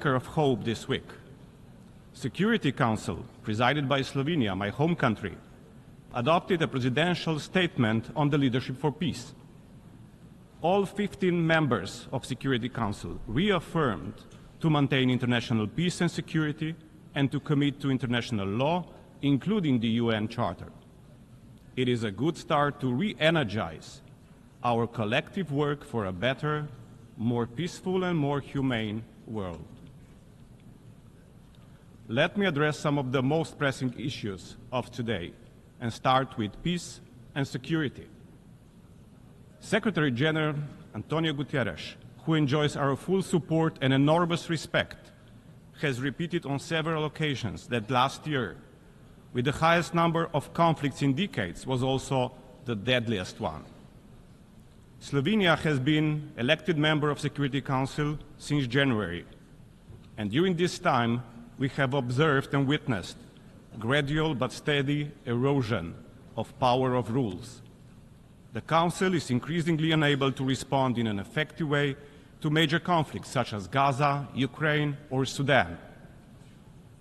flicker of hope this week. Security Council, presided by Slovenia, my home country, adopted a presidential statement on the leadership for peace. All 15 members of Security Council reaffirmed to maintain international peace and security and to commit to international law, including the UN Charter. It is a good start to re-energize our collective work for a better, more peaceful and more humane world. Let me address some of the most pressing issues of today and start with peace and security. Secretary General Antonio Guterres, who enjoys our full support and enormous respect, has repeated on several occasions that last year, with the highest number of conflicts in decades, was also the deadliest one. Slovenia has been elected member of Security Council since January, and during this time we have observed and witnessed gradual but steady erosion of power of rules. The Council is increasingly unable to respond in an effective way to major conflicts such as Gaza, Ukraine, or Sudan.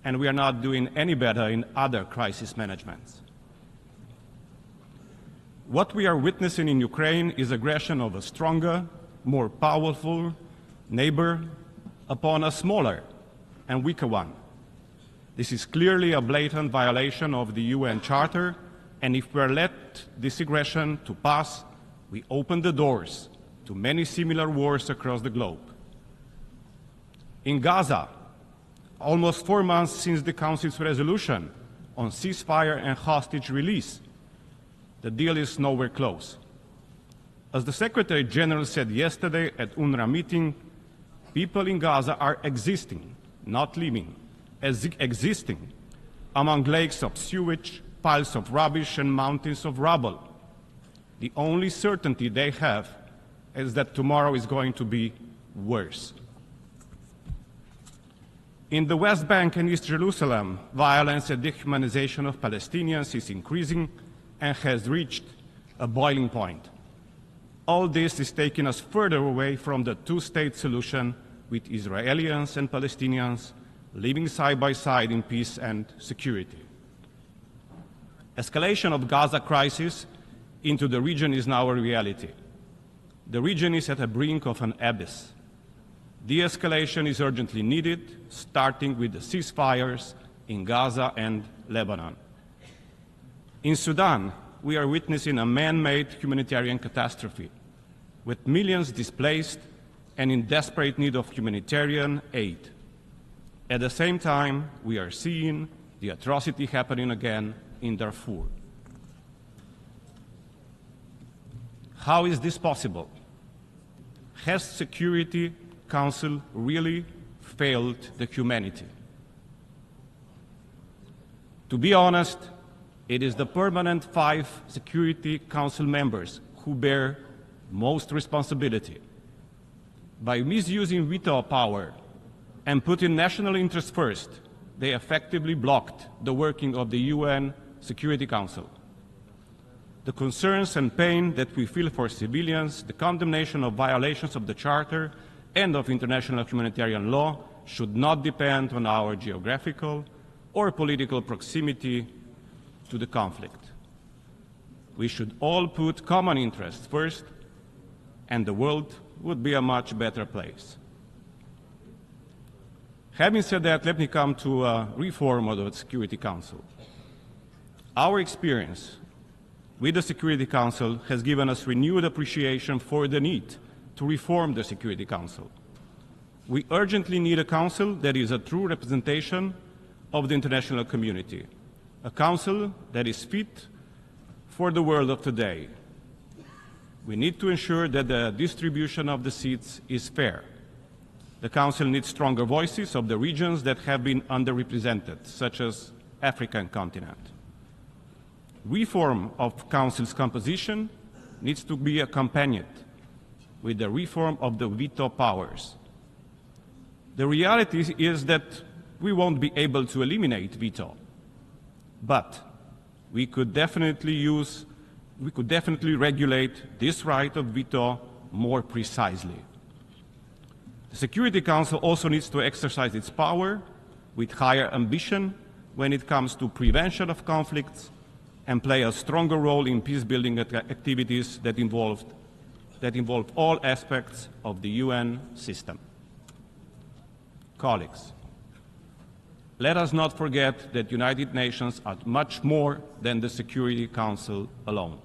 And we are not doing any better in other crisis managements. What we are witnessing in Ukraine is aggression of a stronger, more powerful neighbor upon a smaller and weaker one. This is clearly a blatant violation of the UN Charter, and if we are let this aggression to pass, we open the doors to many similar wars across the globe. In Gaza, almost 4 months since the Council's resolution on ceasefire and hostage release, the deal is nowhere close. As the Secretary General said yesterday at UNRWA meeting, people in Gaza are existing, not living, existing among lakes of sewage, piles of rubbish and mountains of rubble. The only certainty they have is that tomorrow is going to be worse. In the West Bank and East Jerusalem, violence and dehumanization of Palestinians is increasing and has reached a boiling point. All this is taking us further away from the two-state solution, with Israelis and Palestinians living side by side in peace and security. Escalation of Gaza crisis into the region is now a reality. The region is at the brink of an abyss. De-escalation is urgently needed, starting with the ceasefires in Gaza and Lebanon. In Sudan, we are witnessing a man-made humanitarian catastrophe, with millions displaced and in desperate need of humanitarian aid. At the same time, we are seeing the atrocity happening again in Darfur. How is this possible? Has Security Council really failed the humanity? To be honest, it is the permanent 5 Security Council members who bear most responsibility. By misusing veto power and putting national interests first, they effectively blocked the working of the UN Security Council. The concerns and pain that we feel for civilians, the condemnation of violations of the Charter and of international humanitarian law should not depend on our geographical or political proximity to the conflict. We should all put common interests first, and the world would be a much better place. Having said that, let me come to a reform of the Security Council. Our experience with the Security Council has given us renewed appreciation for the need to reform the Security Council. We urgently need a council that is a true representation of the international community, a council that is fit for the world of today. We need to ensure that the distribution of the seats is fair. The Council needs stronger voices of the regions that have been underrepresented, such as the African continent. Reform of Council's composition needs to be accompanied with the reform of the veto powers. The reality is that we won't be able to eliminate veto, but we could definitely regulate this right of veto more precisely. The Security Council also needs to exercise its power with higher ambition when it comes to prevention of conflicts and play a stronger role in peacebuilding activities that involve all aspects of the UN system. Colleagues, let us not forget that United Nations are much more than the Security Council alone.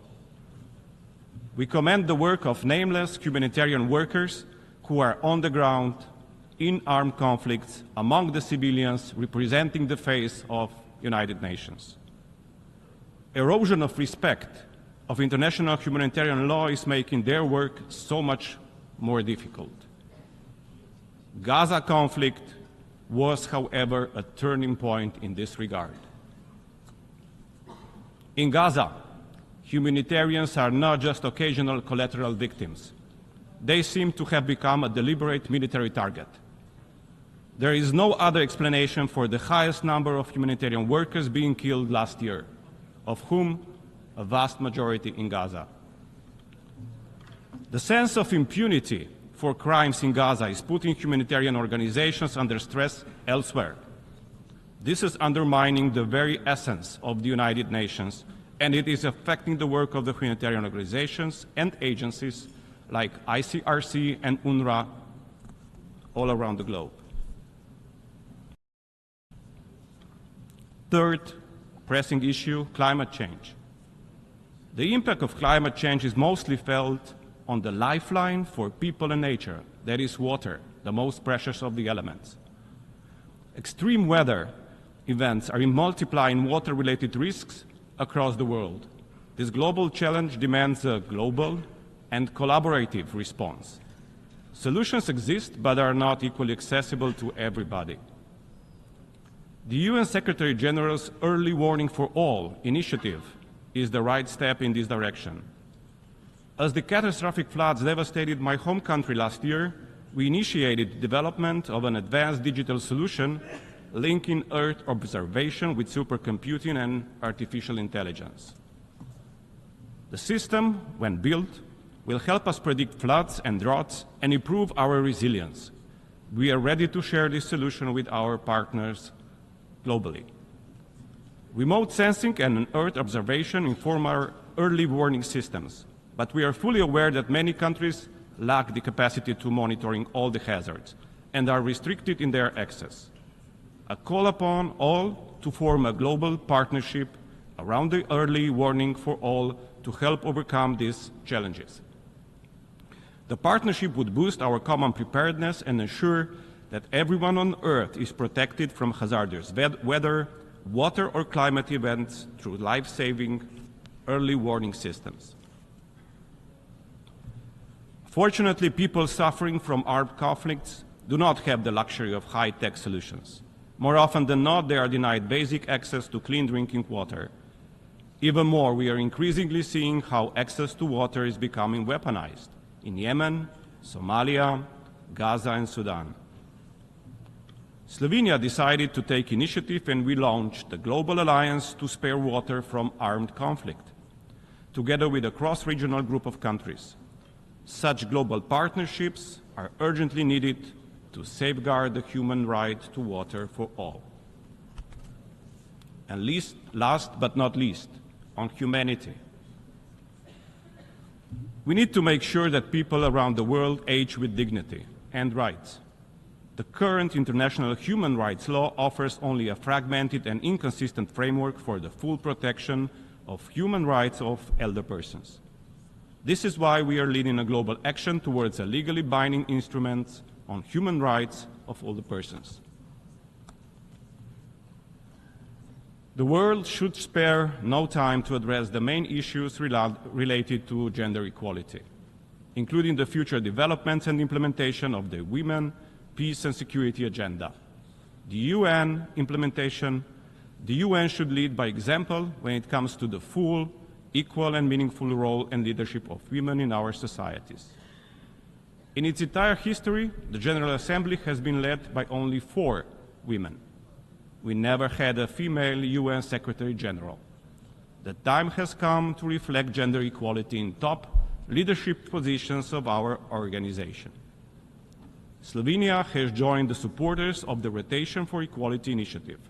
We commend the work of nameless humanitarian workers who are on the ground in armed conflicts among the civilians representing the face of United Nations. Erosion of respect of international humanitarian law is making their work so much more difficult. Gaza conflict was, however, a turning point in this regard. In Gaza, humanitarians are not just occasional collateral victims. They seem to have become a deliberate military target. There is no other explanation for the highest number of humanitarian workers being killed last year, of whom a vast majority in Gaza. The sense of impunity for crimes in Gaza is putting humanitarian organizations under stress elsewhere. This is undermining the very essence of the United Nations, and it is affecting the work of the humanitarian organizations and agencies like ICRC and UNRWA all around the globe. Third pressing issue, climate change. The impact of climate change is mostly felt on the lifeline for people and nature, that is water, the most precious of the elements. Extreme weather events are multiplying water-related risks across the world. This global challenge demands a global and collaborative response. Solutions exist, but are not equally accessible to everybody. The UN Secretary General's Early Warning for All initiative is the right step in this direction. As the catastrophic floods devastated my home country last year, we initiated the development of an advanced digital solution linking Earth observation with supercomputing and artificial intelligence. The system, when built, will help us predict floods and droughts and improve our resilience. We are ready to share this solution with our partners globally. Remote sensing and Earth observation inform our early warning systems, but we are fully aware that many countries lack the capacity to monitoring all the hazards and are restricted in their access. A call upon all to form a global partnership around the early warning for all to help overcome these challenges. The partnership would boost our common preparedness and ensure that everyone on Earth is protected from hazardous weather, water or climate events through life-saving early warning systems. Fortunately, people suffering from armed conflicts do not have the luxury of high-tech solutions. More often than not, they are denied basic access to clean drinking water. Even more, we are increasingly seeing how access to water is becoming weaponized in Yemen, Somalia, Gaza, and Sudan. Slovenia decided to take initiative, and we launched the Global Alliance to Spare Water from Armed Conflict, together with a cross-regional group of countries. Such global partnerships are urgently needed to safeguard the human right to water for all. And last but not least, on humanity. We need to make sure that people around the world age with dignity and rights. The current international human rights law offers only a fragmented and inconsistent framework for the full protection of human rights of elder persons. This is why we are leading a global action towards a legally binding instrument on human rights of older persons. The world should spare no time to address the main issues related to gender equality, including the future developments and implementation of the Women, Peace and Security Agenda. The UN should lead by example when it comes to the full, equal and meaningful role and leadership of women in our societies. In its entire history, the General Assembly has been led by only 4 women. We never had a female UN Secretary General. The time has come to reflect gender equality in top leadership positions of our organization. Slovenia has joined the supporters of the Rotation for Equality initiative,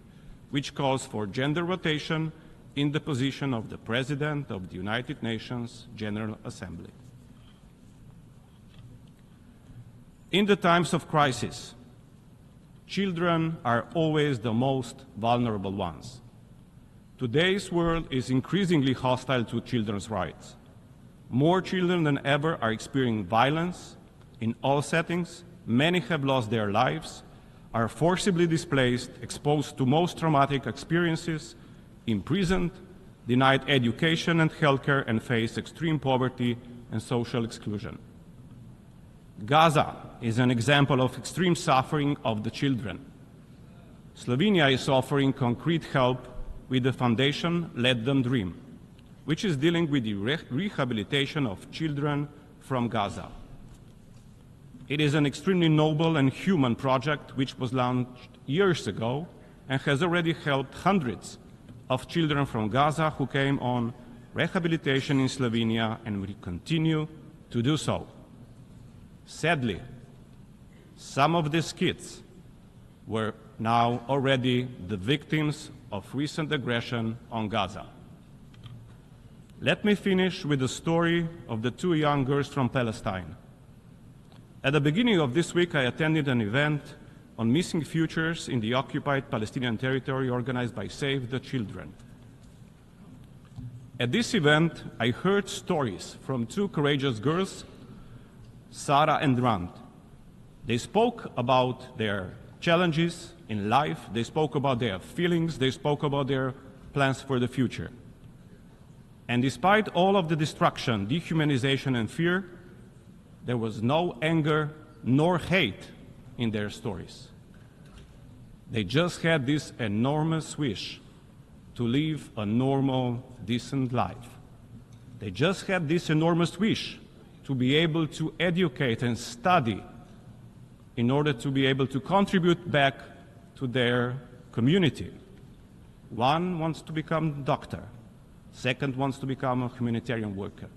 which calls for gender rotation in the position of the President of the United Nations General Assembly. In the times of crisis, children are always the most vulnerable ones. Today's world is increasingly hostile to children's rights. More children than ever are experiencing violence in all settings. Many have lost their lives, are forcibly displaced, exposed to most traumatic experiences, imprisoned, denied education and healthcare, and face extreme poverty and social exclusion. Gaza is an example of extreme suffering of the children. Slovenia is offering concrete help with the foundation Let Them Dream, which is dealing with the rehabilitation of children from Gaza. It is an extremely noble and human project which was launched years ago and has already helped hundreds of children from Gaza who came on rehabilitation in Slovenia and will continue to do so. Sadly, some of these kids were now already the victims of recent aggression on Gaza. Let me finish with the story of the two young girls from Palestine. At the beginning of this week, I attended an event on missing futures in the occupied Palestinian territory organized by Save the Children. At this event, I heard stories from two courageous girls, Sarah and Rand. They spoke about their challenges in life, they spoke about their feelings, they spoke about their plans for the future. And despite all of the destruction, dehumanization, and fear, there was no anger nor hate in their stories. They just had this enormous wish to live a normal, decent life. They just had this enormous wish to be able to educate and study in order to be able to contribute back to their community. One wants to become a doctor. Second wants to become a humanitarian worker.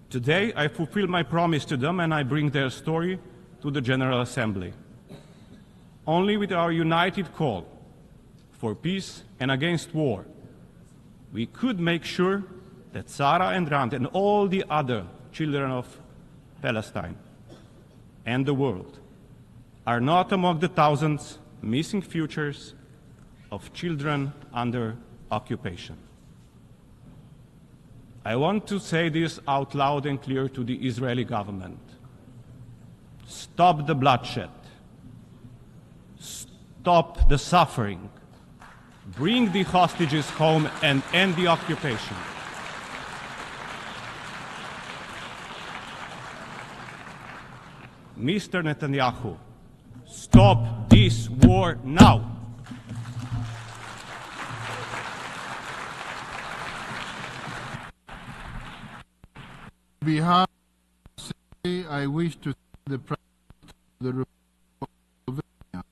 Today, I fulfill my promise to them and I bring their story to the General Assembly. Only with our united call for peace and against war, we could make sure that Sarah and Rand and all the other children of Palestine and the world are not among the thousands missing futures of children under occupation. I want to say this out loud and clear to the Israeli government. Stop the bloodshed. Stop the suffering. Bring the hostages home and end the occupation. Mr. Netanyahu, stop this war now. On behalf of the Assembly, I wish to thank the President of the Republic of Slovenia.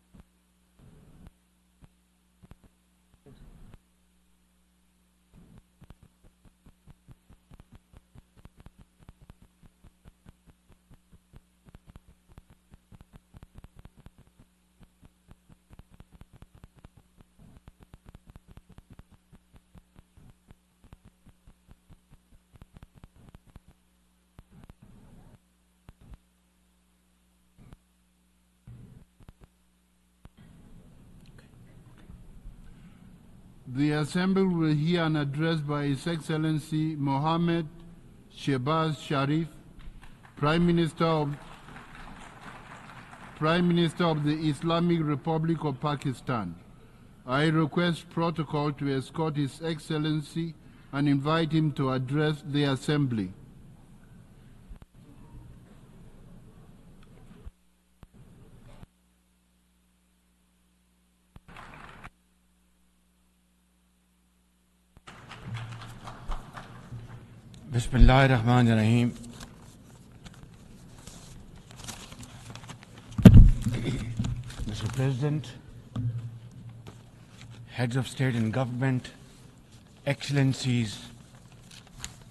The Assembly will hear an address by His Excellency Mohammed Shehbaz Sharif, Prime Minister of the Islamic Republic of Pakistan. I request protocol to escort His Excellency and invite him to address the Assembly. Bismillahirrahmanirrahim. Mr. President, heads of state and government, excellencies,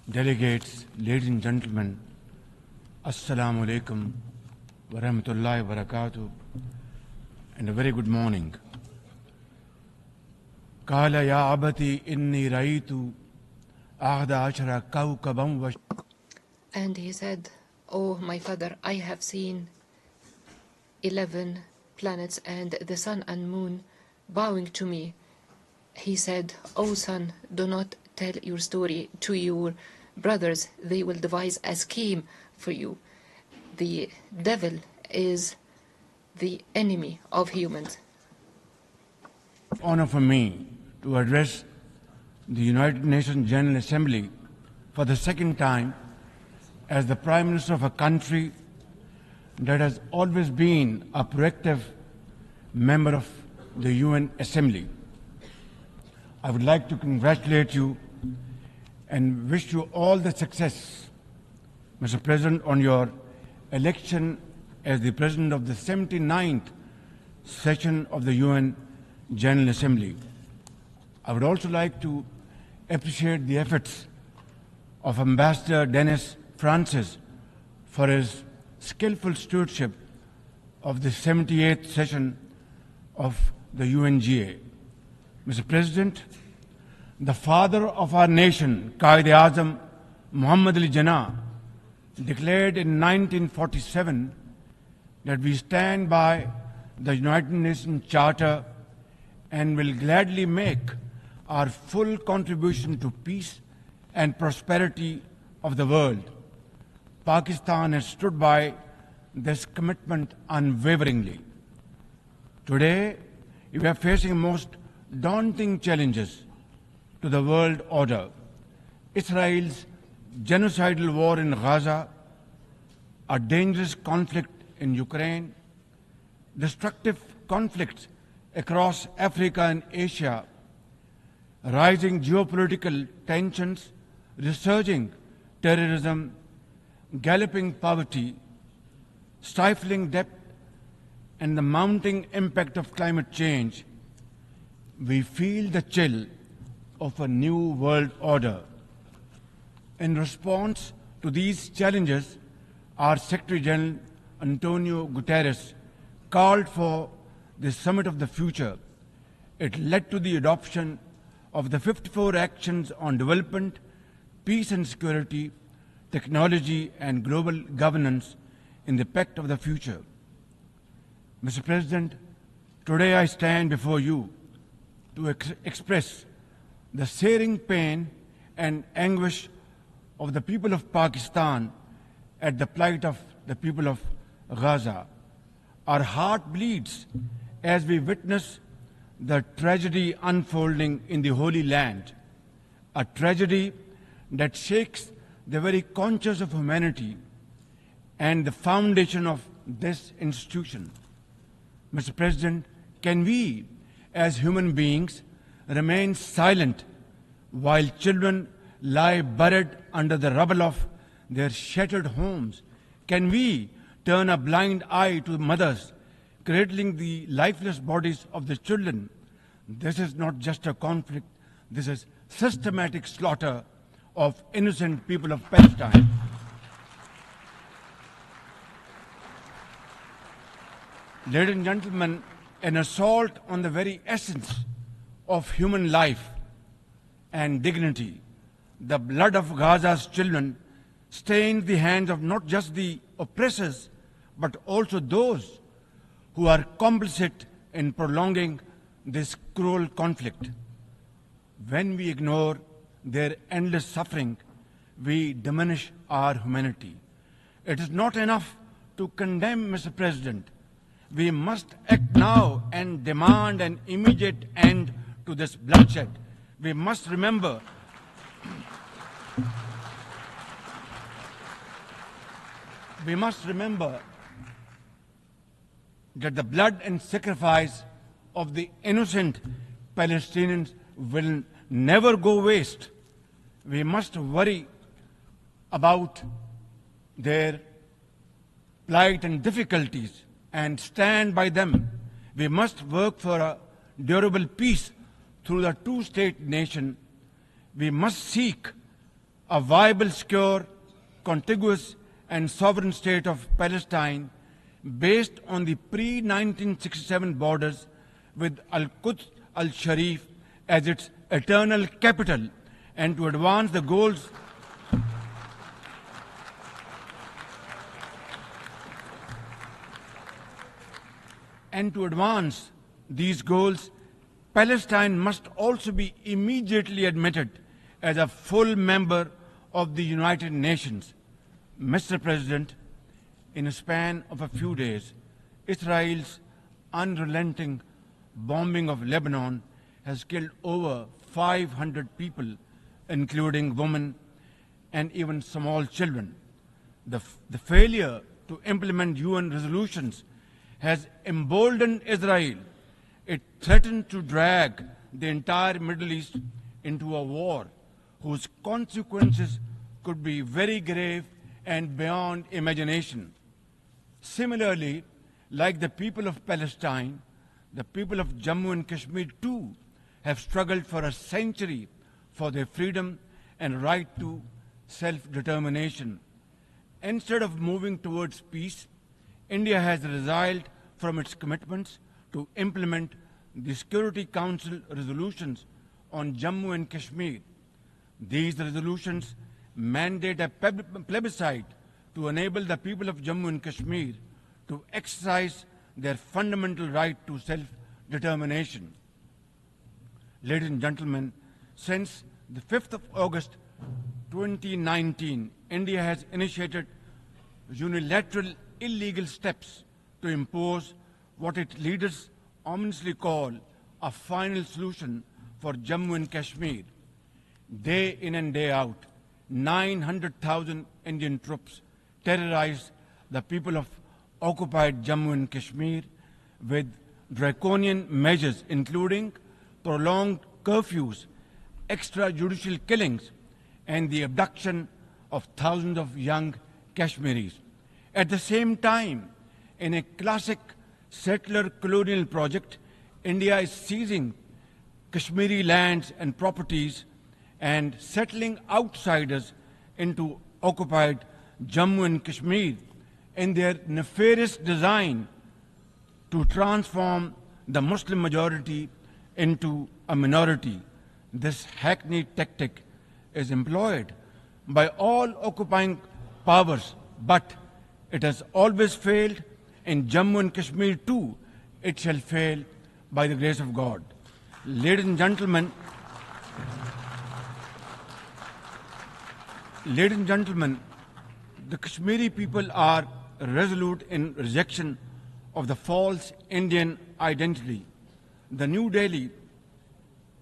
delegates, ladies and gentlemen, Assalamu alaikum wa rahmatullahi wa barakatuh, and a very good morning. Qala ya abati inni raitu ahda ashara kawkaban wa. And he said, "Oh, my father, I have seen 11 planets and the sun and moon bowing to me." He said, "Oh, son, do not tell your story to your brothers. They will devise a scheme for you. The devil is the enemy of humans." Honor for me to address the United Nations General Assembly for the second time as the Prime Minister of a country that has always been a proactive member of the UN Assembly. I would like to congratulate you and wish you all the success, Mr. President, on your election as the President of the 79th session of the UN General Assembly. I would also like to appreciate the efforts of Ambassador Dennis Francis for his skillful stewardship of the 78th session of the UNGA. Mr. President, the father of our nation, Quaid-e-Azam Muhammad Ali Jinnah, declared in 1947 that we stand by the United Nations Charter and will gladly make our full contribution to peace and prosperity of the world. Pakistan has stood by this commitment unwaveringly. Today, we are facing most daunting challenges to the world order. Israel's genocidal war in Gaza, a dangerous conflict in Ukraine, destructive conflicts across Africa and Asia, rising geopolitical tensions, resurging terrorism, galloping poverty, stifling debt, and the mounting impact of climate change, we feel the chill of a new world order. In response to these challenges, our Secretary General Antonio Guterres called for the Summit of the Future. It led to the adoption of the 54 actions on development, peace and security, technology and global governance in the Pact of the Future. Mr. President, today I stand before you to express the searing pain and anguish of the people of Pakistan at the plight of the people of Gaza. Our heart bleeds as we witness the tragedy unfolding in the Holy Land, a tragedy that shakes the very conscience of humanity and the foundation of this institution. Mr. President, can we, as human beings, remain silent while children lie buried under the rubble of their shattered homes? Can we turn a blind eye to mothers cradling the lifeless bodies of the children? This is not just a conflict, this is systematic slaughter of innocent people of Palestine. Ladies and gentlemen, an assault on the very essence of human life and dignity. The blood of Gaza's children stains the hands of not just the oppressors, but also those who are complicit in prolonging this cruel conflict. When we ignore their endless suffering, we diminish our humanity. It is not enough to condemn, Mr. President. We must act now and demand an immediate end to this bloodshed. We must remember that the blood and sacrifice of the innocent Palestinians will never go waste. We must worry about their plight and difficulties and stand by them. We must work for a durable peace through the two-state nation. We must seek a viable, secure, contiguous and sovereign state of Palestine based on the pre-1967 borders with Al-Quds al-Sharif as its eternal capital, and to advance the goals these goals, Palestine must also be immediately admitted as a full member of the United Nations. Mr. President, in a span of a few days, Israel's unrelenting bombing of Lebanon has killed over 500 people, including women and even small children. The failure to implement UN resolutions has emboldened Israel. It threatened to drag the entire Middle East into a war whose consequences could be very grave and beyond imagination. Similarly, like the people of Palestine, the people of Jammu and Kashmir too have struggled for a century for their freedom and right to self-determination. Instead of moving towards peace, India has resiled from its commitments to implement the Security Council resolutions on Jammu and Kashmir. These resolutions mandate a plebiscite to enable the people of Jammu and Kashmir to exercise their fundamental right to self-determination. Ladies and gentlemen, since the 5th of August 2019, India has initiated unilateral illegal steps to impose what its leaders ominously call a final solution for Jammu and Kashmir. Day in and day out, 900,000 Indian troops terrorized the people of occupied Jammu and Kashmir with draconian measures including prolonged curfews, extrajudicial killings, and the abduction of thousands of young Kashmiris. At the same time, in a classic settler colonial project, India is seizing Kashmiri lands and properties and settling outsiders into occupied Jammu and Kashmir in their nefarious design to transform the Muslim majority into a minority. This hackneyed tactic is employed by all occupying powers, but it has always failed. In Jammu and Kashmir too, it shall fail by the grace of God. Ladies and gentlemen, the Kashmiri people are resolute in rejection of the false Indian identity. The New Delhi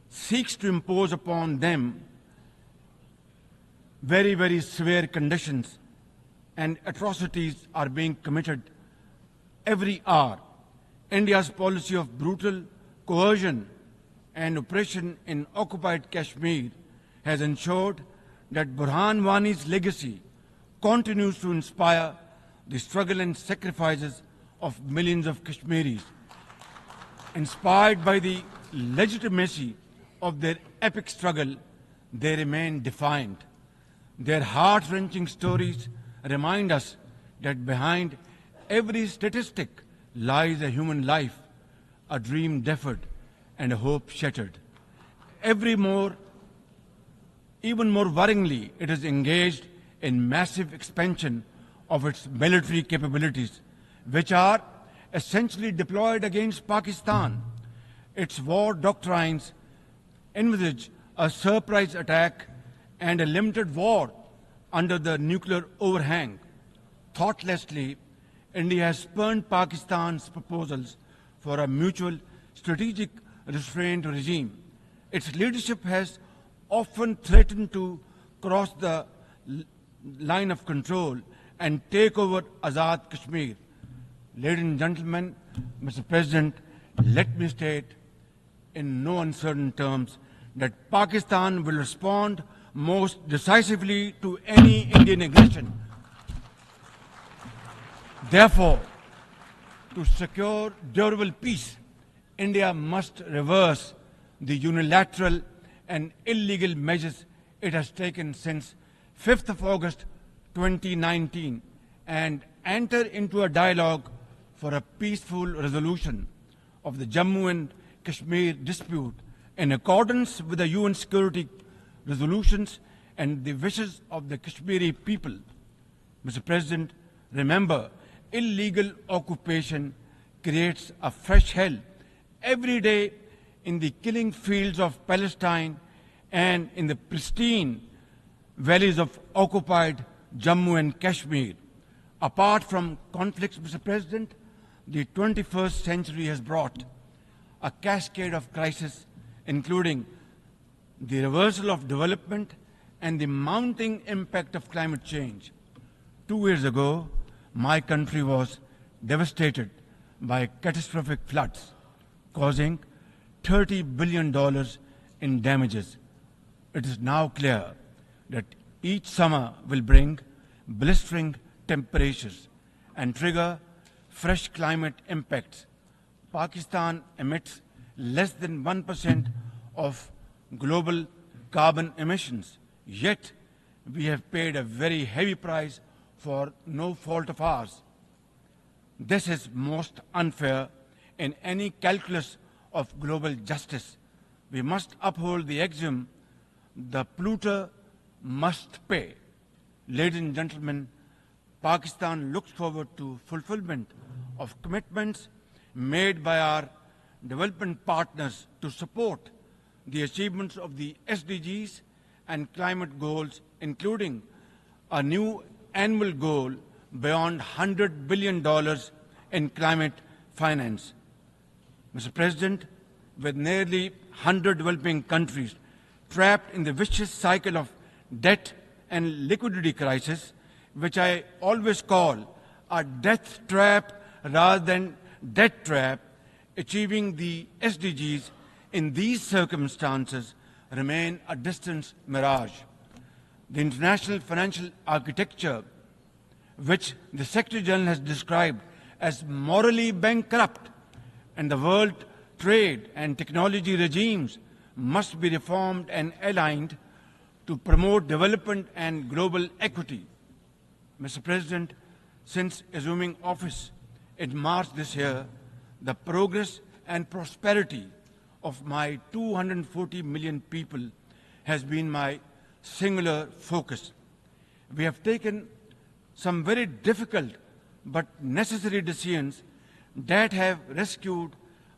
seeks to impose upon them very, very severe conditions, and atrocities are being committed every hour. India's policy of brutal coercion and oppression in occupied Kashmir has ensured that Burhan Wani's legacy continues to inspire the struggle and sacrifices of millions of Kashmiris. Inspired by the legitimacy of their epic struggle, they remain defiant. Their heart-wrenching stories remind us that behind every statistic lies a human life, a dream deferred, and a hope shattered. Even more worryingly, it is engaged in massive expansion of its military capabilities, which are essentially deployed against Pakistan. Its war doctrines envisage a surprise attack and a limited war under the nuclear overhang. Thoughtlessly, India has spurned Pakistan's proposals for a mutual strategic restraint regime. Its leadership has often threatened to cross the line of control and take over Azad Kashmir. Ladies and gentlemen, Mr. President, let me state in no uncertain terms that Pakistan will respond most decisively to any Indian aggression. Therefore, to secure durable peace, India must reverse the unilateral and illegal measures it has taken since 5th of August 2019 and enter into a dialogue for a peaceful resolution of the Jammu and Kashmir dispute in accordance with the UN security resolutions and the wishes of the Kashmiri people. Mr. President, remember, illegal occupation creates a fresh hell every day in the killing fields of Palestine and in the pristine valleys of occupied Jammu and Kashmir. Apart from conflicts, Mr. President, the 21st century has brought a cascade of crises, including the reversal of development and the mounting impact of climate change. 2 years ago, my country was devastated by catastrophic floods, causing $30 billion in damages. It is now clear that each summer will bring blistering temperatures and trigger fresh climate impacts. Pakistan emits less than 1% of global carbon emissions, yet we have paid a very heavy price for no fault of ours. This is most unfair in any calculus of global justice. We must uphold the axiom, the polluter must pay. Ladies and gentlemen, Pakistan looks forward to fulfillment of commitments made by our development partners to support the achievements of the SDGs and climate goals, including a new annual goal beyond $100 billion in climate finance. Mr. President, with nearly 100 developing countries trapped in the vicious cycle of debt and liquidity crisis, which I always call a death trap rather than debt trap, achieving the SDGs in these circumstances remain a distant mirage. The international financial architecture, which the Secretary General has described as morally bankrupt, and the world trade and technology regimes must be reformed and aligned to promote development and global equity. Mr. President, since assuming office in March this year, the progress and prosperity of my 240 million people has been my singular focus. We have taken some very difficult but necessary decisions that have rescued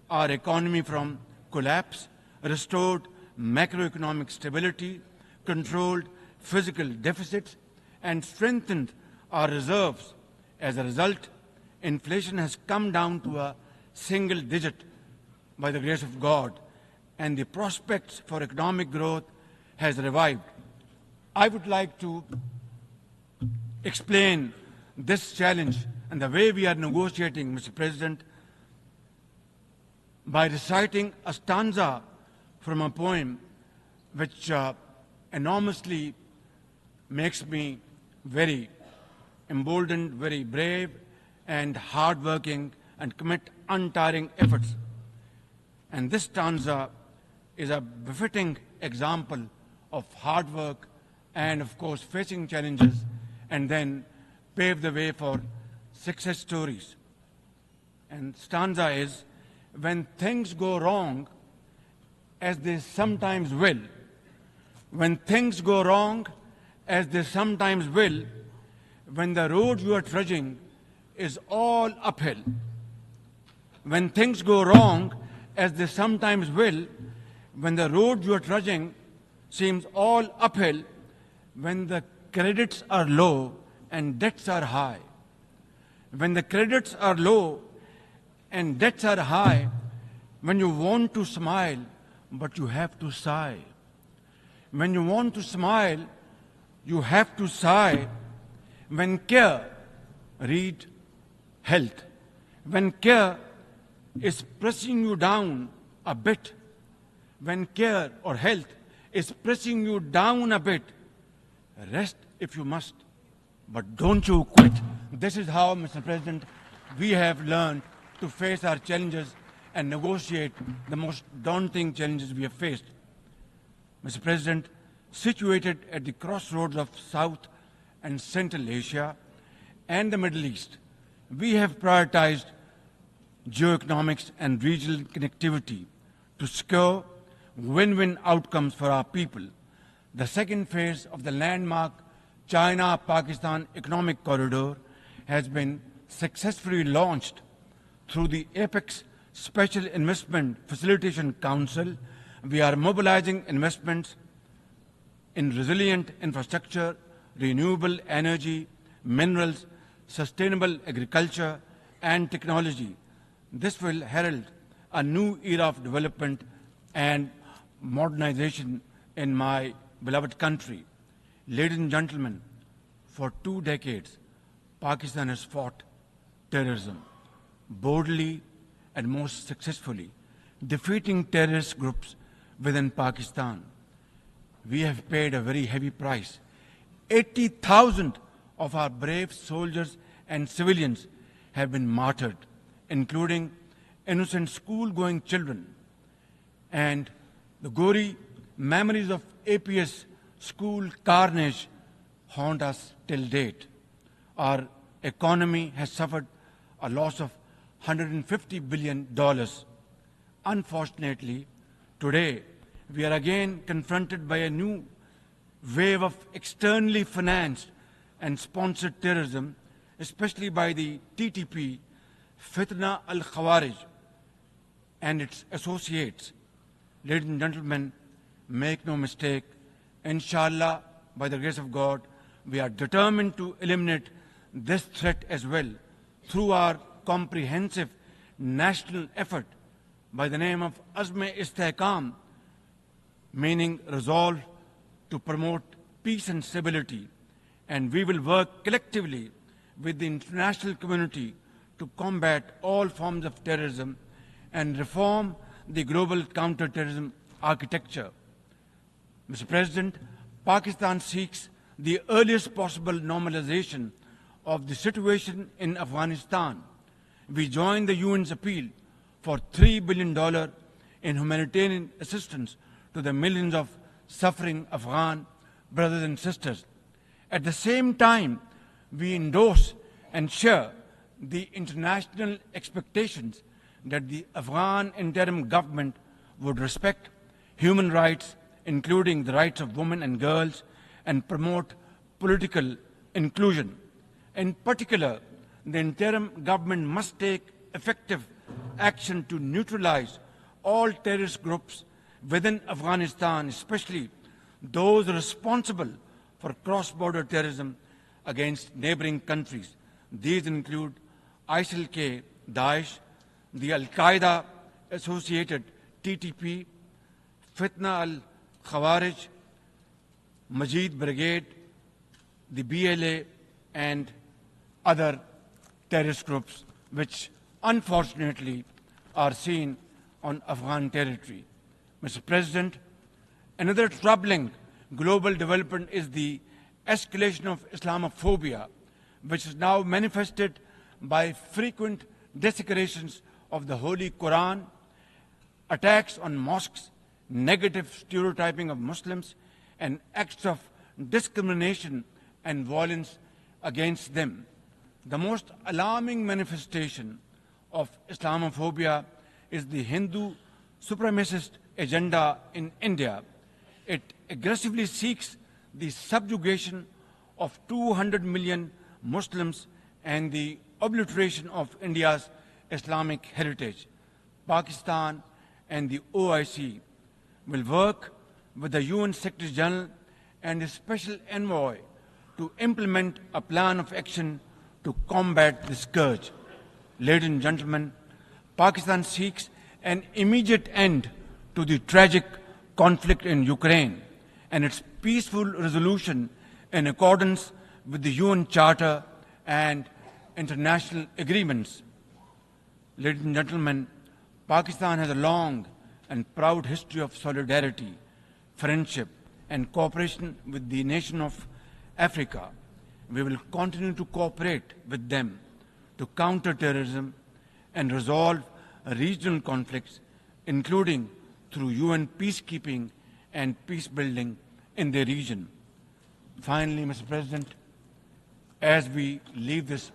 our economy from collapse, restored macroeconomic stability, controlled physical deficits, and strengthened our reserves. As a result, inflation has come down to a single digit by the grace of God, and the prospects for economic growth has revived. I would like to explain this challenge and the way we are negotiating, Mr. President, by reciting a stanza from a poem which enormously makes me very emboldened, very brave, and hardworking, and commit untiring efforts. And this stanza is a befitting example of hard work and, of course, facing challenges and then pave the way for success stories. And stanza is, when things go wrong, as they sometimes will, when things go wrong, as they sometimes will, when the road you are trudging is all uphill, when things go wrong, as they sometimes will, when the road you are trudging seems all uphill, when the credits are low and debts are high, when the credits are low and debts are high, when you want to smile but you have to sigh, when you want to smile you have to sigh, when care, read health, when care is pressing you down a bit, when care or health is pressing you down a bit, rest if you must, but don't you quit. This is how, Mr. President, we have learned to face our challenges and negotiate the most daunting challenges we have faced. Mr. President, situated at the crossroads of South and Central Asia and the Middle East, we have prioritized geoeconomics, and regional connectivity to secure win-win outcomes for our people. The second phase of the landmark China-Pakistan Economic Corridor has been successfully launched through the Apex Special Investment Facilitation Council. We are mobilizing investments in resilient infrastructure, renewable energy, minerals, sustainable agriculture, and technology. This will herald a new era of development and modernization in my beloved country. Ladies and gentlemen, for 2 decades, Pakistan has fought terrorism boldly and most successfully, defeating terrorist groups within Pakistan. We have paid a very heavy price. 80,000 of our brave soldiers and civilians have been martyred, including innocent school-going children. And the gory memories of APS school carnage haunt us till date. Our economy has suffered a loss of $150 billion. Unfortunately, today we are again confronted by a new wave of externally financed and sponsored terrorism, especially by the TTP, Fitna al-Khawarij, and its associates. Ladies and gentlemen, make no mistake, inshallah, by the grace of God, we are determined to eliminate this threat as well through our comprehensive national effort by the name of Azm-e-Istehkam, meaning resolve to promote peace and stability. And we will work collectively with the international community to combat all forms of terrorism and reform the global counter-terrorism architecture. Mr. President, Pakistan seeks the earliest possible normalization of the situation in Afghanistan. We join the UN's appeal for $3 billion in humanitarian assistance to the millions of suffering Afghan brothers and sisters. At the same time, we endorse and share the international expectations that the Afghan interim government would respect human rights, including the rights of women and girls, and promote political inclusion. In particular, the interim government must take effective action to neutralize all terrorist groups within Afghanistan, especially those responsible for cross-border terrorism against neighboring countries. These include ISIL-K, Daesh, the Al-Qaeda associated TTP, Fitna al-Khawarij, Majid Brigade, the BLA, and other terrorist groups which unfortunately are seen on Afghan territory. Mr. President, another troubling global development is the escalation of Islamophobia, which is now manifested by frequent desecrations of the Holy Quran, attacks on mosques, negative stereotyping of Muslims, and acts of discrimination and violence against them. The most alarming manifestation of Islamophobia is the Hindu supremacist agenda in India. It aggressively seeks the subjugation of 200 million Muslims and the obliteration of India's Islamic heritage. Pakistan and the OIC will work with the UN Secretary General and the Special Envoy to implement a plan of action to combat this scourge. Ladies and gentlemen, Pakistan seeks an immediate end to the tragic conflict in Ukraine and its peaceful resolution in accordance with the UN Charter and international agreements. Ladies and gentlemen, Pakistan has a long and proud history of solidarity, friendship, and cooperation with the nation of Africa. We will continue to cooperate with them to counter terrorism and resolve regional conflicts, including through UN peacekeeping and peacebuilding in the region. Finally, Mr. President, as we leave this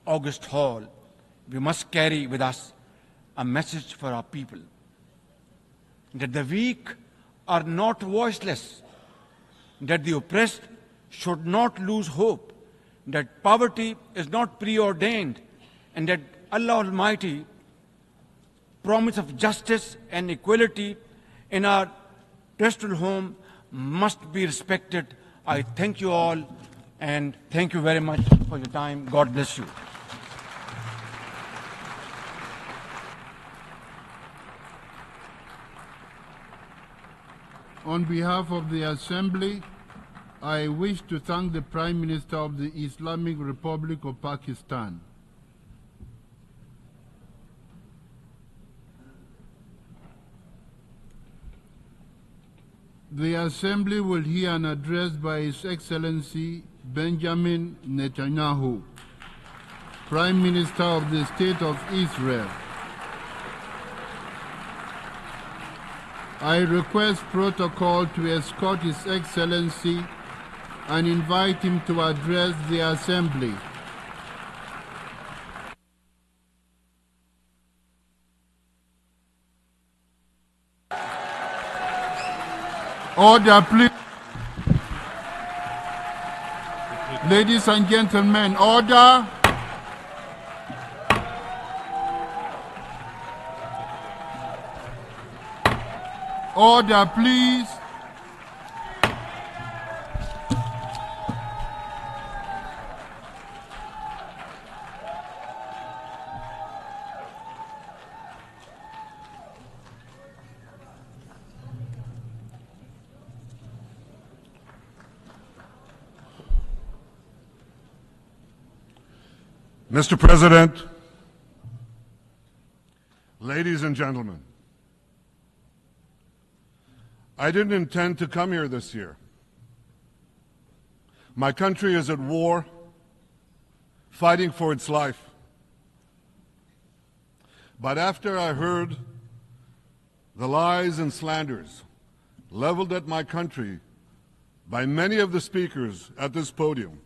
august hall, we must carry with us a message for our people, that the weak are not voiceless, that the oppressed should not lose hope, that poverty is not preordained, and that Allah Almighty promise of justice and equality in our terrestrial home must be respected. I thank you all, and thank you very much for your time. God bless you. On behalf of the Assembly, I wish to thank the Prime Minister of the Islamic Republic of Pakistan. The Assembly will hear an address by His Excellency Benjamin Netanyahu, Prime Minister of the State of Israel. I request protocol to escort His Excellency and invite him to address the Assembly. Order, please. Ladies and gentlemen, order. Order, please. Mr. President, ladies and gentlemen, I didn't intend to come here this year. My country is at war, fighting for its life. But after I heard the lies and slanders leveled at my country by many of the speakers at this podium,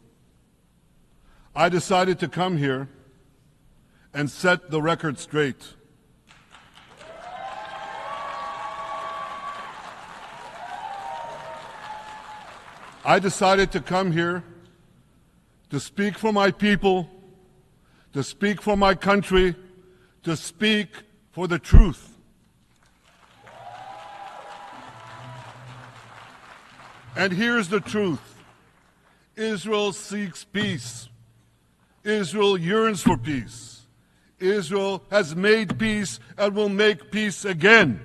I decided to come here and set the record straight. I decided to come here to speak for my people, to speak for my country, to speak for the truth. And here's the truth. Israel seeks peace. Israel yearns for peace. Israel has made peace and will make peace again.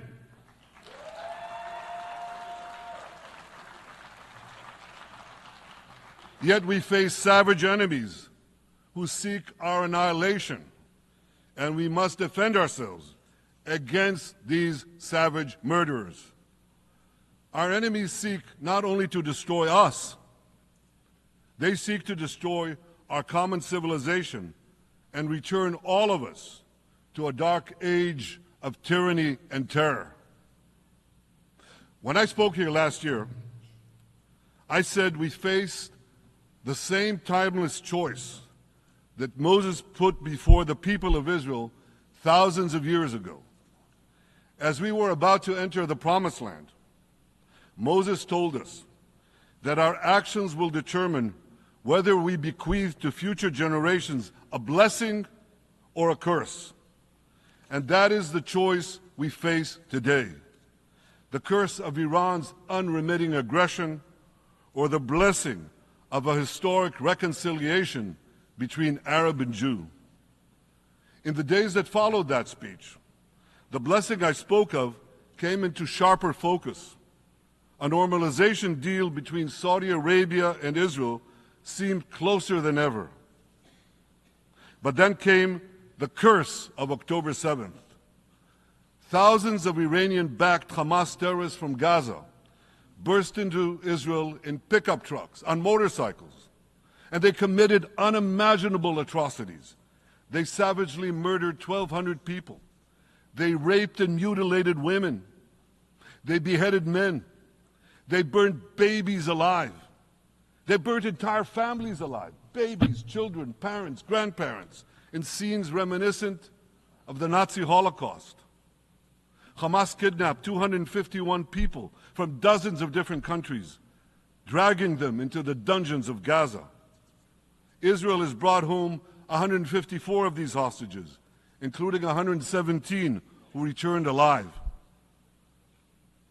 Yet we face savage enemies who seek our annihilation, and we must defend ourselves against these savage murderers. Our enemies seek not only to destroy us, they seek to destroy our common civilization and return all of us to a dark age of tyranny and terror. When I spoke here last year, I said we faced the same timeless choice that Moses put before the people of Israel thousands of years ago. As we were about to enter the Promised Land, Moses told us that our actions will determine whether we bequeath to future generations a blessing or a curse. And that is the choice we face today. The curse of Iran's unremitting aggression, or the blessing of a historic reconciliation between Arab and Jew. In the days that followed that speech, the blessing I spoke of came into sharper focus. A normalization deal between Saudi Arabia and Israel seemed closer than ever. But then came the curse of October 7th. Thousands of Iranian-backed Hamas terrorists from Gaza burst into Israel in pickup trucks, on motorcycles, and they committed unimaginable atrocities. They savagely murdered 1,200 people. They raped and mutilated women. They beheaded men. They burned babies alive. They burnt entire families alive, babies, children, parents, grandparents, in scenes reminiscent of the Nazi Holocaust. Hamas kidnapped 251 people from dozens of different countries, dragging them into the dungeons of Gaza. Israel has brought home 154 of these hostages, including 117 who returned alive.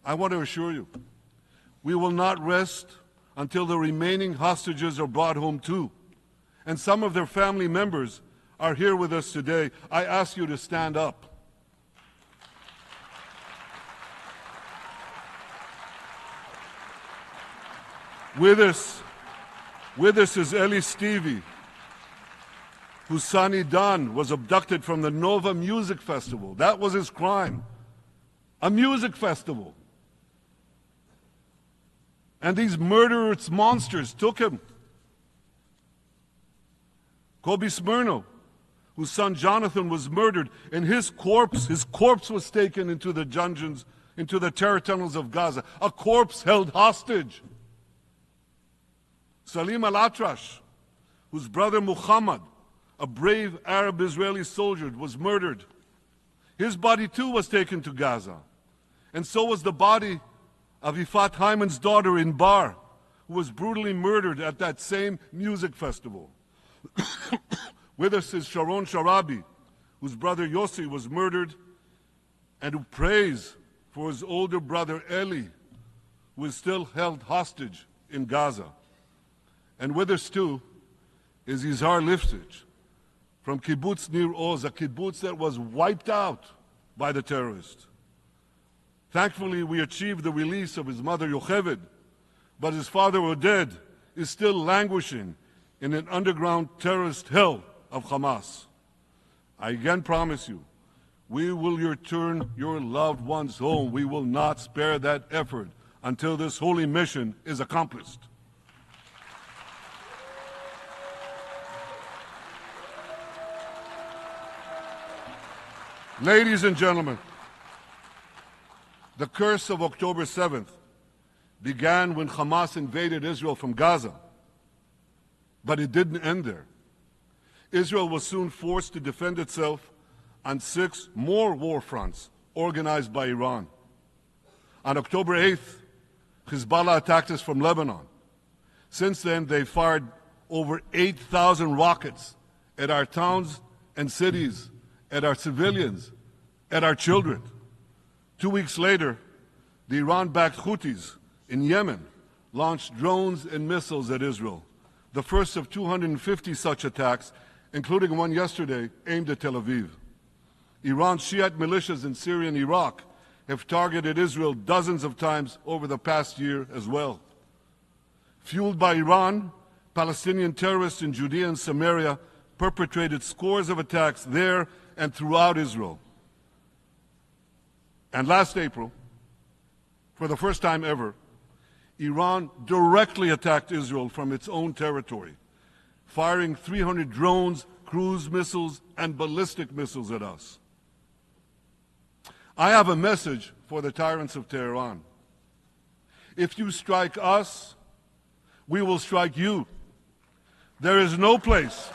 I want to assure you, we will not rest until the remaining hostages are brought home too. And some of their family members are here with us today. I ask you to stand up. With us is Eli Stevie, whose son Idan was abducted from the Nova Music Festival. That was his crime. A music festival. And these murderous monsters took him. Kobe Smirno, whose son Jonathan was murdered, and his corpse was taken into the dungeons, into the terror tunnels of Gaza. A corpse held hostage. Salim al-Atrash, whose brother Muhammad, a brave Arab-Israeli soldier, was murdered. His body too was taken to Gaza. And so was the body of Ifat Hyman's daughter Inbar, who was brutally murdered at that same music festival. With us is Sharon Sharabi, whose brother Yossi was murdered, and who prays for his older brother Eli, who is still held hostage in Gaza. And with us too is Izhar Liftich from Kibbutz Nir Oz, a kibbutz that was wiped out by the terrorists. Thankfully, we achieved the release of his mother Yocheved, but his father Oded is still languishing in an underground terrorist hell of Hamas. I again promise you, we will return your loved ones home. We will not spare that effort until this holy mission is accomplished. Ladies and gentlemen, the curse of October 7th began when Hamas invaded Israel from Gaza. But it didn't end there. Israel was soon forced to defend itself on 6 more war fronts organized by Iran. On October 8th, Hezbollah attacked us from Lebanon. Since then, they fired over 8,000 rockets at our towns and cities, at our civilians, at our children. 2 weeks later, the Iran-backed Houthis in Yemen launched drones and missiles at Israel, the first of 250 such attacks, including one yesterday aimed at Tel Aviv. Iran's Shiite militias in Syria and Iraq have targeted Israel dozens of times over the past year as well. Fueled by Iran, Palestinian terrorists in Judea and Samaria perpetrated scores of attacks there and throughout Israel. And last April, for the first time ever, Iran directly attacked Israel from its own territory, firing 300 drones, cruise missiles, and ballistic missiles at us. I have a message for the tyrants of Tehran. If you strike us, we will strike you. There is no place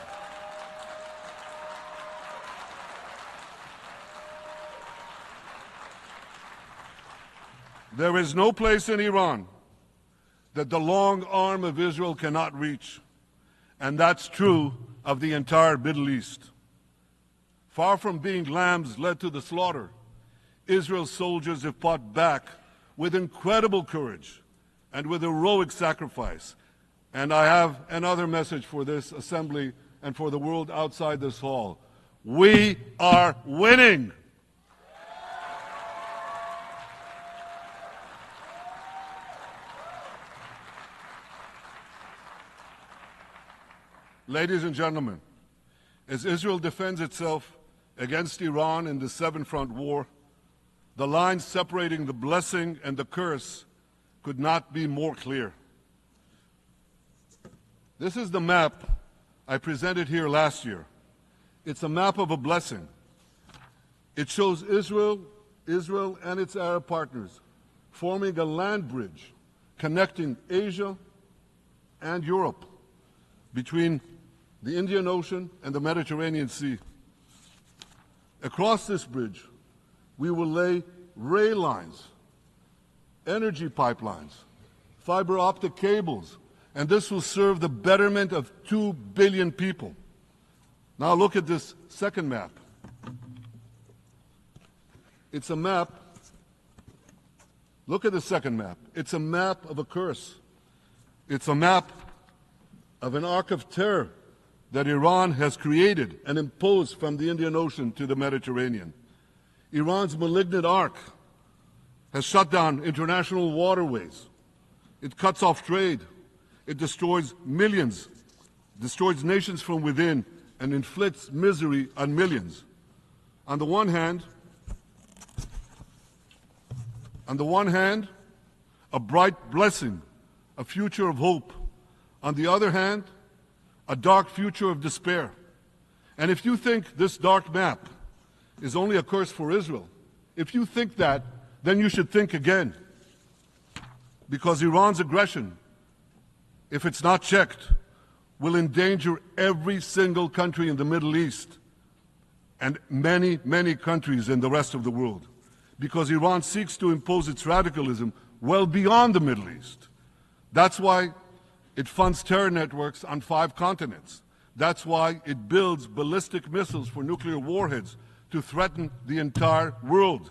in Iran that the long arm of Israel cannot reach. And that's true of the entire Middle East. Far from being lambs led to the slaughter, Israel's soldiers have fought back with incredible courage and with heroic sacrifice. And I have another message for this assembly and for the world outside this hall. We are winning. Ladies and gentlemen, as Israel defends itself against Iran in the seven-front war, the line separating the blessing and the curse could not be more clear. This is the map I presented here last year. It's a map of a blessing. It shows Israel and its Arab partners forming a land bridge connecting Asia and Europe between the Indian Ocean and the Mediterranean Sea. Across this bridge, we will lay rail lines, energy pipelines, fiber optic cables, and this will serve the betterment of 2 billion people. Now look at this second map. It's a map. Look at the second map. It's a map of a curse. It's a map of an arc of terror that Iran has created and imposed from the Indian Ocean to the Mediterranean. Iran's malignant arc has shut down international waterways. It cuts off trade. It destroys millions, destroys nations from within, and inflicts misery on millions. On the one hand, a bright blessing, a future of hope. On the other hand, a dark future of despair. And if you think this dark map is only a curse for Israel, if you think that, then you should think again. Because Iran's aggression, if it's not checked, will endanger every single country in the Middle East and many, many countries in the rest of the world. Because Iran seeks to impose its radicalism well beyond the Middle East. That's why it funds terror networks on 5 continents. That's why it builds ballistic missiles for nuclear warheads to threaten the entire world.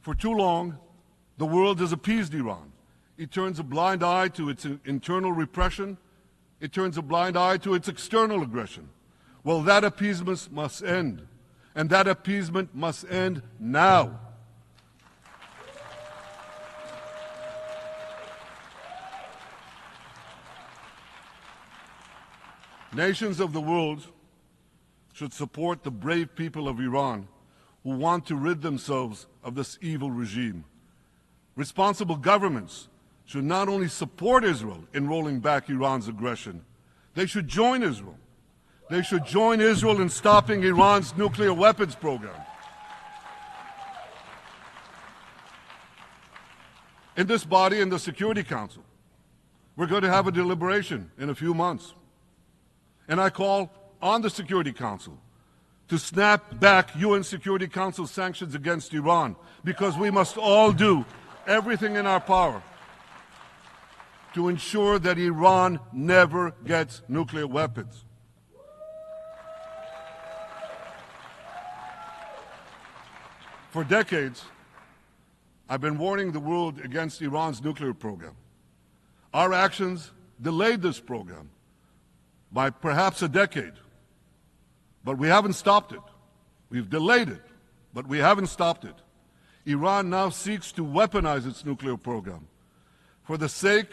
For too long, the world has appeased Iran. It turns a blind eye to its internal repression. It turns a blind eye to its external aggression. Well, that appeasement must end. And that appeasement must end now. Nations of the world should support the brave people of Iran who want to rid themselves of this evil regime. Responsible governments should not only support Israel in rolling back Iran's aggression, they should join Israel. They should join Israel in stopping Iran's nuclear weapons program. In this body, in the Security Council, we're going to have a deliberation in a few months. And I call on the Security Council to snap back UN Security Council sanctions against Iran, because we must all do everything in our power to ensure that Iran never gets nuclear weapons. For decades, I've been warning the world against Iran's nuclear program. Our actions delayed this program by perhaps a decade. But we haven't stopped it. We've delayed it, but we haven't stopped it. Iran now seeks to weaponize its nuclear program for the sake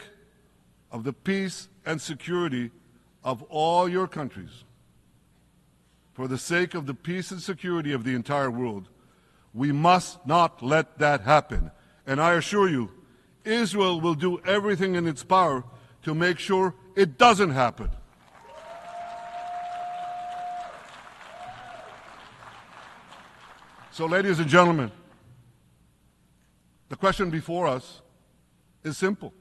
of the peace and security of all your countries. For the sake of the peace and security of the entire world, we must not let that happen. And I assure you, Israel will do everything in its power to make sure it doesn't happen. So, ladies and gentlemen, the question before us is simple.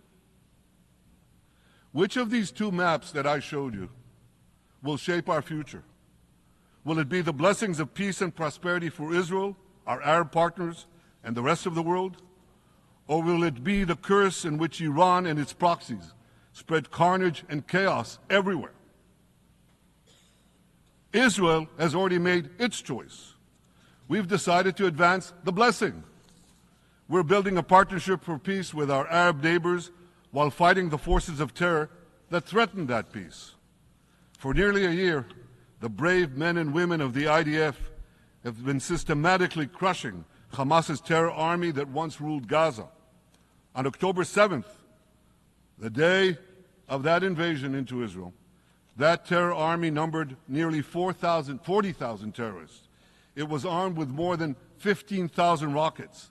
Which of these 2 maps that I showed you will shape our future? Will it be the blessings of peace and prosperity for Israel, our Arab partners, and the rest of the world? Or will it be the curse in which Iran and its proxies spread carnage and chaos everywhere? Israel has already made its choice. We've decided to advance the blessing. We're building a partnership for peace with our Arab neighbors while fighting the forces of terror that threaten that peace. For nearly a year, the brave men and women of the IDF have been systematically crushing Hamas's terror army that once ruled Gaza. On October 7th, the day of that invasion into Israel, that terror army numbered nearly 40,000 terrorists. It was armed with more than 15,000 rockets.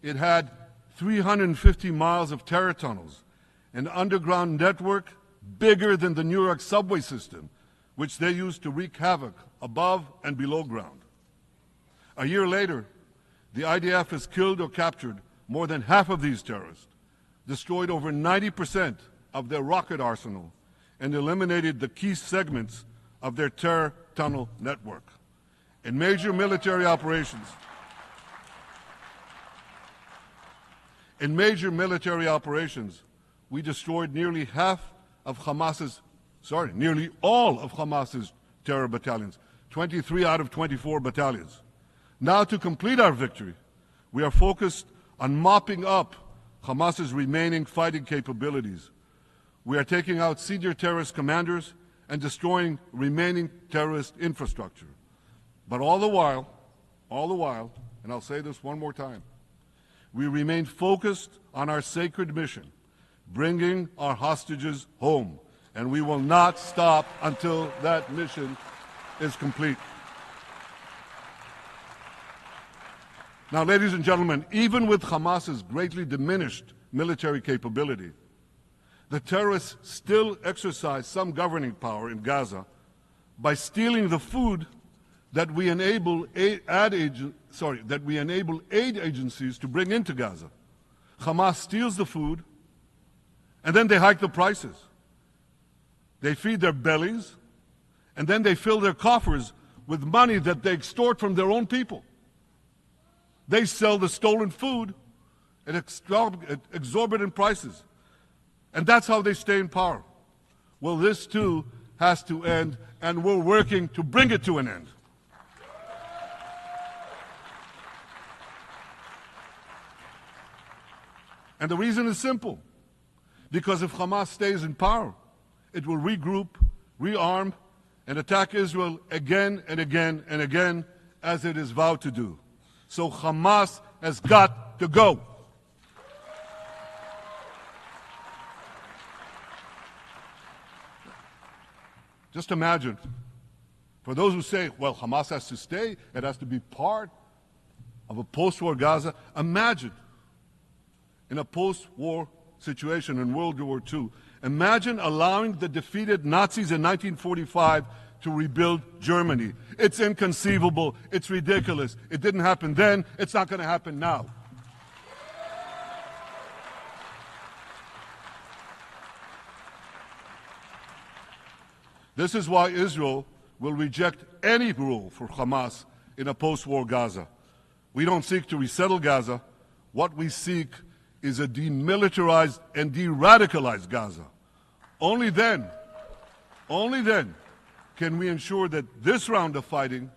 It had 350 miles of terror tunnels, an underground network bigger than the New York subway system, which they used to wreak havoc above and below ground. A year later, the IDF has killed or captured more than half of these terrorists, destroyed over 90% of their rocket arsenal, and eliminated the key segments of their terror tunnel network. In major military operations, we destroyed nearly all of Hamas's terror battalions, 23 out of 24 battalions. Now, to complete our victory, we are focused on mopping up Hamas's remaining fighting capabilities. We are taking out senior terrorist commanders and destroying remaining terrorist infrastructure. But all the while, and I'll say this one more time, we remain focused on our sacred mission, bringing our hostages home, and we will not stop until that mission is complete. Now, ladies and gentlemen, even with Hamas's greatly diminished military capability, the terrorists still exercise some governing power in Gaza by stealing the food that we enable aid agencies to bring into Gaza. Hamas steals the food, and then they hike the prices. They feed their bellies, and then they fill their coffers with money that they extort from their own people. They sell the stolen food at exorbitant prices. And that's how they stay in power. Well, this too has to end, and we're working to bring it to an end. And the reason is simple. Because if Hamas stays in power, it will regroup, rearm, and attack Israel again and again and again, as it is vowed to do. So Hamas has got to go. Just imagine, for those who say, well, Hamas has to stay, it has to be part of a post-war Gaza, imagine in a post-war situation in World War II, imagine allowing the defeated Nazis in 1945 to rebuild Germany. It's inconceivable. It's ridiculous. It didn't happen then. It's not going to happen now. This is why Israel will reject any rule for Hamas in a post-war Gaza. We don't seek to resettle Gaza. What we seek is a demilitarized and de-radicalized Gaza. Only then can we ensure that this round of fighting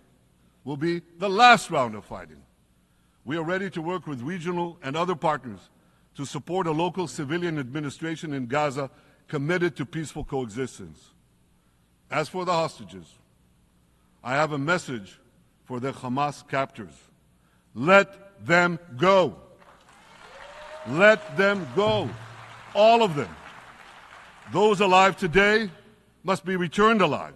will be the last round of fighting. We are ready to work with regional and other partners to support a local civilian administration in Gaza committed to peaceful coexistence. As for the hostages, I have a message for the Hamas captors. Let them go. Let them go. All of them. Those alive today must be returned alive,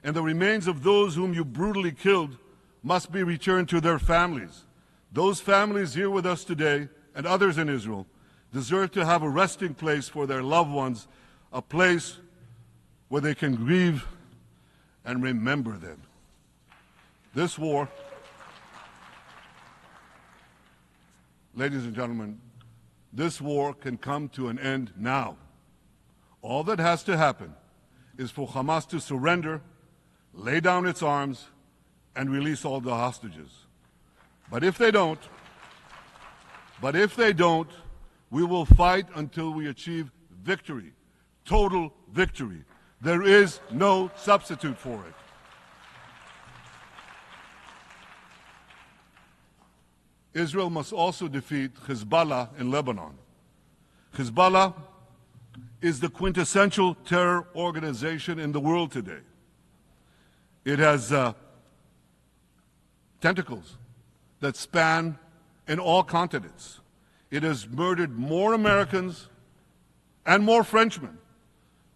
and the remains of those whom you brutally killed must be returned to their families. Those families here with us today, and others in Israel, deserve to have a resting place for their loved ones, a place where they can grieve and remember them. This war, ladies and gentlemen, this war can come to an end now. All that has to happen is for Hamas to surrender, lay down its arms, and release all the hostages. But if they don't, we will fight until we achieve victory, total victory. There is no substitute for it. Israel must also defeat Hezbollah in Lebanon. Hezbollah is the quintessential terror organization in the world today. It has tentacles that span in all continents. It has murdered more Americans and more Frenchmen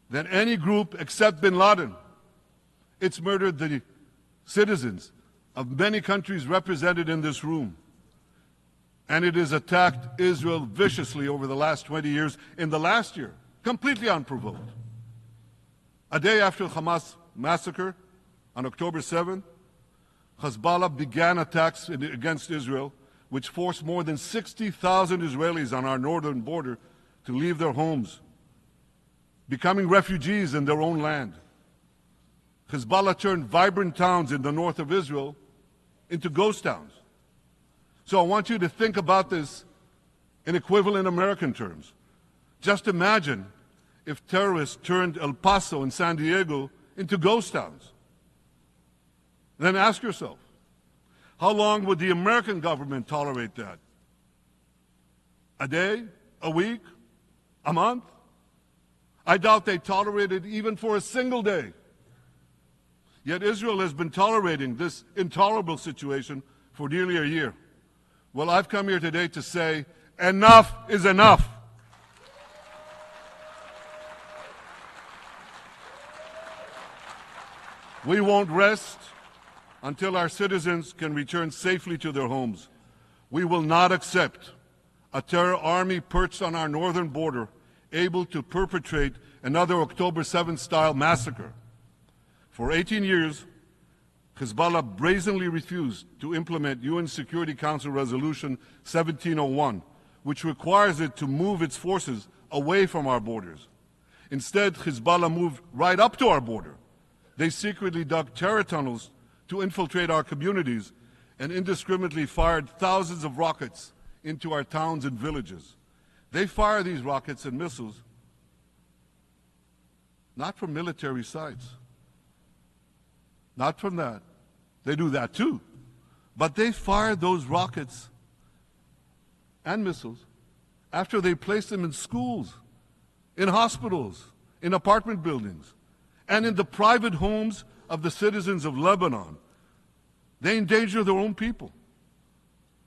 than any group except bin Laden. It's murdered the citizens of many countries represented in this room. And it has attacked Israel viciously over the last 20 years, in the last year, completely unprovoked. A day after the Hamas massacre, on October 7th, Hezbollah began attacks against Israel, which forced more than 60,000 Israelis on our northern border to leave their homes, becoming refugees in their own land. Hezbollah turned vibrant towns in the north of Israel into ghost towns. So I want you to think about this in equivalent American terms. Just imagine if terrorists turned El Paso and San Diego into ghost towns. Then ask yourself, how long would the American government tolerate that? A day? A week? A month? I doubt they tolerate it even for a single day. Yet Israel has been tolerating this intolerable situation for nearly a year. Well, I've come here today to say, enough is enough. We won't rest until our citizens can return safely to their homes. We will not accept a terror army perched on our northern border, able to perpetrate another October 7th-style massacre. For 18 years, Hezbollah brazenly refused to implement UN Security Council Resolution 1701, which requires it to move its forces away from our borders. Instead, Hezbollah moved right up to our border. They secretly dug terror tunnels to infiltrate our communities and indiscriminately fired thousands of rockets into our towns and villages. They fire these rockets and missiles not from military sites, not from that. They do that too. But they fire those rockets and missiles after they place them in schools, in hospitals, in apartment buildings, and in the private homes of the citizens of Lebanon. They endanger their own people.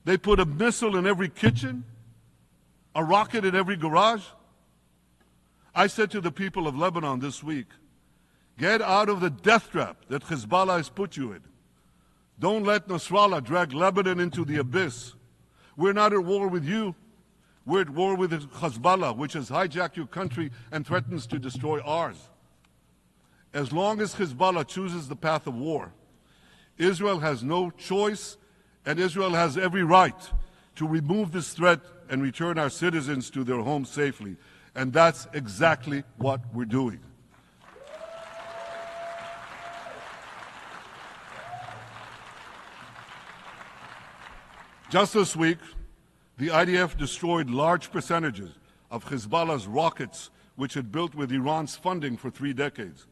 They put a missile in every kitchen, a rocket in every garage. I said to the people of Lebanon this week, get out of the death trap that Hezbollah has put you in. Don't let Nasrallah drag Lebanon into the abyss. We're not at war with you. We're at war with Hezbollah, which has hijacked your country and threatens to destroy ours. As long as Hezbollah chooses the path of war, Israel has no choice, and Israel has every right to remove this threat and return our citizens to their homes safely. And that's exactly what we're doing. Just this week, the IDF destroyed large percentages of Hezbollah's rockets, which had built with Iran's funding for 3 decades.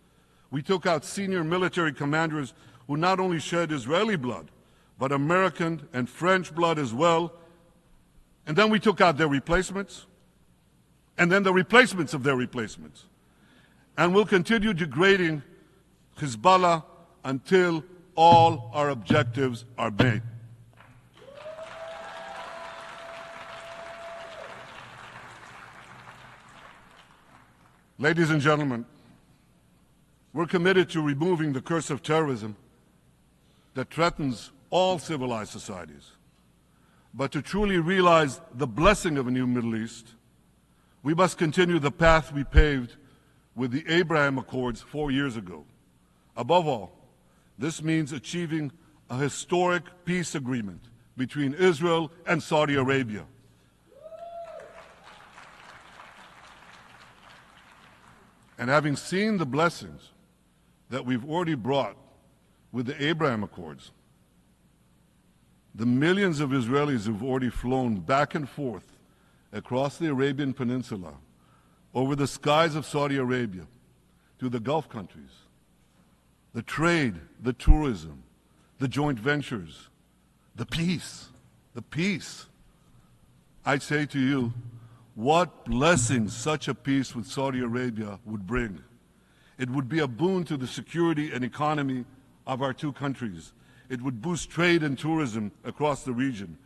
We took out senior military commanders who not only shed Israeli blood, but American and French blood as well. And then we took out their replacements, and then the replacements of their replacements. And we'll continue degrading Hezbollah until all our objectives are met. Ladies and gentlemen, we're committed to removing the curse of terrorism that threatens all civilized societies. But to truly realize the blessing of a new Middle East, we must continue the path we paved with the Abraham Accords 4 years ago. Above all, this means achieving a historic peace agreement between Israel and Saudi Arabia. And having seen the blessings that we've already brought with the Abraham Accords, the millions of Israelis who've already flown back and forth across the Arabian Peninsula, over the skies of Saudi Arabia, to the Gulf countries, the trade, the tourism, the joint ventures, the peace, I say to you, what blessings such a peace with Saudi Arabia would bring. It would be a boon to the security and economy of our two countries. It would boost trade and tourism across the region.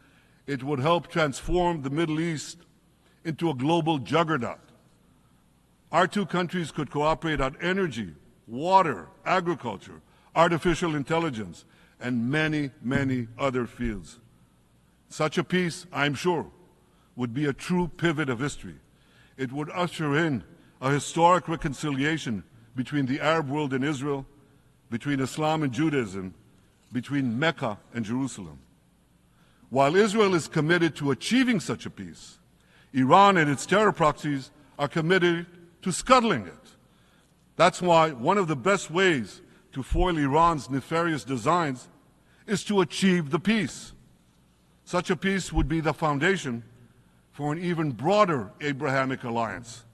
It would help transform the Middle East into a global juggernaut. Our two countries could cooperate on energy, water, agriculture, artificial intelligence, and many, many other fields. Such a peace, I'm sure, would be a true pivot of history. It would usher in a historic reconciliation between the Arab world and Israel, between Islam and Judaism, between Mecca and Jerusalem. While Israel is committed to achieving such a peace, Iran and its terror proxies are committed to scuttling it. That's why one of the best ways to foil Iran's nefarious designs is to achieve the peace. Such a peace would be the foundation for an even broader Abrahamic alliance.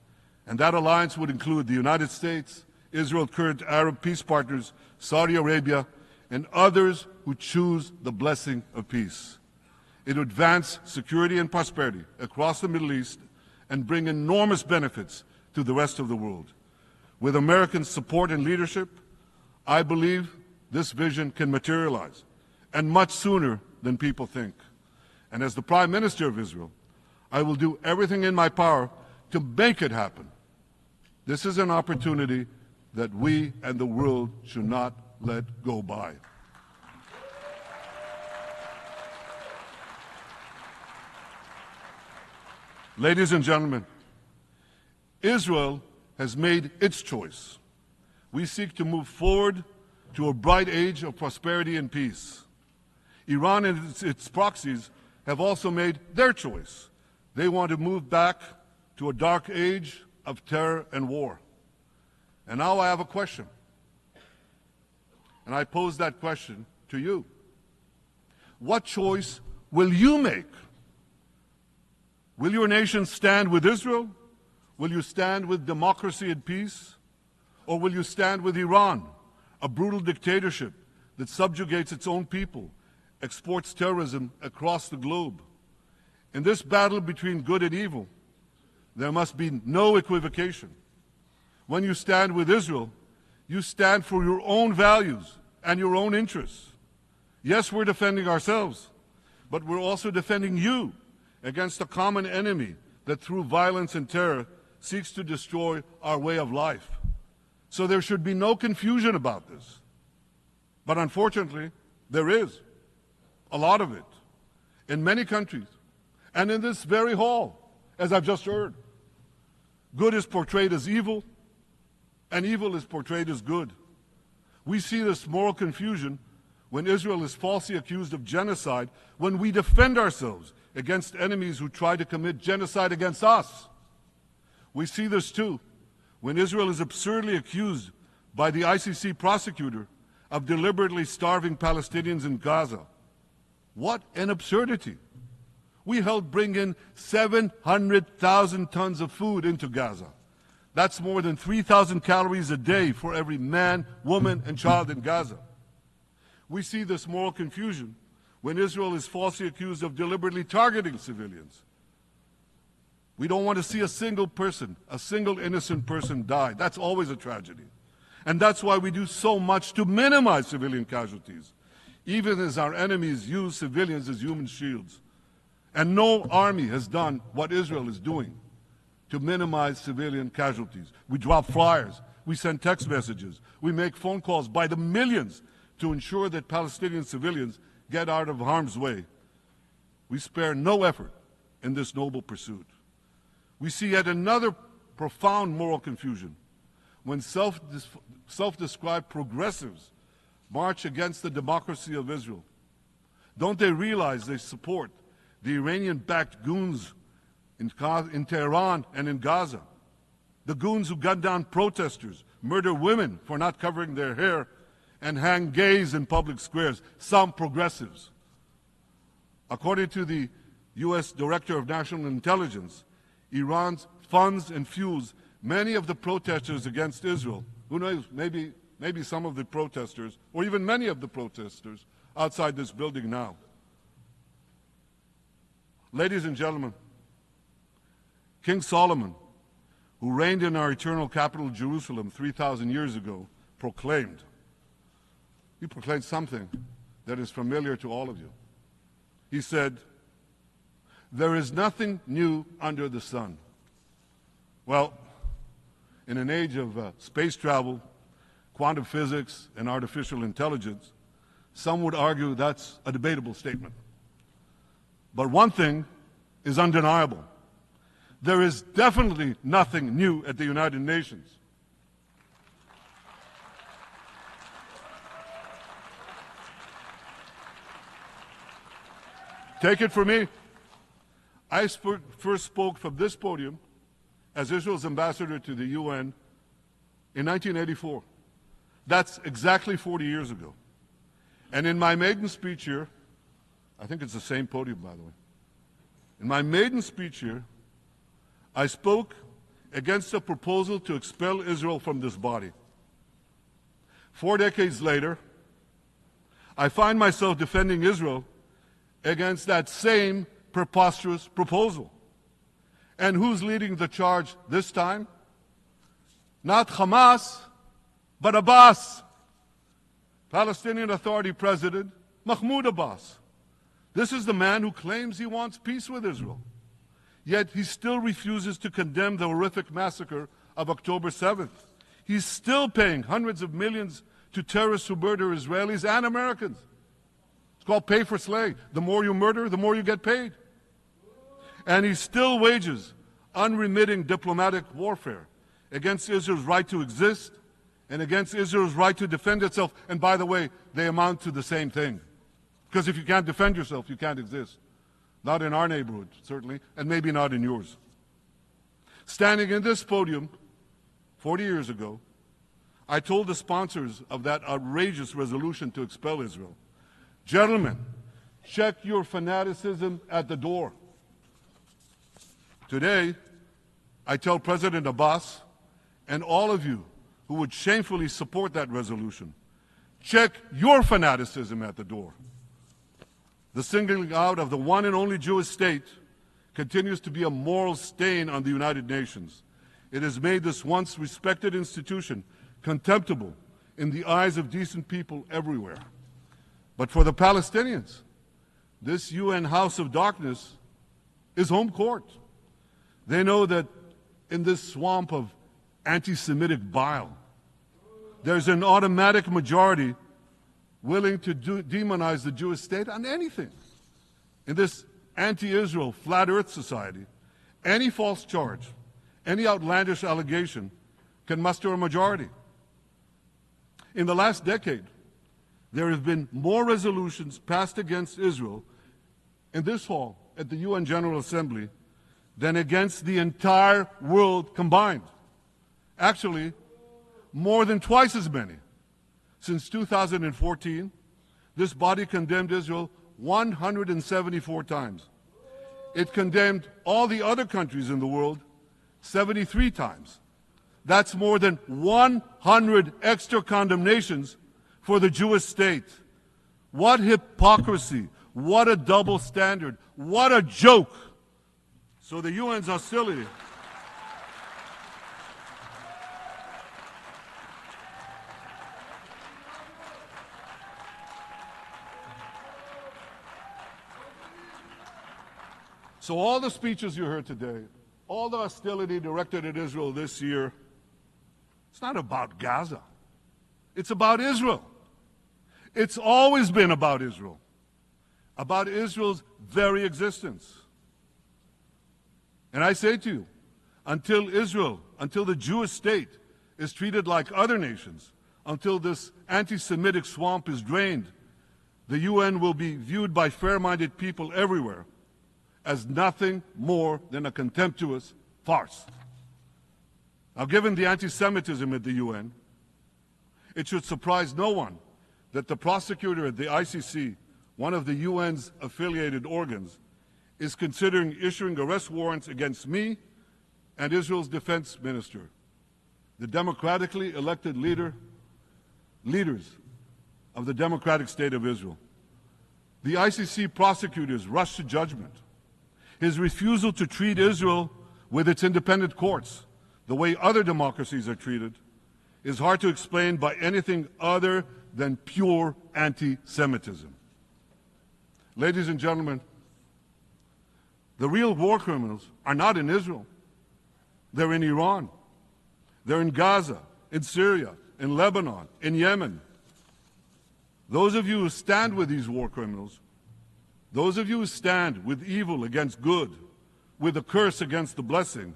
And that alliance would include the United States, Israel, current Arab peace partners, Saudi Arabia, and others who choose the blessing of peace. It would advance security and prosperity across the Middle East and bring enormous benefits to the rest of the world. With American support and leadership, I believe this vision can materialize, and much sooner than people think. And as the Prime Minister of Israel, I will do everything in my power to make it happen. This is an opportunity that we and the world should not let go by. Ladies and gentlemen, Israel has made its choice. We seek to move forward to a bright age of prosperity and peace. Iran and its proxies have also made their choice. They want to move back to a dark age of terror and war. And now I have a question. And I pose that question to you. What choice will you make? Will your nation stand with Israel? Will you stand with democracy and peace? Or will you stand with Iran, a brutal dictatorship that subjugates its own people, exports terrorism across the globe? In this battle between good and evil, there must be no equivocation. When you stand with Israel, you stand for your own values and your own interests. Yes, we're defending ourselves, but we're also defending you against a common enemy that through violence and terror seeks to destroy our way of life. So there should be no confusion about this. But unfortunately, there is a lot of it in many countries and in this very hall, as I've just heard. Good is portrayed as evil, and evil is portrayed as good. We see this moral confusion when Israel is falsely accused of genocide, when we defend ourselves against enemies who try to commit genocide against us. We see this too when Israel is absurdly accused by the ICC prosecutor of deliberately starving Palestinians in Gaza. What an absurdity! We helped bring in 700,000 tons of food into Gaza. That's more than 3,000 calories a day for every man, woman, and child in Gaza. We see this moral confusion when Israel is falsely accused of deliberately targeting civilians. We don't want to see a single person, a single innocent person die. That's always a tragedy. And that's why we do so much to minimize civilian casualties, even as our enemies use civilians as human shields. And no army has done what Israel is doing to minimize civilian casualties. We drop flyers, we send text messages, we make phone calls by the millions to ensure that Palestinian civilians get out of harm's way. We spare no effort in this noble pursuit. We see yet another profound moral confusion when self-described progressives march against the democracy of Israel. Don't they realize they support the Iranian-backed goons in Tehran and in Gaza, the goons who gun down protesters, murder women for not covering their hair, and hang gays in public squares, some progressives? According to the U.S. Director of National Intelligence, Iran funds and fuels many of the protesters against Israel. Who knows, maybe some of the protesters, or even many of the protesters outside this building now. Ladies and gentlemen, King Solomon, who reigned in our eternal capital, Jerusalem, 3,000 years ago, proclaimed something that is familiar to all of you. He said, "There is nothing new under the sun." Well, in an age of space travel, quantum physics, and artificial intelligence, some would argue that's a debatable statement. But one thing is undeniable. There is definitely nothing new at the United Nations. Take it from me. I first spoke from this podium as Israel's ambassador to the UN in 1984. That's exactly 40 years ago. And in my maiden speech here, I think it's the same podium, by the way. In my maiden speech here, I spoke against a proposal to expel Israel from this body. 4 decades later, I find myself defending Israel against that same preposterous proposal. And who's leading the charge this time? Not Hamas, but Abbas, Palestinian Authority President Mahmoud Abbas. This is the man who claims he wants peace with Israel. Yet he still refuses to condemn the horrific massacre of October 7th. He's still paying hundreds of millions to terrorists who murder Israelis and Americans. It's called pay for slay. The more you murder, the more you get paid. And he still wages unremitting diplomatic warfare against Israel's right to exist and against Israel's right to defend itself. And by the way, they amount to the same thing. Because if you can't defend yourself, you can't exist. Not in our neighborhood, certainly, and maybe not in yours. Standing in this podium 40 years ago, I told the sponsors of that outrageous resolution to expel Israel, gentlemen, check your fanaticism at the door. Today, I tell President Abbas and all of you who would shamefully support that resolution, check your fanaticism at the door. The singling out of the one and only Jewish state continues to be a moral stain on the United Nations. It has made this once respected institution contemptible in the eyes of decent people everywhere. But for the Palestinians, this UN House of Darkness is home court. They know that in this swamp of anti-Semitic bile, there's an automatic majority willing to demonize the Jewish state on anything. In this anti-Israel flat earth society, any false charge, any outlandish allegation can muster a majority. In the last decade, there have been more resolutions passed against Israel in this hall at the UN General Assembly than against the entire world combined. Actually, more than twice as many. Since 2014, this body condemned Israel 174 times. It condemned all the other countries in the world 73 times. That's more than 100 extra condemnations for the Jewish state. What hypocrisy, what a double standard, what a joke. So the UN's hostility So all the speeches you heard today, all the hostility directed at Israel this year, it's not about Gaza. It's about Israel. It's always been about Israel's very existence. And I say to you, until the Jewish state is treated like other nations, until this anti-Semitic swamp is drained, the UN will be viewed by fair-minded people everywhere as nothing more than a contemptuous farce. Now, given the anti-Semitism at the UN, it should surprise no one that the prosecutor at the ICC, one of the UN's affiliated organs, is considering issuing arrest warrants against me and Israel's defense minister, the democratically elected leaders of the democratic state of Israel. The ICC prosecutors rushed to judgment. His refusal to treat Israel with its independent courts the way other democracies are treated is hard to explain by anything other than pure anti-Semitism. Ladies and gentlemen, the real war criminals are not in Israel. They're in Iran. They're in Gaza, in Syria, in Lebanon, in Yemen. Those of you who stand with these war criminals, those of you who stand with evil against good, with a curse against the blessing,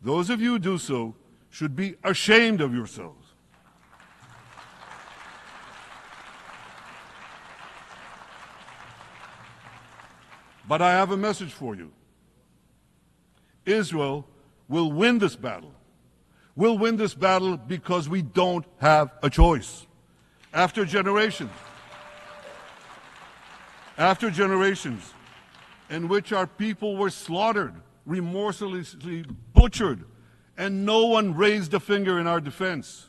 those of you who do so should be ashamed of yourselves. But I have a message for you. Israel will win this battle. We'll win this battle because we don't have a choice. After generations after generations in which our people were slaughtered, remorselessly butchered, and no one raised a finger in our defense.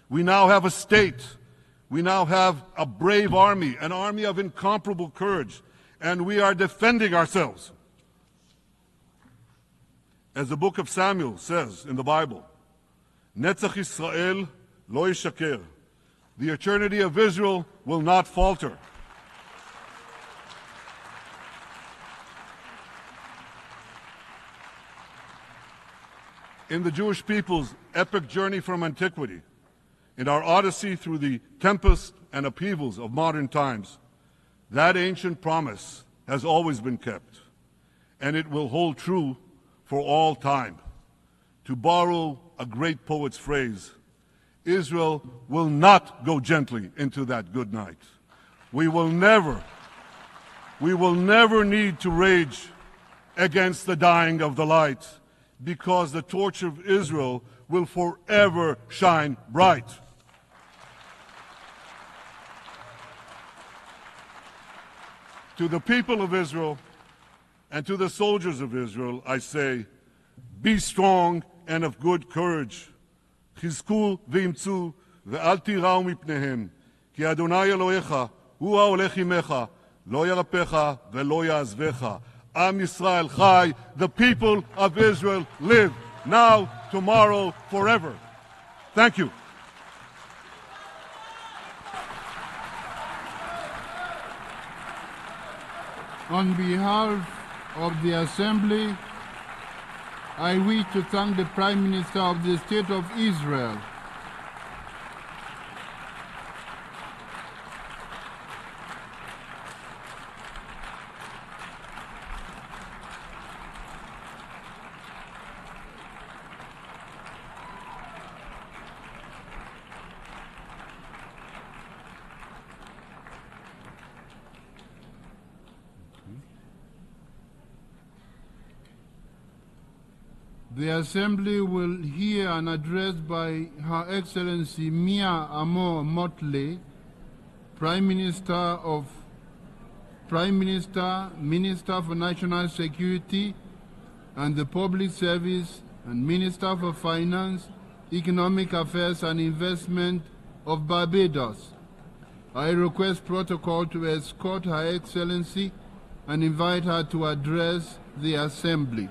We now have a state. We now have a brave army, an army of incomparable courage, and we are defending ourselves. As the book of Samuel says in the Bible, Netzach Yisrael lo yishaker. The eternity of Israel will not falter. In the Jewish people's epic journey from antiquity, in our odyssey through the tempests and upheavals of modern times, that ancient promise has always been kept, and it will hold true for all time. To borrow a great poet's phrase, Israel will not go gently into that good night. We will never need to rage against the dying of the light, because the torch of Israel will forever shine bright. To the people of Israel and to the soldiers of Israel, I say, be strong and of good courage. חזקו ואמצו ואל תיראו מפניהם, כי אדוני אלוהיך הוא ההולך עמך, לא ירפך ולא יעזבך. Am Yisrael Chai, the people of Israel live, now, tomorrow, forever. Thank you. On behalf of the Assembly, I wish to thank the Prime Minister of the State of Israel, The Assembly will hear an address by Her Excellency Mia Amor Motley, Minister, Minister for National Security and the Public Service, and Minister for Finance, Economic Affairs and Investment of Barbados. I request protocol to escort Her Excellency and invite her to address the Assembly.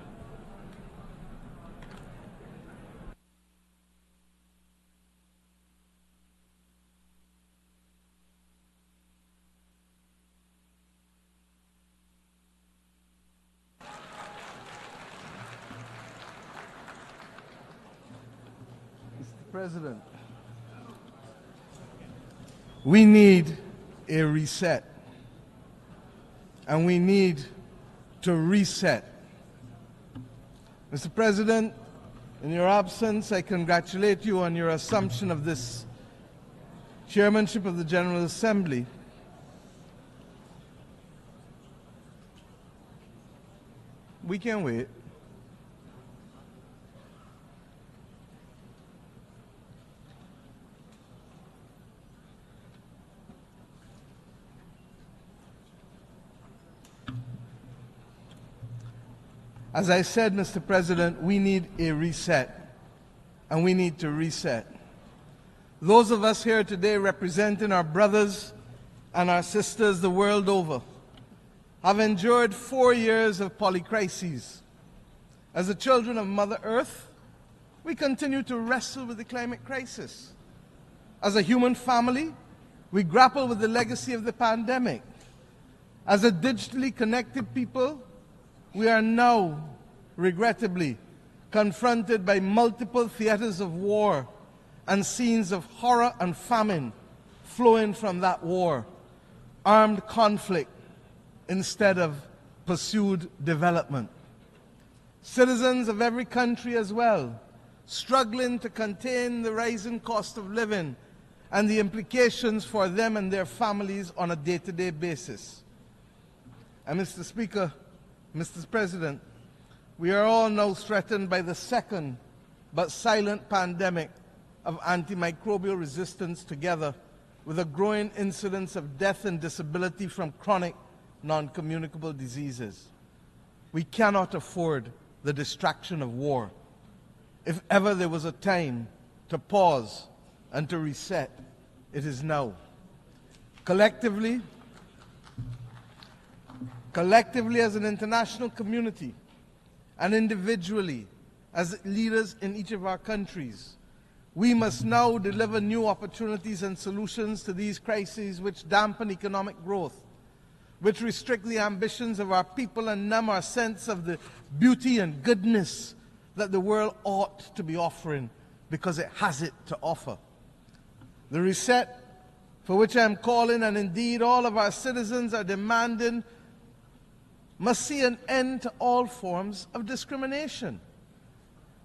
President, we need a reset, and we need to reset. Mr. President, in your absence, I congratulate you on your assumption of this chairmanship of the General Assembly. We can wait. As I said, Mr. President, we need a reset, and we need to reset. Those of us here today representing our brothers and our sisters the world over have endured 4 years of polycrises. As the children of Mother Earth, we continue to wrestle with the climate crisis. As a human family, we grapple with the legacy of the pandemic. As a digitally connected people, we are now, regrettably, confronted by multiple theaters of war and scenes of horror and famine flowing from that war, armed conflict instead of pursued development. Citizens of every country as well, struggling to contain the rising cost of living and the implications for them and their families on a day-to-day basis. And Mr. Speaker, Mr. President, we are all now threatened by the second but silent pandemic of antimicrobial resistance, together with a growing incidence of death and disability from chronic non-communicable diseases. We cannot afford the distraction of war. If ever there was a time to pause and to reset, it is now. Collectively as an international community and individually as leaders in each of our countries, we must now deliver new opportunities and solutions to these crises which dampen economic growth, which restrict the ambitions of our people and numb our sense of the beauty and goodness that the world ought to be offering because it has it to offer. The reset for which I am calling, and indeed all of our citizens are demanding, must see an end to all forms of discrimination.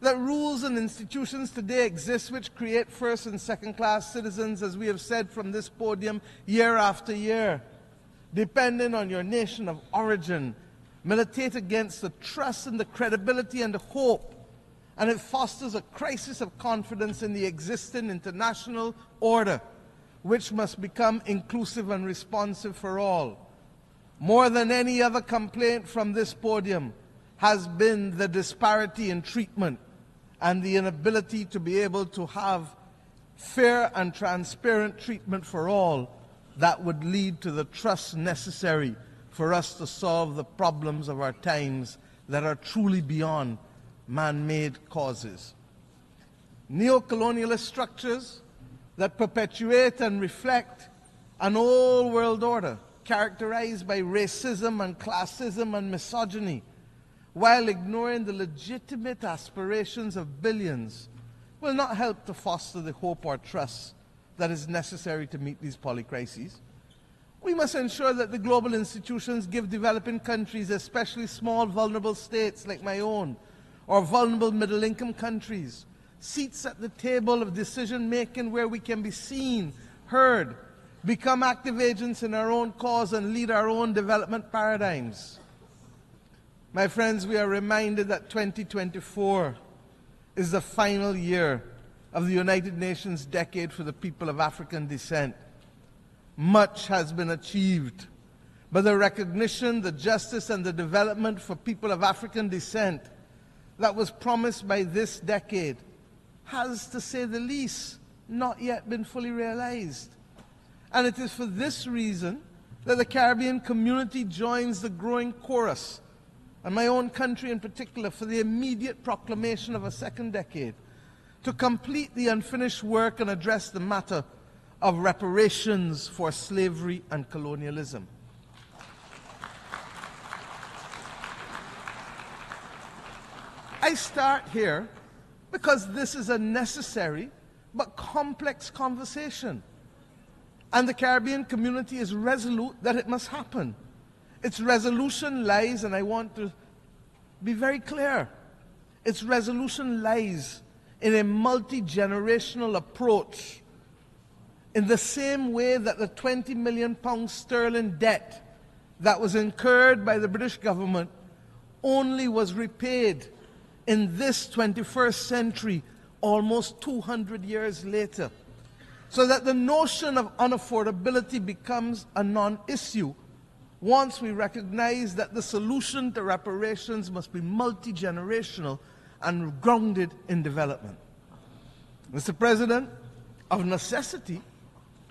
That rules and institutions today exist which create first and second class citizens, as we have said from this podium year after year, depending on your nation of origin, militate against the trust and the credibility and the hope, and it fosters a crisis of confidence in the existing international order, which must become inclusive and responsive for all. More than any other complaint from this podium has been the disparity in treatment and the inability to be able to have fair and transparent treatment for all that would lead to the trust necessary for us to solve the problems of our times that are truly beyond man-made causes. Neo-colonialist structures that perpetuate and reflect an old world order characterized by racism and classism and misogyny, while ignoring the legitimate aspirations of billions, will not help to foster the hope or trust that is necessary to meet these polycrises. We must ensure that the global institutions give developing countries, especially small vulnerable states like my own, or vulnerable middle-income countries, seats at the table of decision-making where we can be seen, heard, become active agents in our own cause and lead our own development paradigms. My friends, we are reminded that 2024 is the final year of the United Nations Decade for the People of African Descent. Much has been achieved, but the recognition, the justice, and the development for people of African descent that was promised by this decade has, to say the least, not yet been fully realized. And it is for this reason that the Caribbean community joins the growing chorus, and my own country in particular, for the immediate proclamation of a second decade to complete the unfinished work and address the matter of reparations for slavery and colonialism. I start here because this is a necessary but complex conversation, and the Caribbean community is resolute that it must happen. Its resolution lies, and I want to be very clear, its resolution lies in a multi-generational approach, in the same way that the £20 million sterling debt that was incurred by the British government only was repaid in this 21st century, almost 200 years later, so that the notion of unaffordability becomes a non-issue once we recognize that the solution to reparations must be multi-generational and grounded in development. Mr. President, of necessity,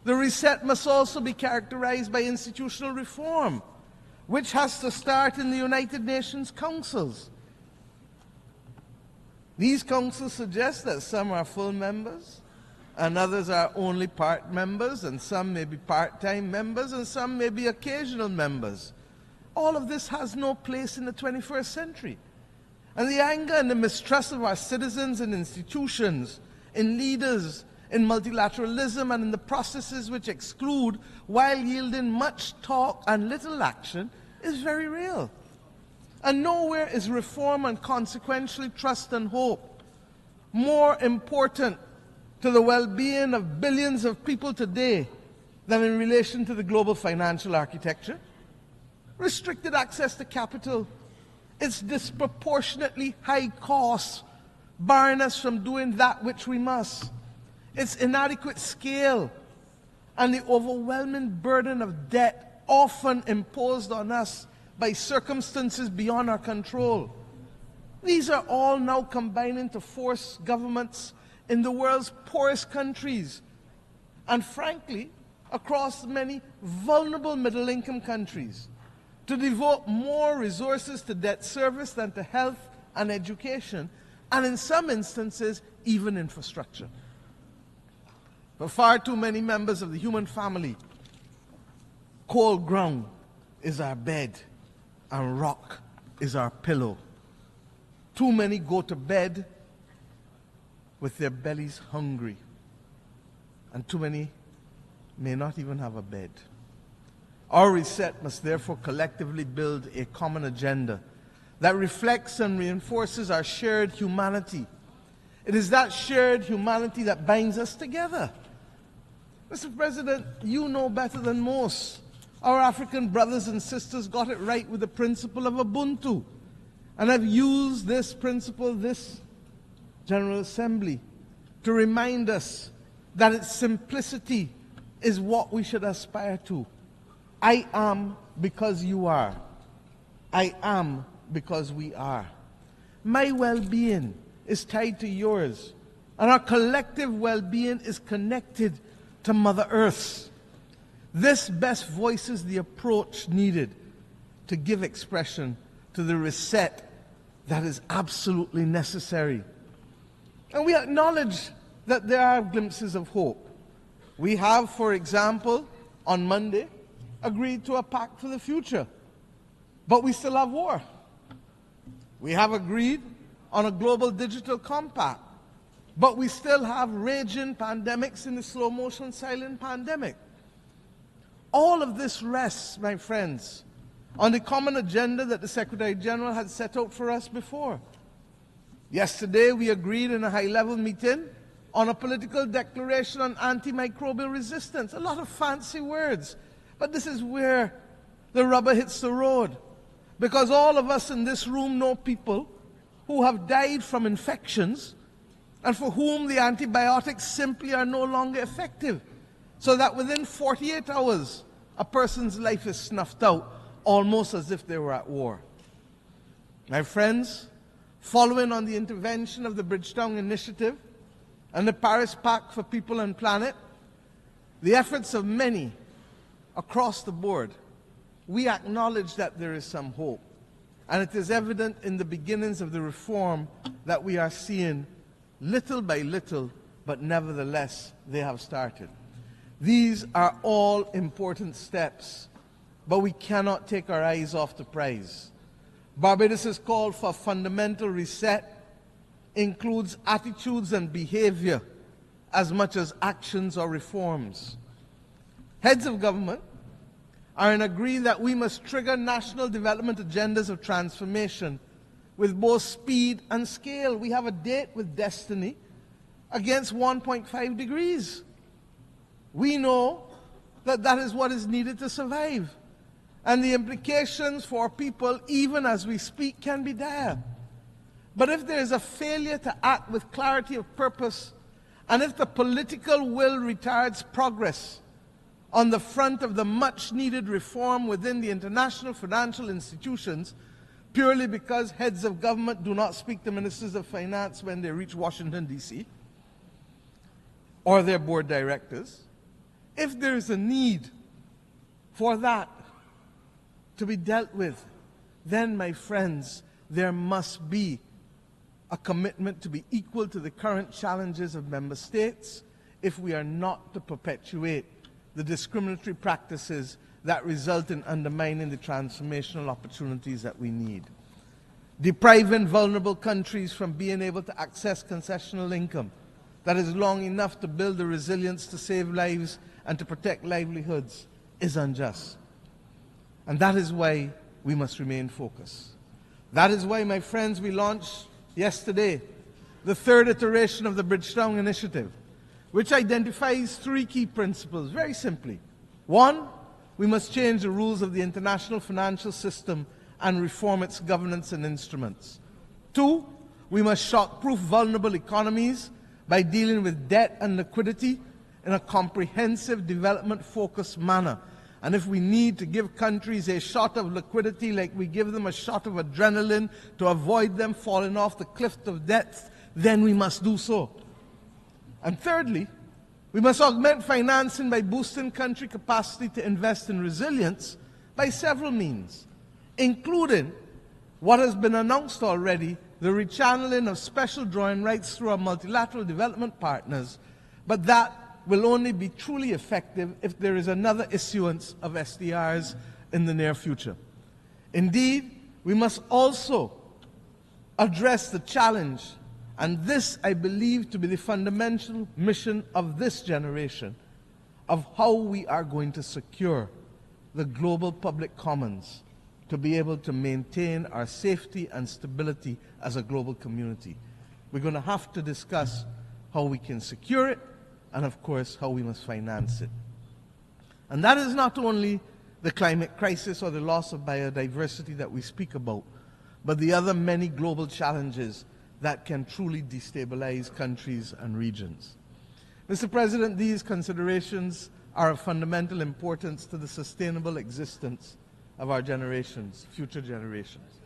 the reset must also be characterized by institutional reform, which has to start in the United Nations councils. These councils suggest that some are full members, and others are only part members, and some may be part-time members, and some may be occasional members. All of this has no place in the 21st century. And the anger and the mistrust of our citizens and institutions, in leaders, in multilateralism, and in the processes which exclude, while yielding much talk and little action, is very real. And nowhere is reform and consequentially trust and hope more important to the well-being of billions of people today than in relation to the global financial architecture. Restricted access to capital, its disproportionately high costs barring us from doing that which we must, its inadequate scale, and the overwhelming burden of debt often imposed on us by circumstances beyond our control. These are all now combining to force governments in the world's poorest countries, and frankly, across many vulnerable middle-income countries, to devote more resources to debt service than to health and education, and in some instances, even infrastructure. For far too many members of the human family, cold ground is our bed and rock is our pillow. Too many go to bed with their bellies hungry, and too many may not even have a bed. Our reset must therefore collectively build a common agenda that reflects and reinforces our shared humanity. It is that shared humanity that binds us together. Mr. President, you know better than most. Our African brothers and sisters got it right with the principle of Ubuntu. And I've used this principle, this General Assembly, to remind us that its simplicity is what we should aspire to. I am because you are. I am because we are. My well-being is tied to yours, and our collective well-being is connected to Mother Earth's. This best voices the approach needed to give expression to the reset that is absolutely necessary. And we acknowledge that there are glimpses of hope. We have, for example, on Monday, agreed to a pact for the future, but we still have war. We have agreed on a global digital compact, but we still have raging pandemics in the slow motion silent pandemic. All of this rests, my friends, on the common agenda that the Secretary General had set out for us before. Yesterday, we agreed in a high-level meeting on a political declaration on antimicrobial resistance. A lot of fancy words, but this is where the rubber hits the road. Because all of us in this room know people who have died from infections and for whom the antibiotics simply are no longer effective, so that within 48 hours, a person's life is snuffed out, almost as if they were at war. My friends, following on the intervention of the Bridgetown Initiative and the Paris Pact for People and Planet, the efforts of many across the board, we acknowledge that there is some hope. And it is evident in the beginnings of the reform that we are seeing little by little, but nevertheless, they have started. These are all important steps, but we cannot take our eyes off the prize. Barbados' call for fundamental reset includes attitudes and behavior as much as actions or reforms. Heads of government are in agreement that we must trigger national development agendas of transformation with both speed and scale. We have a date with destiny against 1.5 degrees. We know that that is what is needed to survive. And the implications for people, even as we speak, can be dire. But if there is a failure to act with clarity of purpose, and if the political will retards progress on the front of the much-needed reform within the international financial institutions, purely because heads of government do not speak to ministers of finance when they reach Washington, D.C., or their board directors, if there is a need for that to be dealt with, then, my friends, there must be a commitment to be equal to the current challenges of member states if we are not to perpetuate the discriminatory practices that result in undermining the transformational opportunities that we need. Depriving vulnerable countries from being able to access concessional income that is long enough to build the resilience to save lives and to protect livelihoods is unjust. And that is why we must remain focused. That is why, my friends, we launched yesterday the third iteration of the Bridgetown Initiative, which identifies three key principles, very simply. One, we must change the rules of the international financial system and reform its governance and instruments. Two, we must shock-proof vulnerable economies by dealing with debt and liquidity in a comprehensive, development-focused manner. And if we need to give countries a shot of liquidity like we give them a shot of adrenaline to avoid them falling off the cliff of death, then we must do so. And thirdly, we must augment financing by boosting country capacity to invest in resilience by several means, including what has been announced already, the rechanneling of special drawing rights through our multilateral development partners, but that will only be truly effective if there is another issuance of SDRs in the near future. Indeed, we must also address the challenge, and this I believe to be the fundamental mission of this generation, of how we are going to secure the global public commons to be able to maintain our safety and stability as a global community. We're going to have to discuss how we can secure it, and of course, how we must finance it. And that is not only the climate crisis or the loss of biodiversity that we speak about, but the other many global challenges that can truly destabilize countries and regions. Mr. President, these considerations are of fundamental importance to the sustainable existence of our generations, future generations.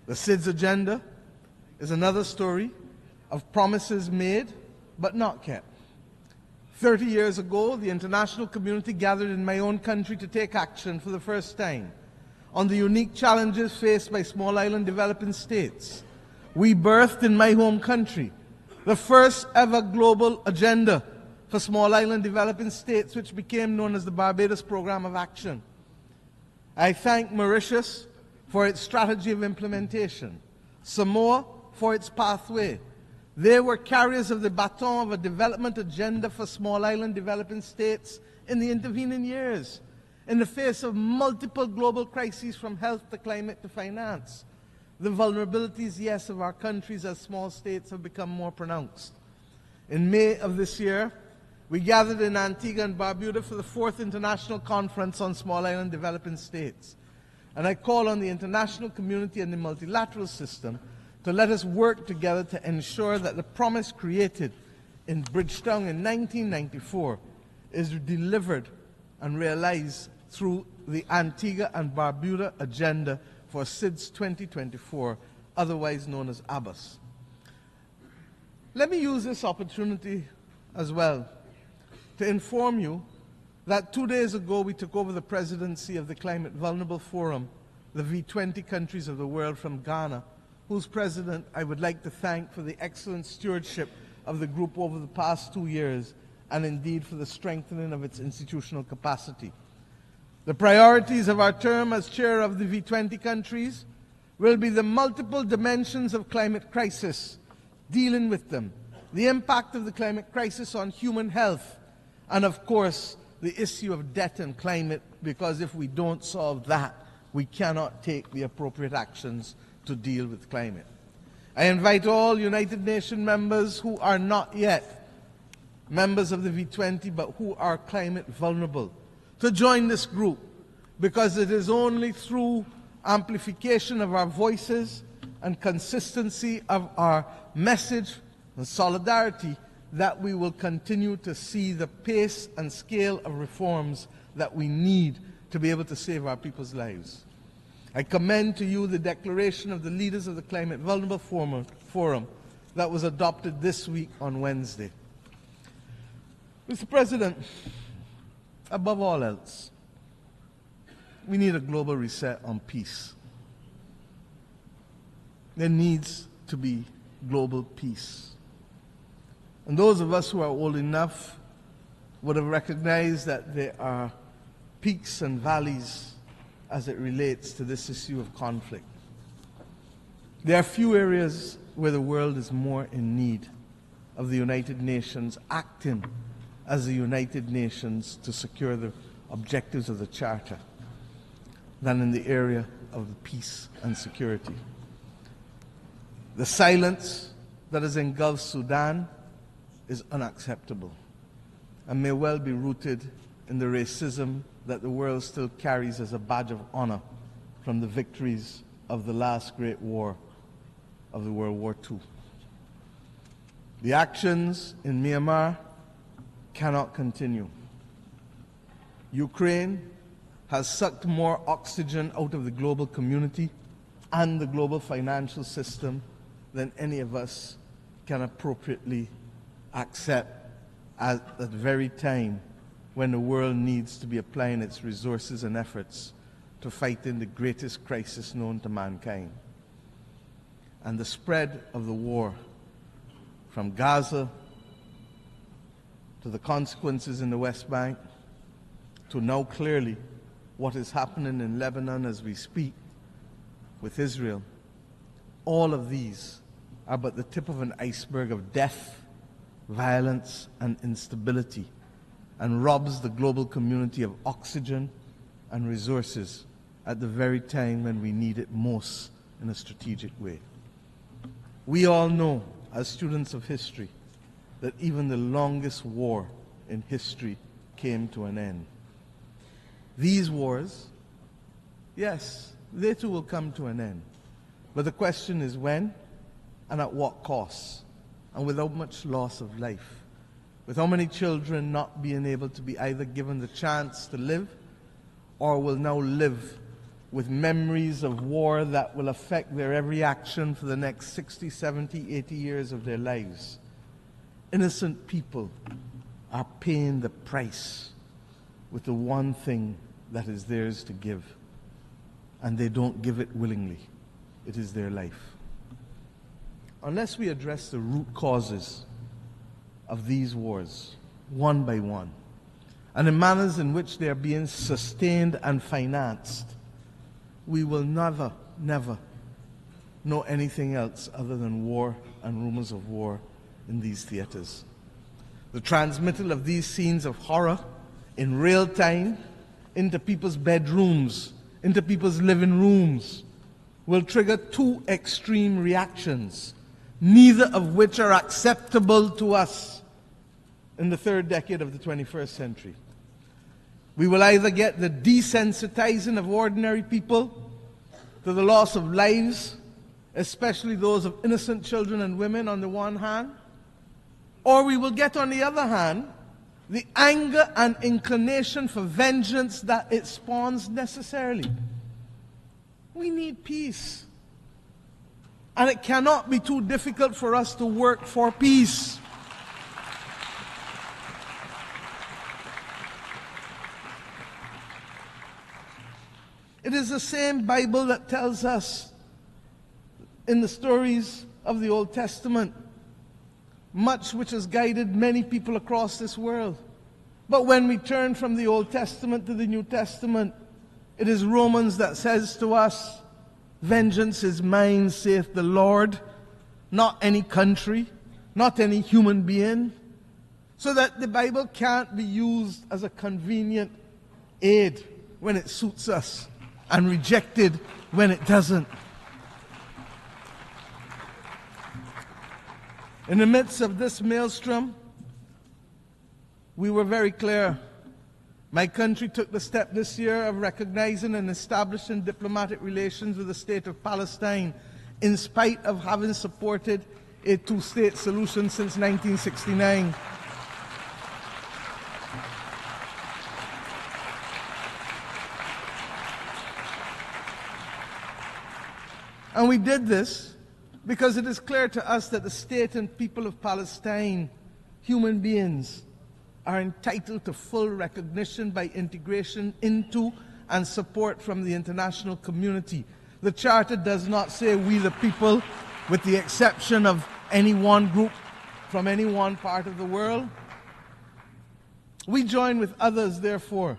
The SIDS agenda is another story of promises made but not kept. 30 years ago, the international community gathered in my own country to take action for the first time on the unique challenges faced by small island developing states. We birthed in my home country the first ever global agenda for small island developing states, which became known as the Barbados Program of Action. I thank Mauritius for its strategy of implementation, Samoa for its pathway. They were carriers of the baton of a development agenda for small island developing states in the intervening years, in the face of multiple global crises from health to climate to finance. The vulnerabilities, yes, of our countries as small states have become more pronounced. In May of this year, we gathered in Antigua and Barbuda for the 4th International Conference on Small Island Developing States. And I call on the international community and the multilateral system to let us work together to ensure that the promise created in Bridgetown in 1994 is delivered and realized through the Antigua and Barbuda Agenda for SIDS 2024, otherwise known as ABBAS. Let me use this opportunity as well to inform you that 2 days ago we took over the presidency of the Climate Vulnerable Forum, the V20 countries of the world, from Ghana, whose president I would like to thank for the excellent stewardship of the group over the past 2 years, and indeed for the strengthening of its institutional capacity. The priorities of our term as chair of the V20 countries will be the multiple dimensions of climate crisis, dealing with them, the impact of the climate crisis on human health, and of course, the issue of debt and climate, because if we don't solve that, we cannot take the appropriate actions to deal with climate. I invite all United Nations members who are not yet members of the V20 but who are climate vulnerable to join this group, because it is only through amplification of our voices and consistency of our message and solidarity that we will continue to see the pace and scale of reforms that we need to be able to save our people's lives. I commend to you the declaration of the leaders of the Climate Vulnerable Forum that was adopted this week on Wednesday. Mr. President, above all else, we need a global reset on peace. There needs to be global peace. And those of us who are old enough would have recognized that there are peaks and valleys as it relates to this issue of conflict. There are few areas where the world is more in need of the United Nations acting as the United Nations to secure the objectives of the Charter than in the area of peace and security. The silence that has engulfed Sudan is unacceptable and may well be rooted in the racism that the world still carries as a badge of honor from the victories of the last great war of the World War II. The actions in Myanmar cannot continue. Ukraine has sucked more oxygen out of the global community and the global financial system than any of us can appropriately accept at the very time when the world needs to be applying its resources and efforts to fight in the greatest crisis known to mankind. And the spread of the war from Gaza to the consequences in the West Bank to now clearly what is happening in Lebanon as we speak with Israel, all of these are but the tip of an iceberg of death, violence, and instability, and robs the global community of oxygen and resources at the very time when we need it most in a strategic way. We all know, as students of history, that even the longest war in history came to an end. These wars, yes, they too will come to an end. But the question is when and at what cost, and without much loss of life, with how many children not being able to be either given the chance to live or will now live with memories of war that will affect their every action for the next 60, 70, 80 years of their lives. Innocent people are paying the price with the one thing that is theirs to give. And they don't give it willingly. It is their life. Unless we address the root causes of these wars, one by one, and the manners in which they are being sustained and financed, we will never know anything else other than war and rumors of war in these theaters. The transmittal of these scenes of horror in real time into people's bedrooms, into people's living rooms, will trigger two extreme reactions, neither of which are acceptable to us in the third decade of the 21st century. We will either get the desensitizing of ordinary people to the loss of lives, especially those of innocent children and women on the one hand, or we will get, on the other hand, the anger and inclination for vengeance that it spawns necessarily. We need peace. And it cannot be too difficult for us to work for peace. It is the same Bible that tells us in the stories of the Old Testament, much which has guided many people across this world. But when we turn from the Old Testament to the New Testament, it is Romans that says to us, "Vengeance is mine, saith the Lord," not any country, not any human being. So that the Bible can't be used as a convenient aid when it suits us and rejected when it doesn't. In the midst of this maelstrom, we were very clear. My country took the step this year of recognizing and establishing diplomatic relations with the state of Palestine, in spite of having supported a two-state solution since 1969. And we did this because it is clear to us that the state and people of Palestine, human beings, are entitled to full recognition by integration into and support from the international community. The Charter does not say we the people, with the exception of any one group from any one part of the world. We join with others, therefore,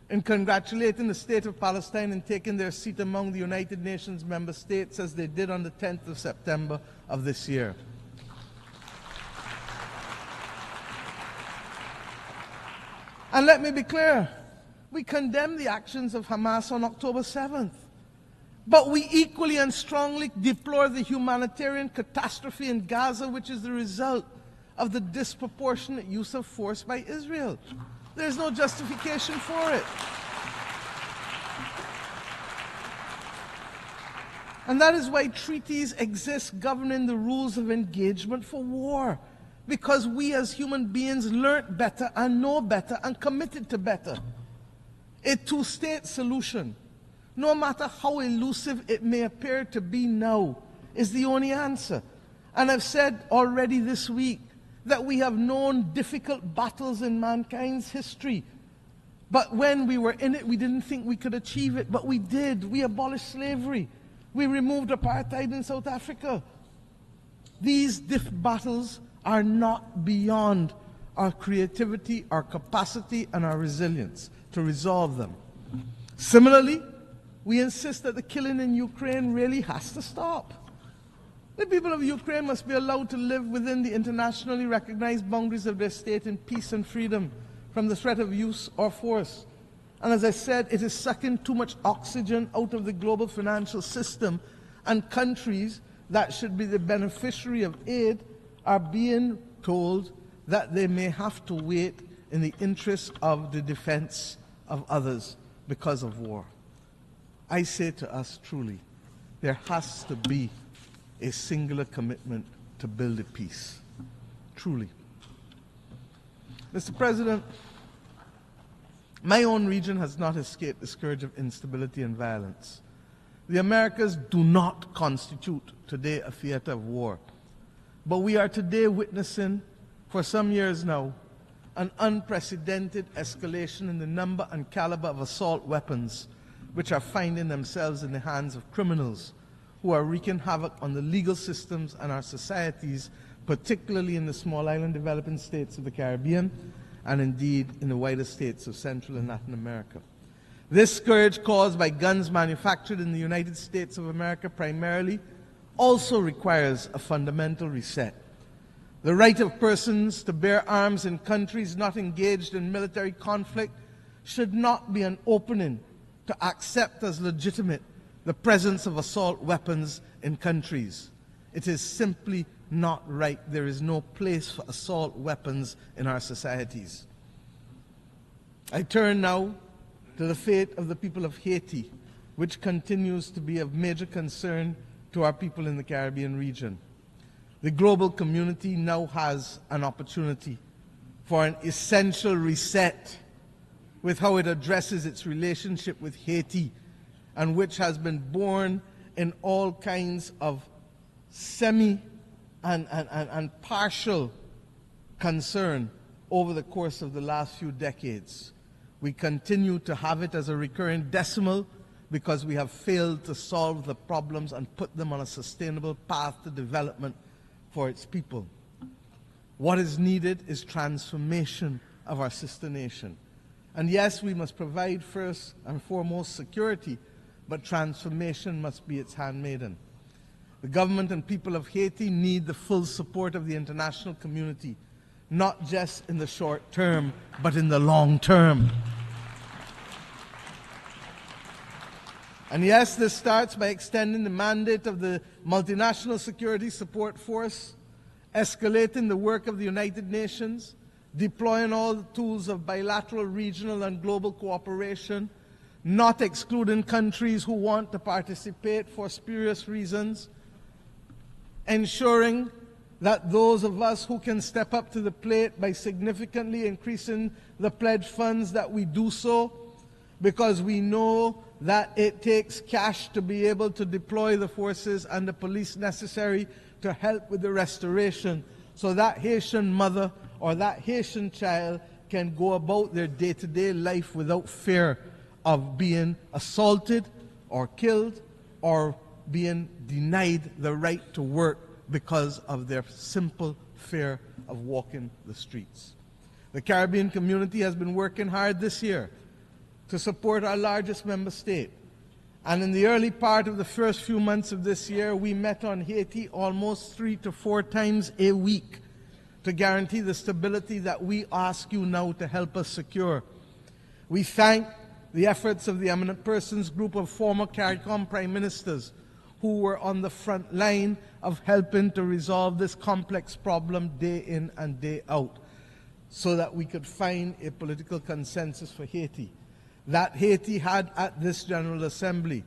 in congratulating the state of Palestine in taking their seat among the United Nations member states, as they did on the 10th of September of this year. And let me be clear, we condemn the actions of Hamas on October 7th. But we equally and strongly deplore the humanitarian catastrophe in Gaza, which is the result of the disproportionate use of force by Israel. There's no justification for it. And that is why treaties exist governing the rules of engagement for war. Because we as human beings learnt better and know better and committed to better. A two-state solution, no matter how elusive it may appear to be now, is the only answer. And I've said already this week that we have known difficult battles in mankind's history. But when we were in it, we didn't think we could achieve it. But we did. We abolished slavery. We removed apartheid in South Africa. These battles are not beyond our creativity, our capacity, and our resilience to resolve them. Similarly, we insist that the killing in Ukraine really has to stop. The people of Ukraine must be allowed to live within the internationally recognized boundaries of their state in peace and freedom from the threat of use or force. And as I said, it is sucking too much oxygen out of the global financial system, and countries that should be the beneficiary of aid are being told that they may have to wait in the interest of the defense of others because of war. I say to us truly, there has to be a singular commitment to build a peace. Truly. Mr. President, my own region has not escaped the scourge of instability and violence. The Americas do not constitute today a theater of war, but we are today witnessing, for some years now, an unprecedented escalation in the number and caliber of assault weapons which are finding themselves in the hands of criminals who are wreaking havoc on the legal systems and our societies, particularly in the small island developing states of the Caribbean, and indeed in the wider states of Central and Latin America. This scourge caused by guns manufactured in the United States of America primarily also requires a fundamental reset. The right of persons to bear arms in countries not engaged in military conflict should not be an opening to accept as legitimate the presence of assault weapons in countries. It is simply not right. There is no place for assault weapons in our societies. I turn now to the fate of the people of Haiti, which continues to be of major concern to our people in the Caribbean region. The global community now has an opportunity for an essential reset with how it addresses its relationship with Haiti, and which has been born in all kinds of semi and partial concern over the course of the last few decades. We continue to have it as a recurring decimal because we have failed to solve the problems and put them on a sustainable path to development for its people. What is needed is transformation of our sister nation. And yes, we must provide first and foremost security, but transformation must be its handmaiden. The government and people of Haiti need the full support of the international community, not just in the short term, but in the long term. And yes, this starts by extending the mandate of the Multinational Security Support Force, escalating the work of the United Nations, deploying all the tools of bilateral, regional, and global cooperation, not excluding countries who want to participate for spurious reasons, ensuring that those of us who can step up to the plate by significantly increasing the pledge funds that we do so, because we know that it takes cash to be able to deploy the forces and the police necessary to help with the restoration, so that Haitian mother or that Haitian child can go about their day-to-day life without fear of being assaulted or killed or being denied the right to work because of their simple fear of walking the streets. The Caribbean community has been working hard this year to support our largest member state. And in the early part of the first few months of this year, we met on Haiti almost 3 to 4 times a week to guarantee the stability that we ask you now to help us secure. We thank the efforts of the Eminent Persons Group of former CARICOM prime ministers who were on the front line of helping to resolve this complex problem day in and day out, so that we could find a political consensus for Haiti. That Haiti had at this General Assembly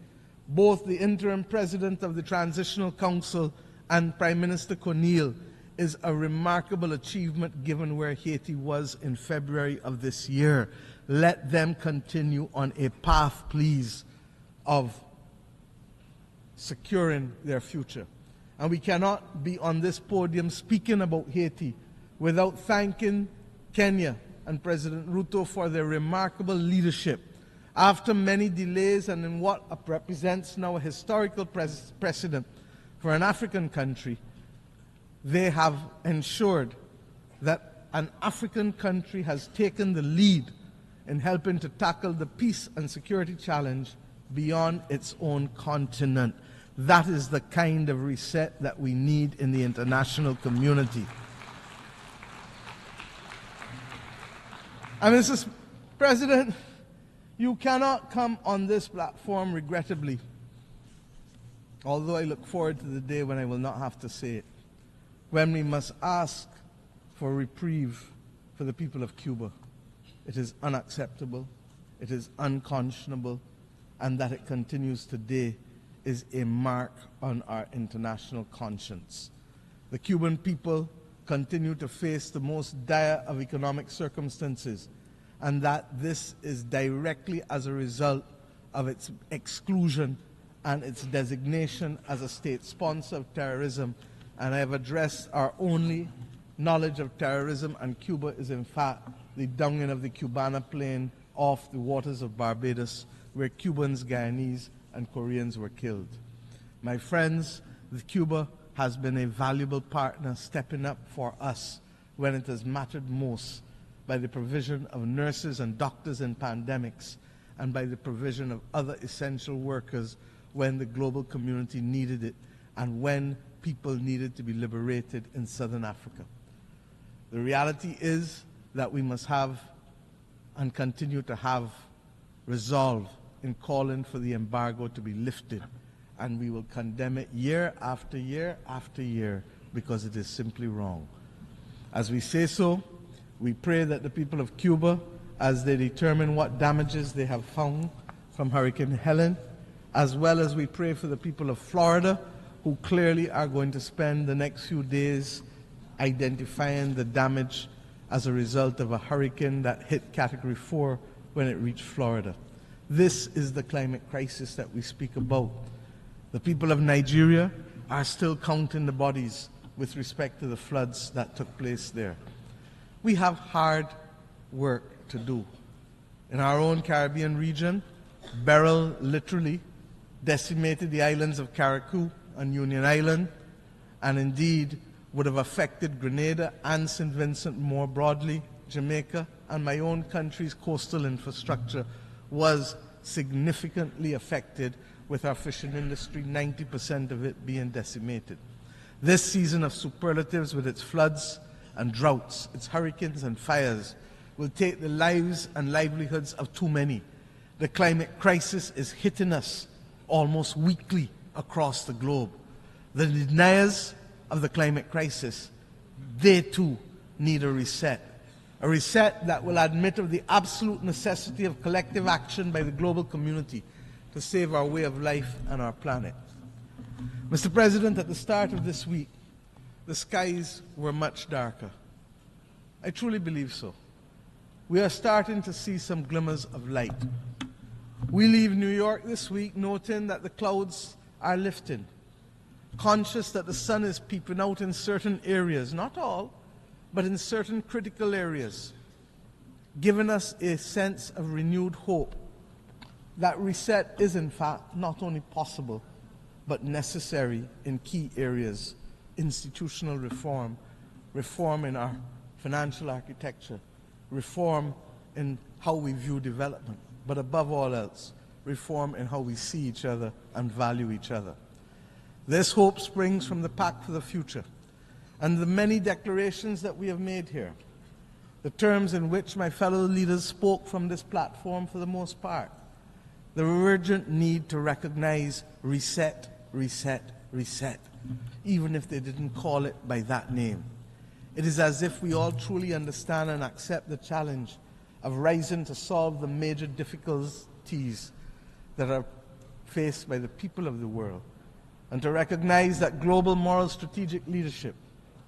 both the interim president of the Transitional Council and Prime Minister Cornille is a remarkable achievement given where Haiti was in February of this year. Let them continue on a path, please, of securing their future. And we cannot be on this podium speaking about Haiti without thanking Kenya and President Ruto for their remarkable leadership. After many delays and in what represents now a historical precedent for an African country, they have ensured that an African country has taken the lead in helping to tackle the peace and security challenge beyond its own continent. That is the kind of reset that we need in the international community. And Mr. President, you cannot come on this platform, regrettably, although I look forward to the day when I will not have to say it, when we must ask for reprieve for the people of Cuba. It is unacceptable, it is unconscionable, and that it continues today is a mark on our international conscience. The Cuban people continue to face the most dire of economic circumstances, and that this is directly as a result of its exclusion and its designation as a state sponsor of terrorism. And I have addressed our only knowledge of terrorism, and Cuba is in fact the downing of the Cubana plane off the waters of Barbados, where Cubans, Guyanese, and Koreans were killed. My friends, Cuba has been a valuable partner, stepping up for us when it has mattered most, by the provision of nurses and doctors in pandemics, and by the provision of other essential workers when the global community needed it, and when people needed to be liberated in southern Africa. The reality is that we must have and continue to have resolve in calling for the embargo to be lifted, and we will condemn it year after year after year because it is simply wrong. As we say so, we pray that the people of Cuba, as they determine what damages they have found from Hurricane Helen, as well as we pray for the people of Florida, who clearly are going to spend the next few days identifying the damage as a result of a hurricane that hit Category 4 when it reached Florida. This is the climate crisis that we speak about. The people of Nigeria are still counting the bodies with respect to the floods that took place there. We have hard work to do. In our own Caribbean region, Beryl literally decimated the islands of Carriacou and Union Island, and indeed would have affected Grenada and St. Vincent more broadly. Jamaica and my own country's coastal infrastructure was significantly affected, with our fishing industry, 90% of it being decimated. This season of superlatives, with its floods and droughts, its hurricanes and fires, will take the lives and livelihoods of too many. The climate crisis is hitting us almost weekly across the globe. The deniers of the climate crisis, they too need a reset that will admit of the absolute necessity of collective action by the global community to save our way of life and our planet. Mr. President, at the start of this week, the skies were much darker. I truly believe so. We are starting to see some glimmers of light. We leave New York this week noting that the clouds are lifting, conscious that the sun is peeping out in certain areas, not all, but in certain critical areas, giving us a sense of renewed hope that reset is in fact not only possible, but necessary in key areas: institutional reform, reform in our financial architecture, reform in how we view development, but above all else, reform in how we see each other and value each other. This hope springs from the Pact for the Future and the many declarations that we have made here, the terms in which my fellow leaders spoke from this platform for the most part, the urgent need to recognize reset, reset, reset, even if they didn't call it by that name. It is as if we all truly understand and accept the challenge of rising to solve the major difficulties that are faced by the people of the world, and to recognize that global moral strategic leadership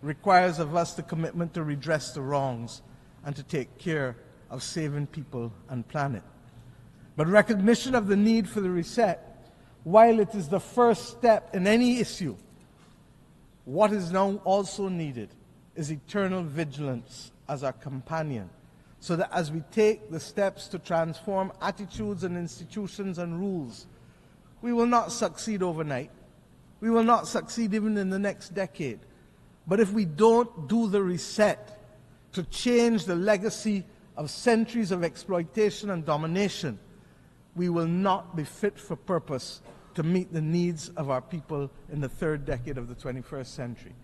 requires of us the commitment to redress the wrongs and to take care of saving people and planet. But recognition of the need for the reset, while it is the first step in any issue, what is now also needed is eternal vigilance as our companion, so that as we take the steps to transform attitudes and institutions and rules, we will not succeed overnight. We will not succeed even in the next decade. But if we don't do the reset to change the legacy of centuries of exploitation and domination, we will not be fit for purpose to meet the needs of our people in the third decade of the 21st century.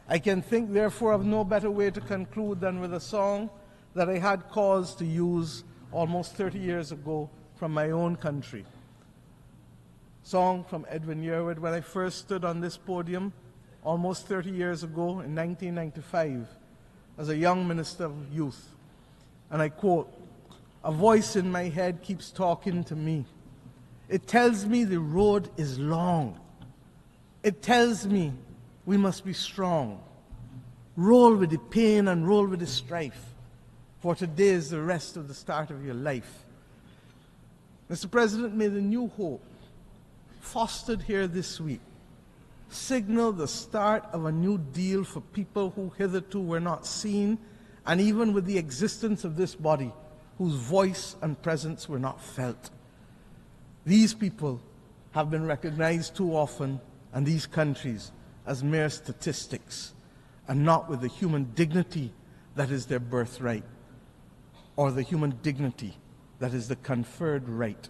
I can think, therefore, of no better way to conclude than with a song that I had cause to use almost 30 years ago from my own country. Song from Edwin Yearwood when I first stood on this podium almost 30 years ago in 1995 as a young minister of youth. And I quote, "A voice in my head keeps talking to me. It tells me the road is long. It tells me we must be strong. Roll with the pain and roll with the strife, for today is the rest of the start of your life." Mr. President, may the new hope fostered here this week signal the start of a new deal for people who hitherto were not seen, and even with the existence of this body, whose voice and presence were not felt. These people have been recognized too often, and these countries, as mere statistics, and not with the human dignity that is their birthright, or the human dignity that is the conferred right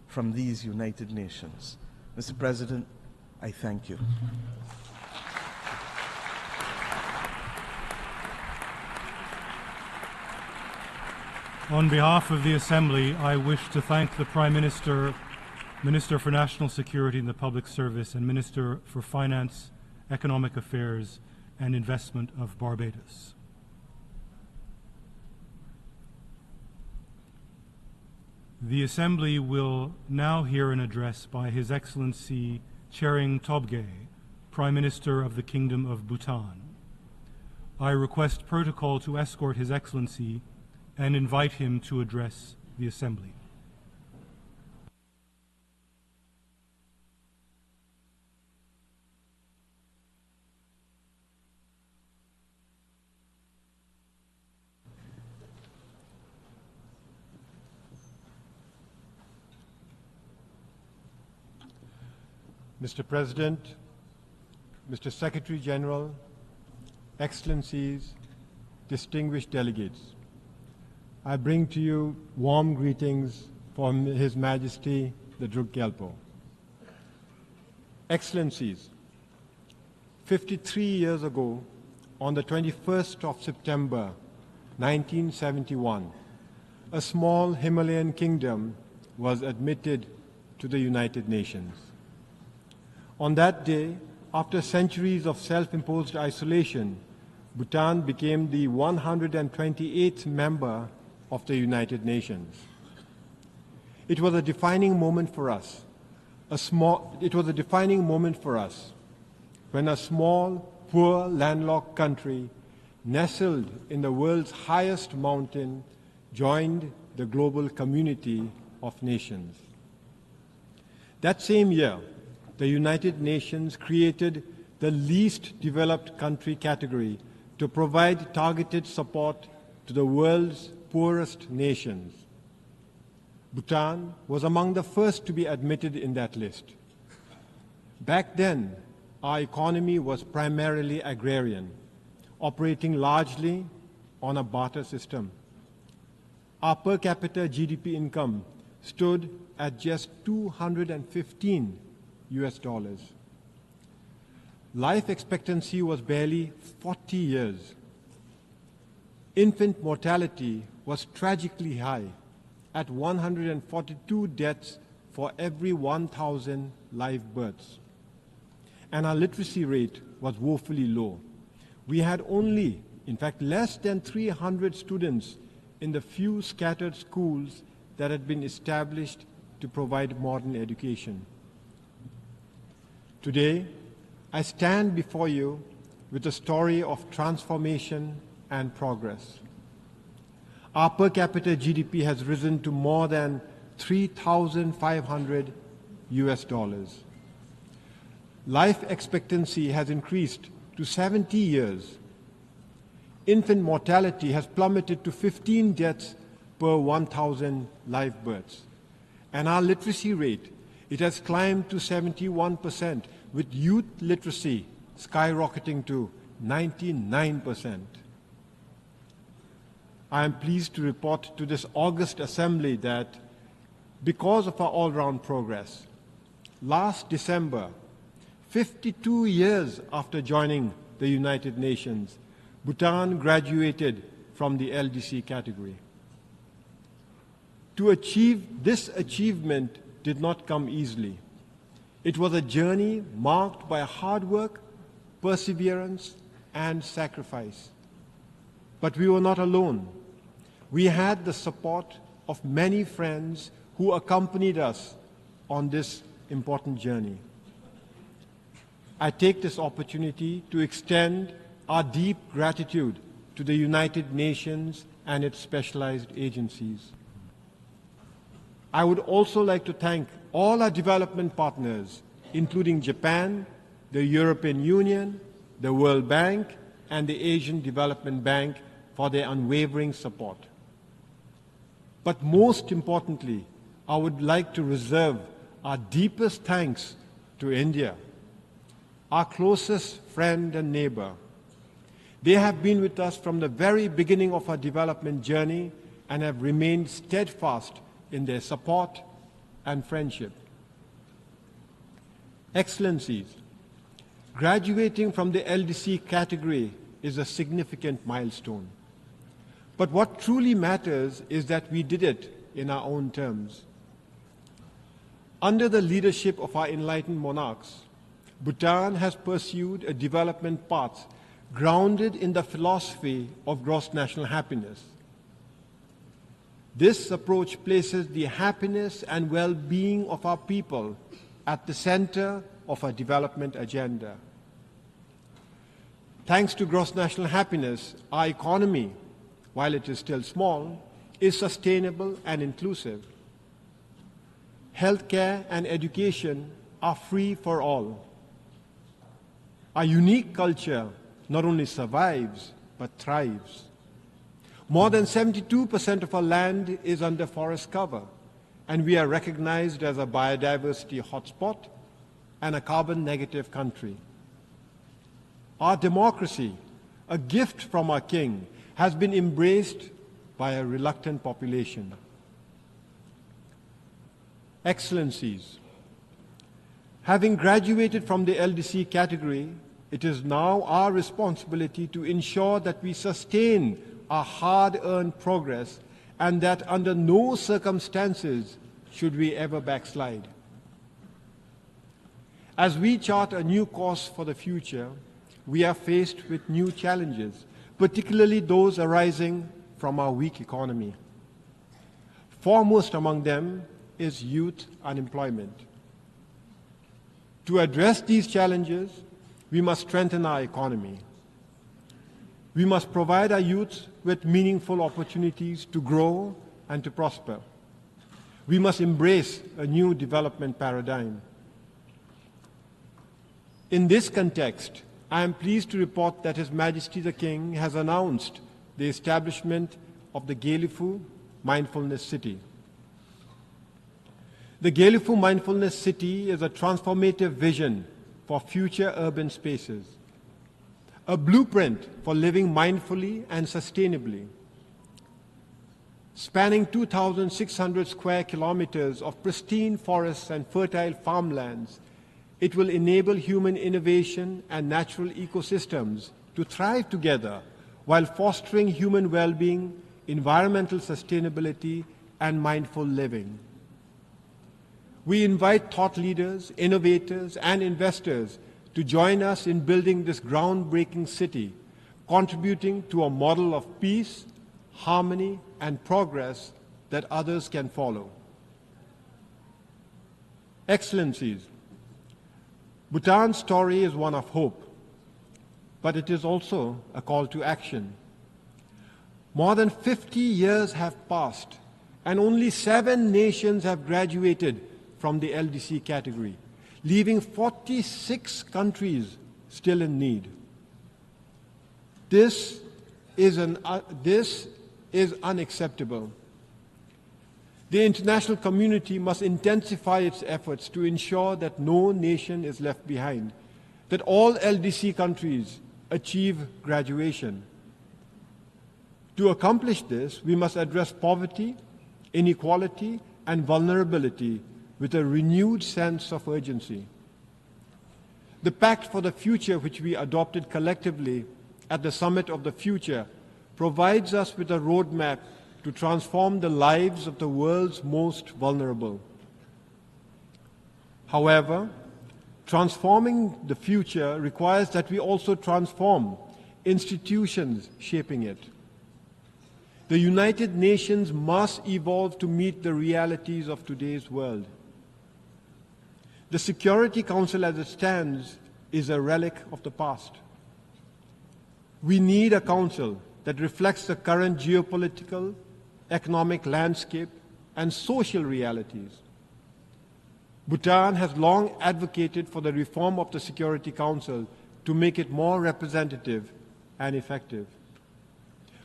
from these United Nations. Mr. President, I thank you. On behalf of the Assembly, I wish to thank the Prime Minister, Minister for National Security and the Public Service, and Minister for Finance, Economic Affairs and Investment of Barbados. The Assembly will now hear an address by His Excellency Tshering Tobgay, Prime Minister of the Kingdom of Bhutan. I request protocol to escort His Excellency and invite him to address the Assembly. Mr. President, Mr. Secretary General, Excellencies, distinguished delegates, I bring to you warm greetings from His Majesty the Druk Gyalpo. Excellencies, 53 years ago, on the 21st of September 1971, a small Himalayan kingdom was admitted to the United Nations. On that day, after centuries of self-imposed isolation, Bhutan became the 128th member of the United Nations. It was a defining moment for us. When a small, poor, landlocked country nestled in the world's highest mountain joined the global community of nations. That same year, the United Nations created the least developed country category to provide targeted support to the world's poorest nations. Bhutan was among the first to be admitted in that list. Back then, our economy was primarily agrarian, operating largely on a barter system. Our per capita GDP income stood at just $215 US. Life expectancy was barely 40 years. Infant mortality was tragically high, at 142 deaths for every 1,000 live births. And our literacy rate was woefully low. We had only, in fact, less than 300 students in the few scattered schools that had been established to provide modern education. Today, I stand before you with a story of transformation and progress. Our per capita GDP has risen to more than $3,500 US. Life expectancy has increased to 70 years. Infant mortality has plummeted to 15 deaths per 1,000 live births. And our literacy rate, it has climbed to 71%, with youth literacy skyrocketing to 99%. I am pleased to report to this august assembly that because of our all-round progress, last December, 52 years after joining the United Nations, Bhutan graduated from the LDC category. To achieve this achievement did not come easily. It was a journey marked by hard work, perseverance, and sacrifice. But we were not alone. We had the support of many friends who accompanied us on this important journey. I take this opportunity to extend our deep gratitude to the United Nations and its specialized agencies. I would also like to thank all our development partners, including Japan, the European Union, the World Bank, and the Asian Development Bank for their unwavering support. But most importantly, I would like to reserve our deepest thanks to India, our closest friend and neighbor. They have been with us from the very beginning of our development journey and have remained steadfast in their support and friendship. Excellencies, graduating from the LDC category is a significant milestone. But what truly matters is that we did it in our own terms. Under the leadership of our enlightened monarchs, Bhutan has pursued a development path grounded in the philosophy of gross national happiness. This approach places the happiness and well-being of our people at the center of our development agenda. Thanks to gross national happiness, our economy, while it is still small, is sustainable and inclusive. Healthcare and education are free for all. Our unique culture not only survives, but thrives. More than 72% of our land is under forest cover, and we are recognized as a biodiversity hotspot and a carbon-negative country. Our democracy, a gift from our king, has been embraced by a reluctant population. Excellencies, having graduated from the LDC category, it is now our responsibility to ensure that we sustain our hard-earned progress and that under no circumstances should we ever backslide. As we chart a new course for the future, we are faced with new challenges, particularly those arising from our weak economy. Foremost among them is youth unemployment. To address these challenges, we must strengthen our economy. We must provide our youth with meaningful opportunities to grow and to prosper. We must embrace a new development paradigm. In this context, I am pleased to report that His Majesty the King has announced the establishment of the Gaelifu Mindfulness City. The Gaelifu Mindfulness City is a transformative vision for future urban spaces, a blueprint for living mindfully and sustainably. Spanning 2,600 square kilometers of pristine forests and fertile farmlands, it will enable human innovation and natural ecosystems to thrive together while fostering human well-being, environmental sustainability, and mindful living. We invite thought leaders, innovators, and investors to join us in building this groundbreaking city, contributing to a model of peace, harmony, and progress that others can follow. Excellencies, Bhutan's story is one of hope. but it is also a call to action. More than 50 years have passed, and only 7 nations have graduated from the LDC category, leaving 46 countries still in need. This is unacceptable. The international community must intensify its efforts to ensure that no nation is left behind, that all LDC countries achieve graduation. To accomplish this, we must address poverty, inequality, and vulnerability with a renewed sense of urgency. The Pact for the Future, which we adopted collectively at the Summit of the Future, provides us with a roadmap to transform the lives of the world's most vulnerable. However, transforming the future requires that we also transform institutions shaping it. The United Nations must evolve to meet the realities of today's world. The Security Council as it stands is a relic of the past. We need a council that reflects the current geopolitical, economic landscape, and social realities. Bhutan has long advocated for the reform of the Security Council to make it more representative and effective.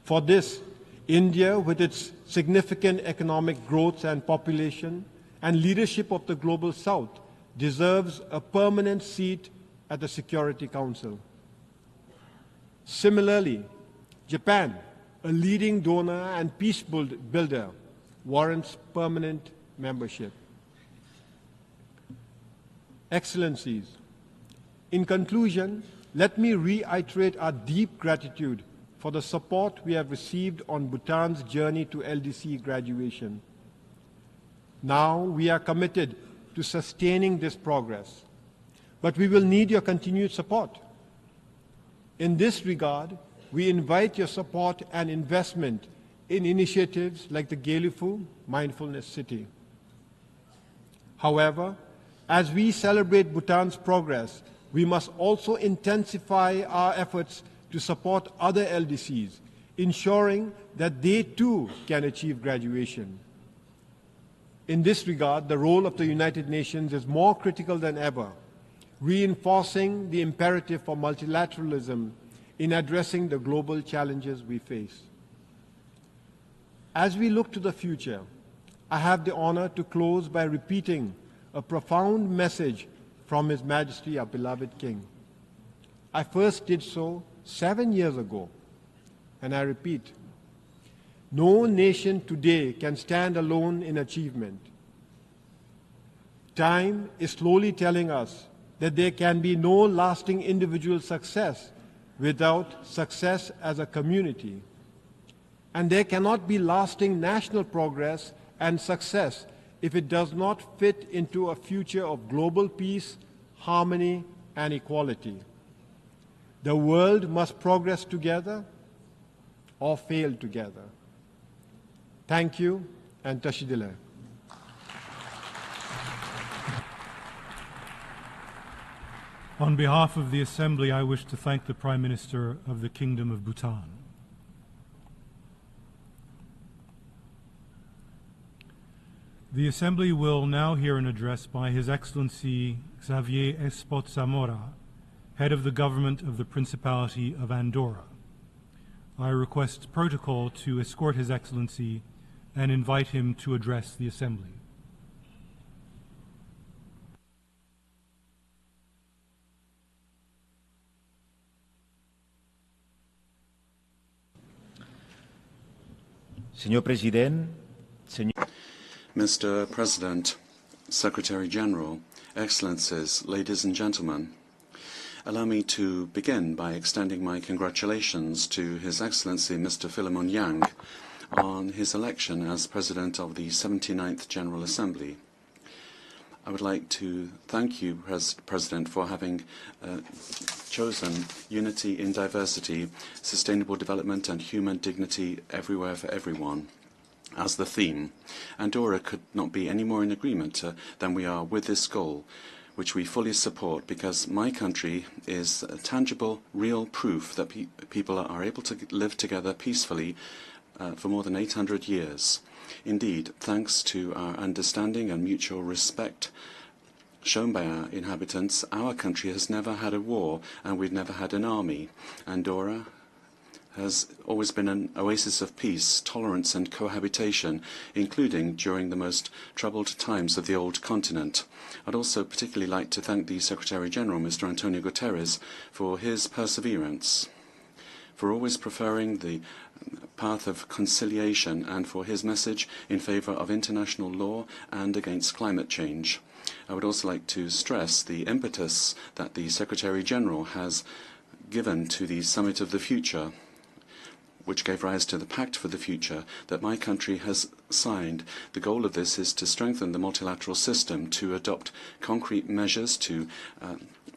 For this, India, with its significant economic growth and population and leadership of the Global South, deserves a permanent seat at the Security Council. Similarly, Japan, a leading donor and peace builder, warrants permanent membership. Excellencies, in conclusion, let me reiterate our deep gratitude for the support we have received on Bhutan's journey to LDC graduation. Now we are committed to sustaining this progress, but we will need your continued support. In this regard, we invite your support and investment in initiatives like the Gelufu Mindfulness City. However, as we celebrate Bhutan's progress, we must also intensify our efforts to support other LDCs, ensuring that they too can achieve graduation. In this regard, the role of the United Nations is more critical than ever, reinforcing the imperative for multilateralism in addressing the global challenges we face. As we look to the future, I have the honor to close by repeating a profound message from His Majesty, our beloved King. I first did so 7 years ago, and I repeat, no nation today can stand alone in achievement. Time is slowly telling us that there can be no lasting individual success without success as a community. And there cannot be lasting national progress and success if it does not fit into a future of global peace, harmony, and equality. The world must progress together or fail together. Thank you, and Tashidile. On behalf of the Assembly, I wish to thank the Prime Minister of the Kingdom of Bhutan. The Assembly will now hear an address by His Excellency Xavier Espot Zamora, Head of the Government of the Principality of Andorra. I request protocol to escort His Excellency and invite him to address the Assembly. Mr. President, Secretary General, Excellencies, ladies and gentlemen, allow me to begin by extending my congratulations to His Excellency Mr. Philemon Yang on his election as President of the 79th General Assembly. I would like to thank you, President, for having chosen unity in diversity, sustainable development and human dignity everywhere for everyone as the theme. Andorra could not be any more in agreement than we are with this goal. which we fully support, because my country is a tangible, real proof that people are able to live together peacefully for more than 800 years. Indeed, thanks to our understanding and mutual respect shown by our inhabitants, our country has never had a war, and we've never had an army. Andorra has always been an oasis of peace, tolerance and cohabitation, including during the most troubled times of the old continent. I'd also particularly like to thank the Secretary-General, Mr. Antonio Guterres, for his perseverance, for always preferring the path of conciliation, and for his message in favor of international law and against climate change. I would also like to stress the impetus that the Secretary-General has given to the Summit of the Future, which gave rise to the Pact for the Future that my country has signed. The goal of this is to strengthen the multilateral system, to adopt concrete measures to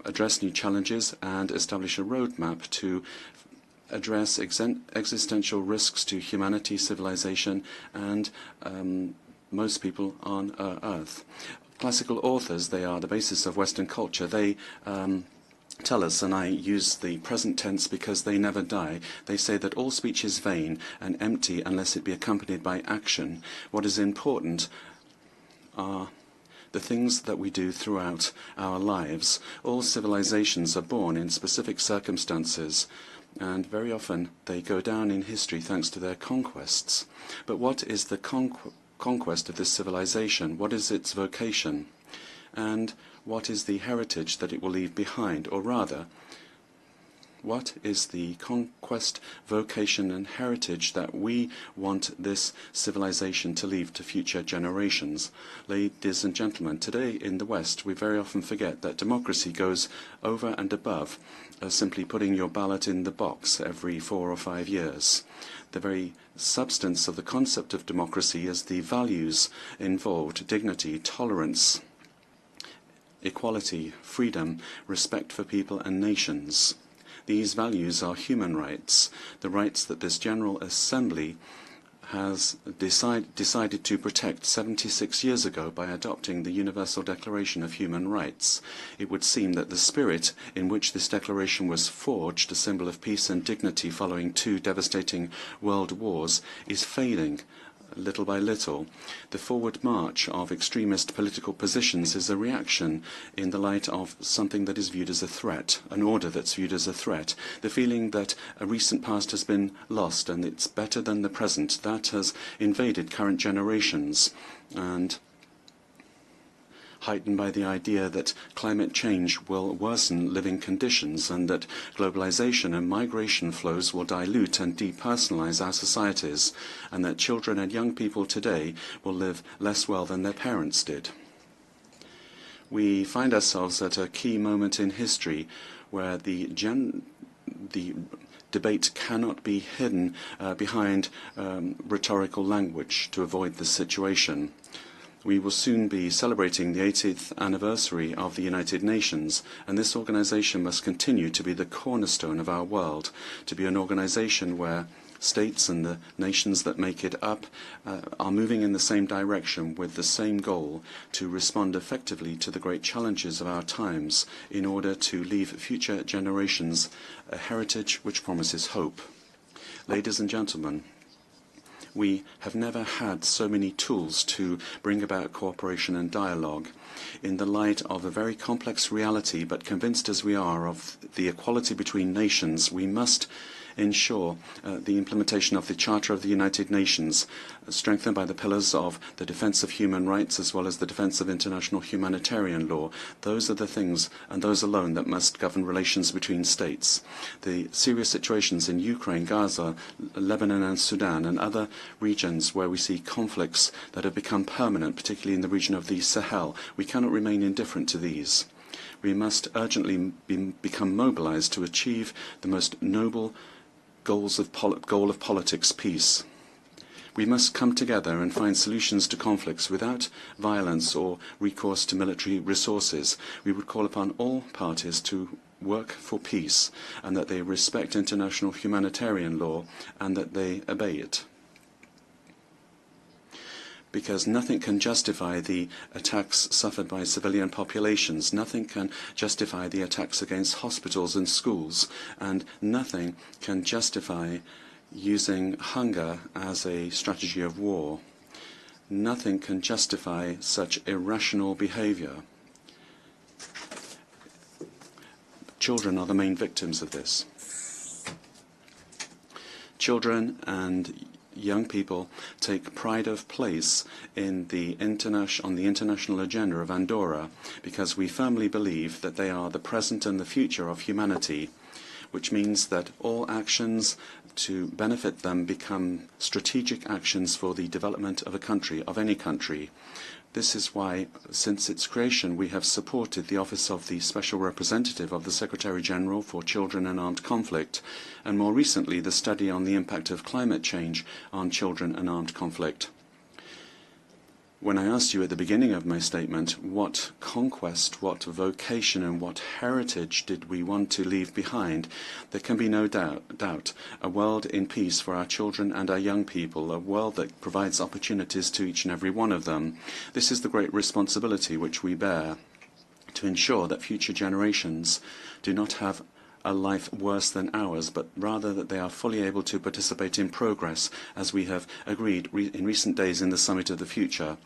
address new challenges and establish a roadmap to address existential risks to humanity, civilization, and most people on Earth. Classical authors, they are the basis of Western culture. They tell us, and I use the present tense because they never die, they say that all speech is vain and empty unless it be accompanied by action. What is important are the things that we do throughout our lives. All civilizations are born in specific circumstances, and very often they go down in history thanks to their conquests. But what is the conquest of this civilization? What is its vocation? And what is the heritage that it will leave behind? Or rather, what is the conquest, vocation and heritage that we want this civilization to leave to future generations? Ladies and gentlemen, today in the West we very often forget that democracy goes over and above simply putting your ballot in the box every 4 or 5 years. The very substance of the concept of democracy is the values involved: dignity, tolerance, equality, freedom, respect for people and nations. These values are human rights, the rights that this General Assembly has decided to protect 76 years ago by adopting the Universal Declaration of Human Rights. It would seem that the spirit in which this declaration was forged, a symbol of peace and dignity following 2 devastating world wars, is fading little by little. The forward march of extremist political positions is a reaction in the light of something that is viewed as a threat, an order that's viewed as a threat. The feeling that a recent past has been lost and it's better than the present, that has invaded current generations, and heightened by the idea that climate change will worsen living conditions and that globalization and migration flows will dilute and depersonalize our societies, and that children and young people today will live less well than their parents did. We find ourselves at a key moment in history where the debate cannot be hidden behind rhetorical language to avoid this situation. We will soon be celebrating the 80th anniversary of the United Nations, and this organization must continue to be the cornerstone of our world, to be an organization where states and the nations that make it up are moving in the same direction with the same goal: to respond effectively to the great challenges of our times in order to leave future generations a heritage which promises hope. Ladies and gentlemen, we have never had so many tools to bring about cooperation and dialogue. In the light of a very complex reality, but convinced as we are of the equality between nations, we must ensure the implementation of the Charter of the United Nations, strengthened by the pillars of the defense of human rights as well as the defense of international humanitarian law. Those are the things, and those alone, that must govern relations between states. The serious situations in Ukraine, Gaza, Lebanon and Sudan and other regions where we see conflicts that have become permanent, particularly in the region of the Sahel, we cannot remain indifferent to these. We must urgently become mobilized to achieve the most noble goal of politics: peace. We must come together and find solutions to conflicts without violence or recourse to military resources. We would call upon all parties to work for peace, and that they respect international humanitarian law and that they obey it. because nothing can justify the attacks suffered by civilian populations, nothing can justify the attacks against hospitals and schools, and nothing can justify using hunger as a strategy of war. Nothing can justify such irrational behavior. Children are the main victims of this. Children and young people take pride of place in on the international agenda of Andorra because we firmly believe that they are the present and the future of humanity, which means that all actions to benefit them become strategic actions for the development of a country, of any country. This is why, since its creation, we have supported the Office of the Special Representative of the Secretary-General for Children and Armed Conflict, and more recently the study on the impact of climate change on children and armed conflict. When I asked you at the beginning of my statement what conquest, what vocation and what heritage did we want to leave behind, there can be no doubt a world in peace for our children and our young people, a world that provides opportunities to each and every one of them. This is the great responsibility which we bear, to ensure that future generations do not have a life worse than ours, but rather that they are fully able to participate in progress, as we have agreed in recent days in the Summit of the Future.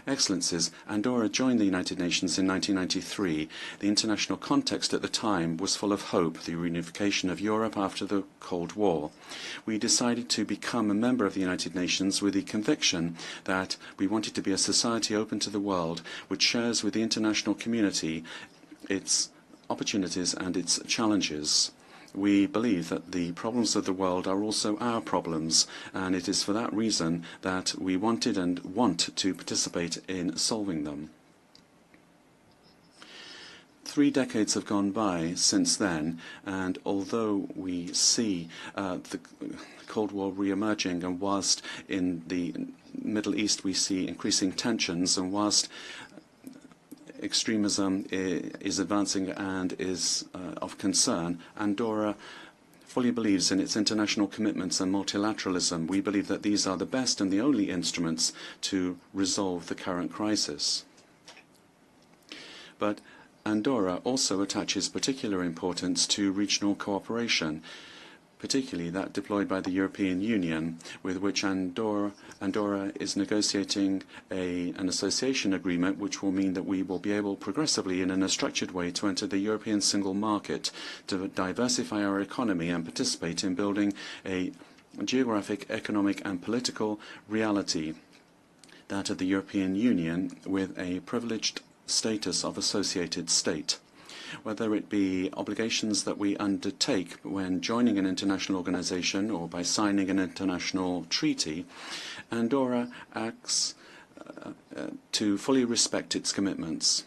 Excellencies, Andorra joined the United Nations in 1993. The international context at the time was full of hope, the reunification of Europe after the Cold War. We decided to become a member of the United Nations with the conviction that we wanted to be a society open to the world, which shares with the international community its opportunities and its challenges. We believe that the problems of the world are also our problems, and it is for that reason that we wanted and want to participate in solving them. 3 decades have gone by since then, and although we see the Cold War re-emerging, and whilst in the Middle East we see increasing tensions, and whilst extremism is advancing and is of concern, Andorra fully believes in its international commitments and multilateralism. We believe that these are the best and the only instruments to resolve the current crisis. But Andorra also attaches particular importance to regional cooperation, particularly that deployed by the European Union, with which Andorra is negotiating an association agreement, which will mean that we will be able progressively and in a structured way to enter the European single market, to diversify our economy and participate in building a geographic, economic and political reality, that of the European Union with a privileged status of associated state. Whether it be obligations that we undertake when joining an international organization or by signing an international treaty, Andorra acts to fully respect its commitments.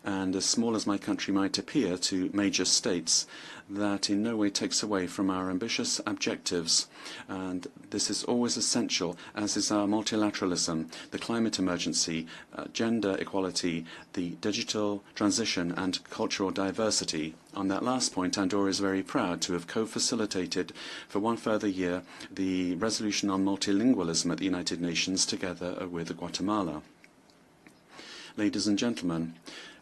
And as small as my country might appear to major states, that in no way takes away from our ambitious objectives. And this is always essential, as is our multilateralism, the climate emergency, gender equality, the digital transition and cultural diversity. On that last point, Andorra is very proud to have co-facilitated for one further year the resolution on multilingualism at the United Nations together with Guatemala. Ladies and gentlemen,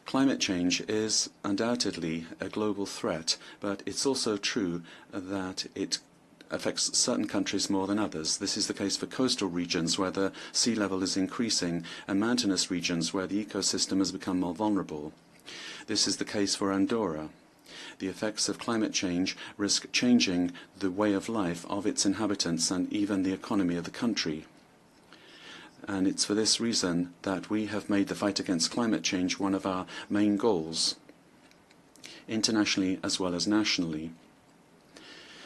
climate change is undoubtedly a global threat, but it's also true that it affects certain countries more than others. This is the case for coastal regions where the sea level is increasing and mountainous regions where the ecosystem has become more vulnerable. This is the case for Andorra. The effects of climate change risk changing the way of life of its inhabitants and even the economy of the country. And it's for this reason that we have made the fight against climate change one of our main goals, internationally as well as nationally.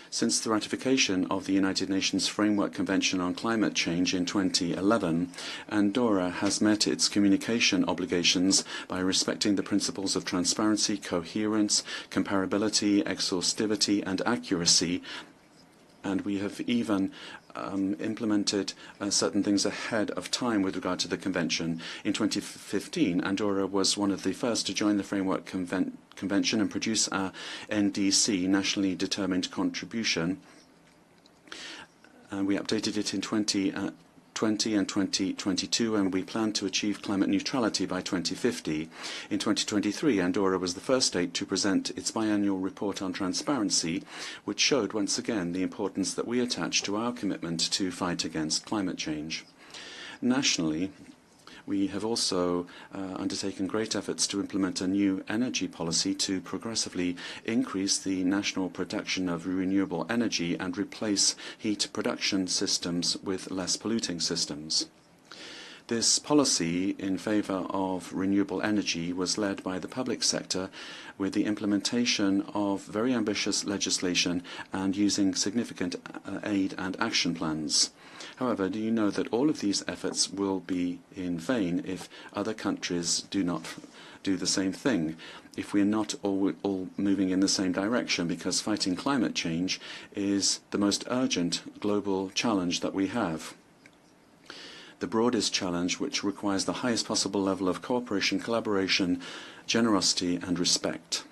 Since the ratification of the United Nations Framework Convention on Climate Change in 2011, Andorra has met its communication obligations by respecting the principles of transparency, coherence, comparability, exhaustivity and accuracy, and we have even implemented certain things ahead of time with regard to the convention. In 2015, Andorra was one of the first to join the Framework Convention and produce our NDC, Nationally Determined Contribution. And we updated it in 2020 and 2022, and we plan to achieve climate neutrality by 2050. In 2023, Andorra was the first state to present its biannual report on transparency, which showed once again the importance that we attach to our commitment to fight against climate change. Nationally, we have also undertaken great efforts to implement a new energy policy to progressively increase the national production of renewable energy and replace heat production systems with less polluting systems. This policy in favor of renewable energy was led by the public sector with the implementation of very ambitious legislation and using significant aid and action plans. However, do you know that all of these efforts will be in vain if other countries do not do the same thing, if we are not all moving in the same direction, because fighting climate change is the most urgent global challenge that we have. The broadest challenge which requires the highest possible level of cooperation, collaboration, generosity and respect.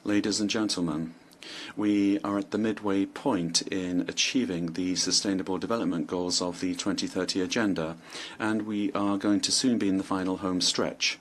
Ladies and gentlemen, we are at the midway point in achieving the Sustainable Development Goals of the 2030 Agenda, and we are going to soon be in the final home stretch.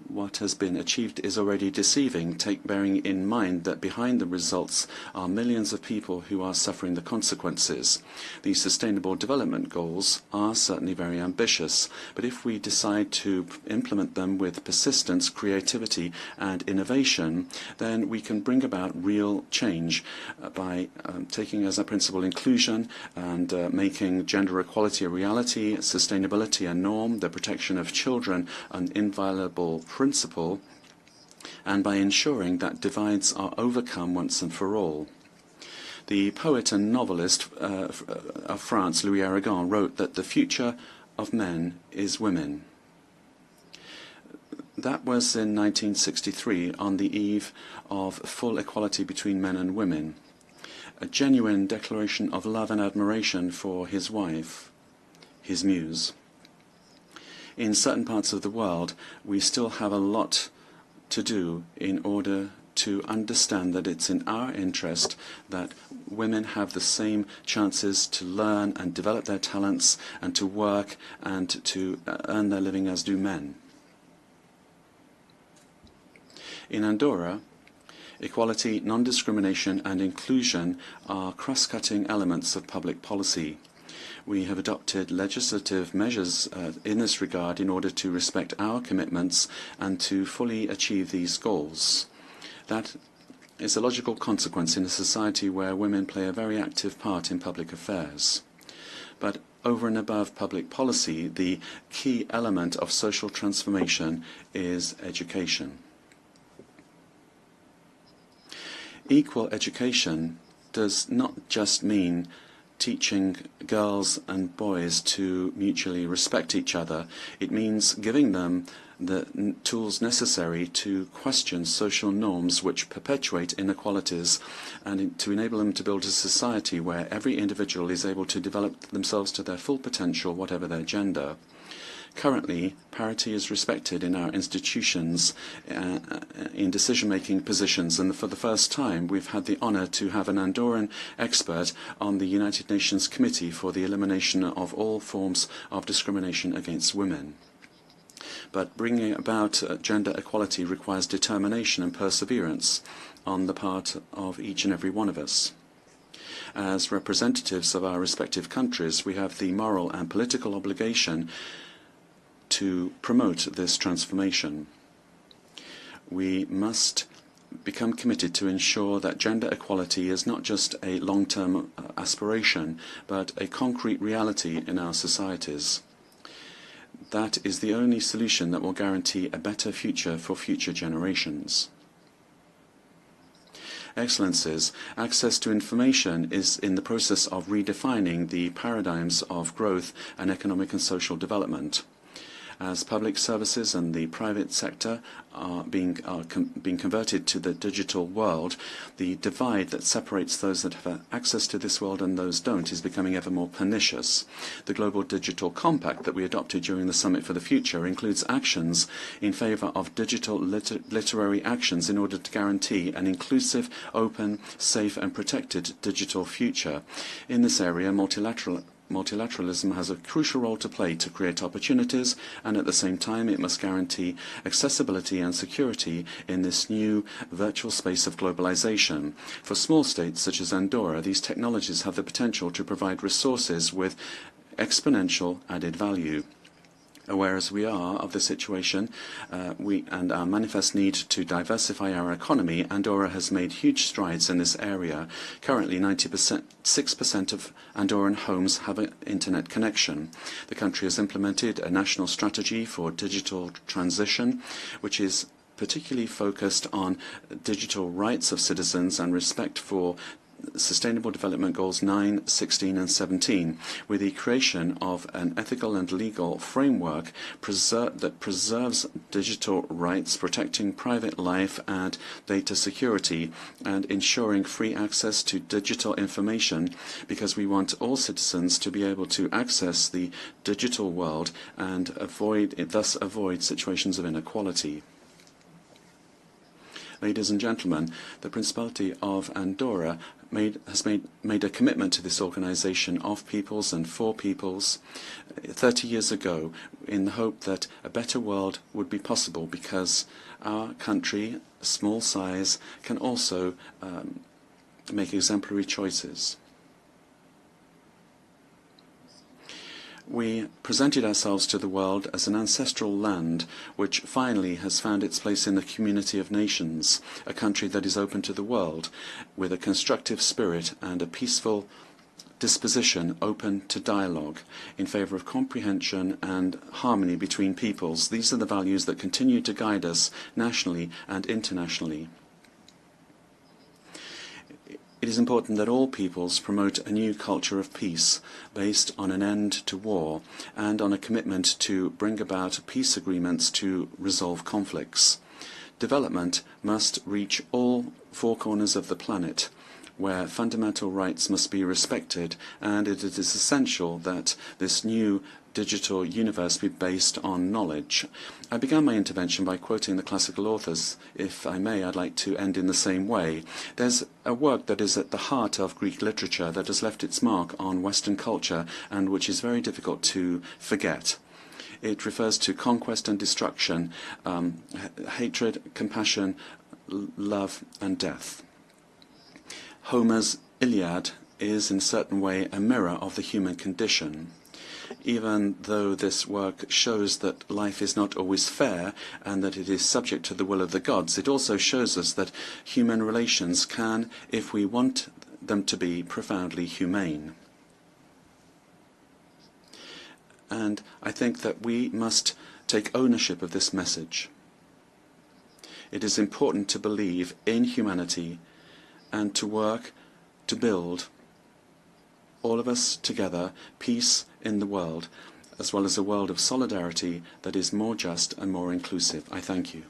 What has been achieved is already deceiving, bearing in mind that behind the results are millions of people who are suffering the consequences. The Sustainable Development Goals are certainly very ambitious, but if we decide to implement them with persistence, creativity and innovation, then we can bring about real change by taking as a principle inclusion and making gender equality a reality, sustainability a norm, the protection of children an inviolable principle, and by ensuring that divides are overcome once and for all. The poet and novelist of France, Louis Aragon, wrote that the future of men is women. That was in 1963, on the eve of full equality between men and women. A genuine declaration of love and admiration for his wife, his muse. In certain parts of the world, we still have a lot to do in order to understand that it's in our interest that women have the same chances to learn and develop their talents and to work and to earn their living as do men. In Andorra, equality, non-discrimination and inclusion are cross-cutting elements of public policy. We have adopted legislative measures in this regard in order to respect our commitments and to fully achieve these goals. That is a logical consequence in a society where women play a very active part in public affairs. But over and above public policy, the key element of social transformation is education. Equal education does not just mean teaching girls and boys to mutually respect each other. It means giving them the tools necessary to question social norms which perpetuate inequalities and to enable them to build a society where every individual is able to develop themselves to their full potential, whatever their gender. Currently, parity is respected in our institutions in decision-making positions, and for the first time we've had the honor to have an Andorran expert on the United Nations Committee for the Elimination of All Forms of Discrimination against Women. But bringing about gender equality requires determination and perseverance on the part of each and every one of us. As representatives of our respective countries, we have the moral and political obligation to promote this transformation. We must become committed to ensure that gender equality is not just a long-term aspiration, but a concrete reality in our societies. That is the only solution that will guarantee a better future for future generations. Excellencies, access to information is in the process of redefining the paradigms of growth and economic and social development. As public services and the private sector are being converted to the digital world, the divide that separates those that have access to this world and those don't is becoming ever more pernicious. The Global Digital Compact that we adopted during the Summit for the Future includes actions in favor of digital literary actions in order to guarantee an inclusive, open, safe and protected digital future. In this area, multilateralism has a crucial role to play to create opportunities, and at the same time it must guarantee accessibility and security in this new virtual space of globalization. For small states such as Andorra, these technologies have the potential to provide resources with exponential added value. Aware as we are of the situation and our manifest need to diversify our economy, Andorra has made huge strides in this area. Currently, 6% of Andorran homes have an internet connection. The country has implemented a national strategy for digital transition, which is particularly focused on digital rights of citizens and respect for Sustainable Development Goals 9, 16 and 17, with the creation of an ethical and legal framework that preserves digital rights, protecting private life and data security, and ensuring free access to digital information, because we want all citizens to be able to access the digital world and thus avoid situations of inequality. Ladies and gentlemen, the Principality of Andorra has made a commitment to this organization of peoples and for peoples 30 years ago, in the hope that a better world would be possible, because our country, small size, can also make exemplary choices. We presented ourselves to the world as an ancestral land which finally has found its place in the community of nations, a country that is open to the world, with a constructive spirit and a peaceful disposition open to dialogue, in favor of comprehension and harmony between peoples. These are the values that continue to guide us nationally and internationally. It is important that all peoples promote a new culture of peace based on an end to war and on a commitment to bring about peace agreements to resolve conflicts. Development must reach all four corners of the planet, where fundamental rights must be respected, and it is essential that this new digital universe be based on knowledge. I began my intervention by quoting the classical authors. If I may, I'd like to end in the same way. There's a work that is at the heart of Greek literature that has left its mark on Western culture and which is very difficult to forget. It refers to conquest and destruction, hatred, compassion, love and death. Homer's Iliad is in a certain way a mirror of the human condition. Even though this work shows that life is not always fair and that it is subject to the will of the gods, it also shows us that human relations can, if we want them to be, profoundly humane. And I think that we must take ownership of this message. It is important to believe in humanity and to work to build, all of us together, peace in the world, as well as a world of solidarity that is more just and more inclusive. I thank you.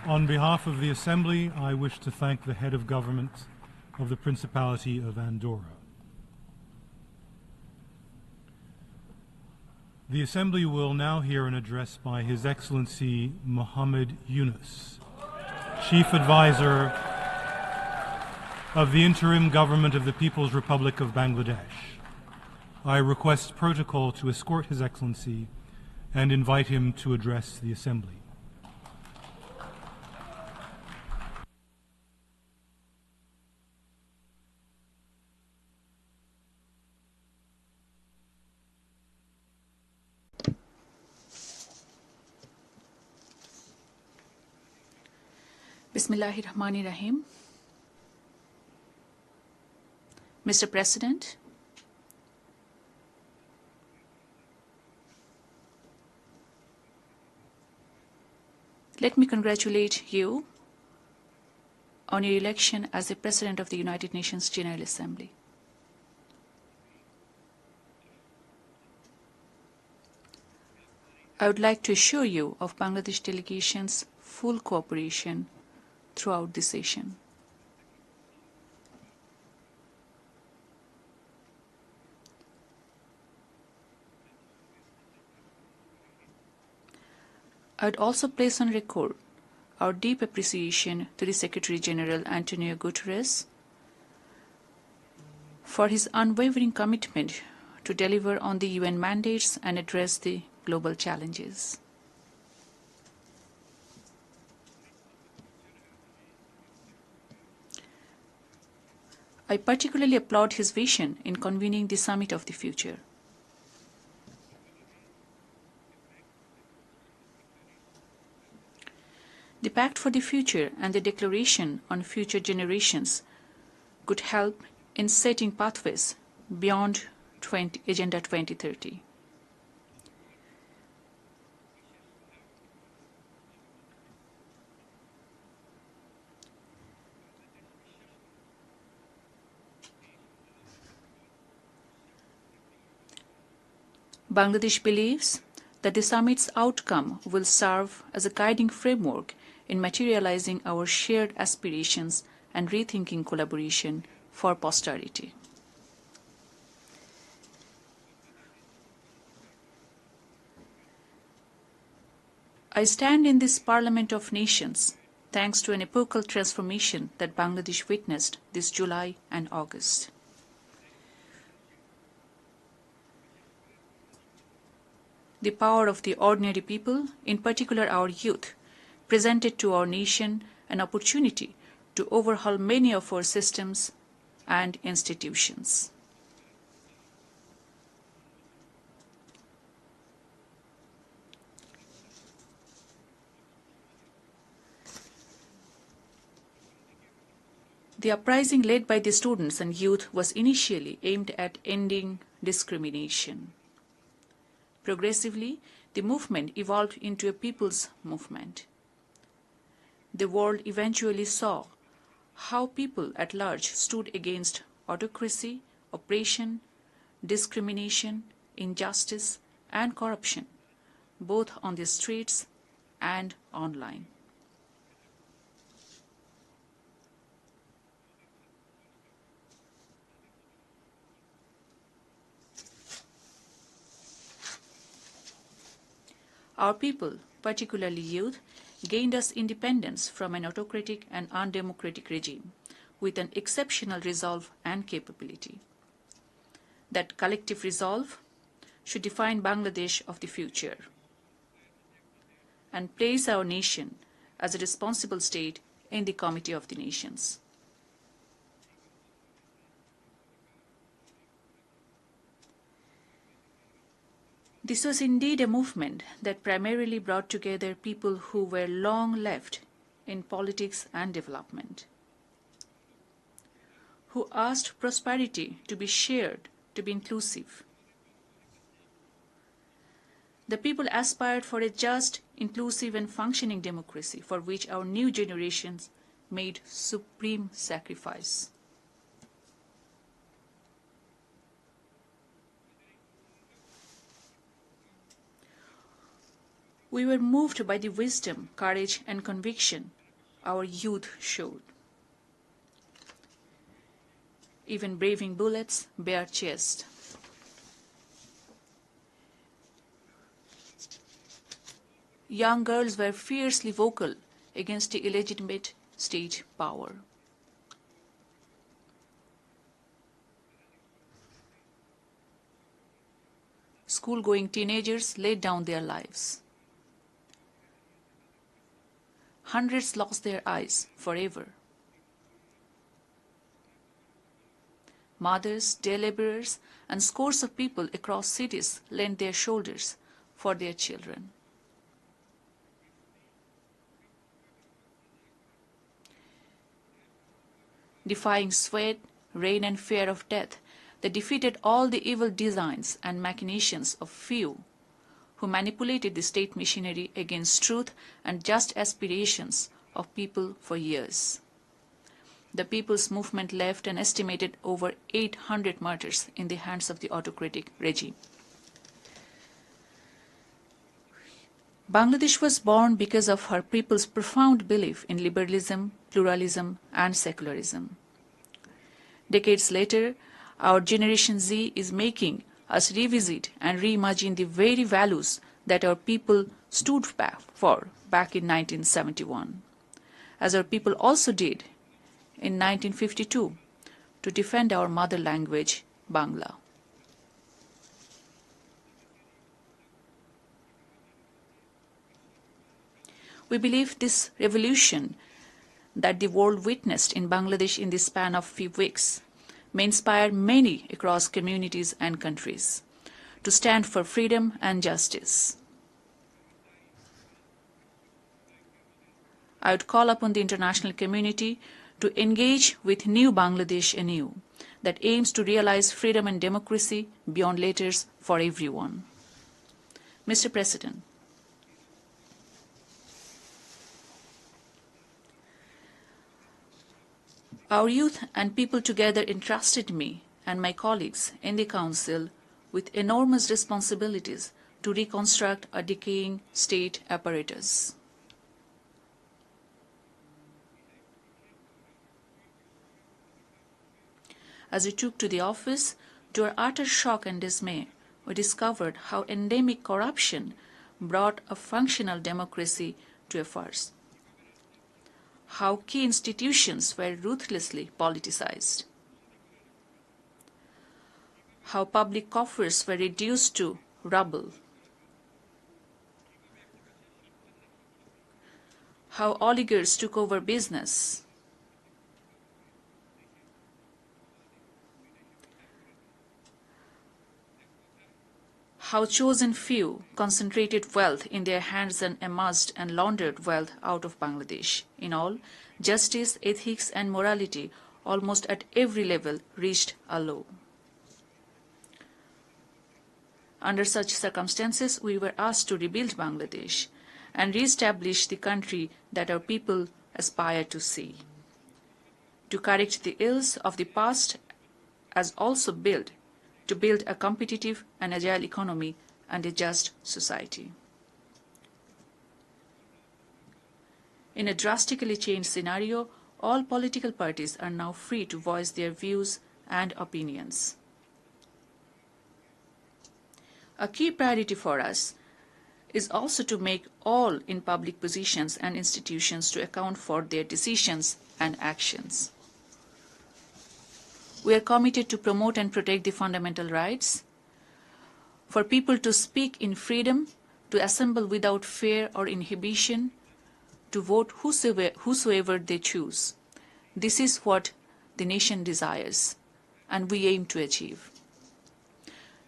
On behalf of the Assembly, I wish to thank the head of government of the Principality of Andorra. The Assembly will now hear an address by His Excellency Muhammad Yunus, Chief Advisor of the Interim Government of the People's Republic of Bangladesh. I request protocol to escort His Excellency and invite him to address the Assembly. Bismillahirrahmanirrahim. Mr. President, let me congratulate you on your election as the President of the United Nations General Assembly. I would like to assure you of Bangladesh delegation's full cooperation throughout the session. I would also place on record our deep appreciation to the Secretary General Antonio Guterres for his unwavering commitment to deliver on the UN mandates and address the global challenges. I particularly applaud his vision in convening the Summit of the Future. The Pact for the Future and the Declaration on Future Generations could help in setting pathways beyond Agenda 2030. Bangladesh believes that the summit's outcome will serve as a guiding framework in materializing our shared aspirations and rethinking collaboration for posterity. I stand in this Parliament of Nations thanks to an epochal transformation that Bangladesh witnessed this July and August. The power of the ordinary people, in particular our youth, presented to our nation an opportunity to overhaul many of our systems and institutions. The uprising led by the students and youth was initially aimed at ending discrimination. Progressively, the movement evolved into a people's movement. The world eventually saw how people at large stood against autocracy, oppression, discrimination, injustice, and corruption, both on the streets and online. Our people, particularly youth, gained us independence from an autocratic and undemocratic regime with an exceptional resolve and capability. That collective resolve should define Bangladesh of the future and place our nation as a responsible state in the Committee of the Nations. This was indeed a movement that primarily brought together people who were long left in politics and development, who asked prosperity to be shared, to be inclusive. The people aspired for a just, inclusive and functioning democracy for which our new generations made supreme sacrifice. We were moved by the wisdom, courage, and conviction our youth showed. Even braving bullets bare chest. Young girls were fiercely vocal against the illegitimate state power. School-going teenagers laid down their lives. Hundreds lost their eyes forever. Mothers, day laborers, and scores of people across cities lent their shoulders for their children. Defying sweat, rain, and fear of death, they defeated all the evil designs and machinations of few who manipulated the state machinery against truth and just aspirations of people for years. The People's Movement left an estimated over 800 martyrs in the hands of the autocratic regime. Bangladesh was born because of her people's profound belief in liberalism, pluralism, and secularism. Decades later, our Generation Z is making us revisit and reimagine the very values that our people stood for back in 1971, as our people also did in 1952 to defend our mother language, Bangla. We believe this revolution that the world witnessed in Bangladesh in the span of few weeks may inspire many across communities and countries to stand for freedom and justice. I would call upon the international community to engage with New Bangladesh anew that aims to realize freedom and democracy beyond letters for everyone. Mr. President, our youth and people together entrusted me and my colleagues in the Council with enormous responsibilities to reconstruct a decaying state apparatus. As we took to the office, to our utter shock and dismay, we discovered how endemic corruption brought a functional democracy to a farce. How key institutions were ruthlessly politicized. How public coffers were reduced to rubble. How oligarchs took over business. How chosen few concentrated wealth in their hands and amassed and laundered wealth out of Bangladesh. In all, justice, ethics, and morality almost at every level reached a low. Under such circumstances, we were asked to rebuild Bangladesh and re-establish the country that our people aspire to see. To correct the ills of the past as also to build a competitive and agile economy and a just society. In a drastically changed scenario, all political parties are now free to voice their views and opinions. A key priority for us is also to make all in public positions and institutions to account for their decisions and actions. We are committed to promote and protect the fundamental rights, for people to speak in freedom, to assemble without fear or inhibition, to vote whosoever they choose. This is what the nation desires, and we aim to achieve.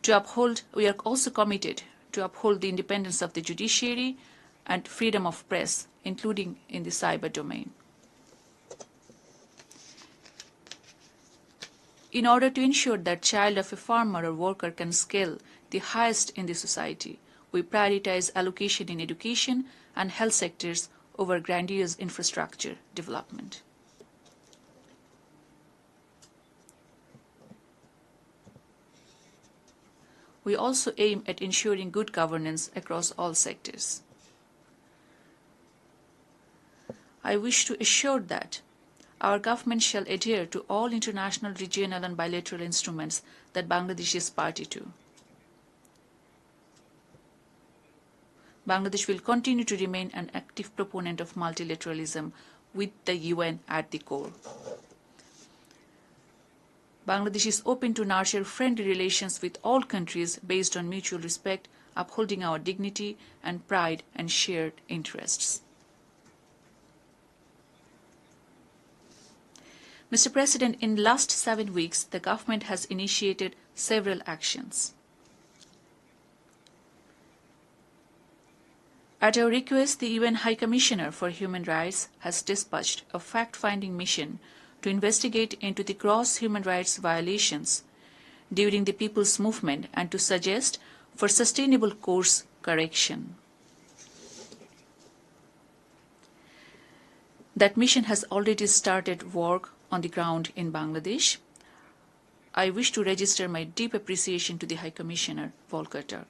We are also committed to uphold the independence of the judiciary and freedom of press, including in the cyber domain. In order to ensure that child of a farmer or worker can scale the highest in the society, we prioritize allocation in education and health sectors over grandiose infrastructure development. We also aim at ensuring good governance across all sectors. I wish to assure that our government shall adhere to all international, regional and bilateral instruments that Bangladesh is party to. Bangladesh will continue to remain an active proponent of multilateralism with the UN at the core. Bangladesh is open to nurture friendly relations with all countries based on mutual respect, upholding our dignity and pride and shared interests. Mr. President, in the last 7 weeks, the government has initiated several actions. At our request, the UN High Commissioner for Human Rights has dispatched a fact-finding mission to investigate into the gross human rights violations during the People's Movement and to suggest for sustainable course correction. That mission has already started work on the ground in Bangladesh. I wish to register my deep appreciation to the High Commissioner, Volker Turk.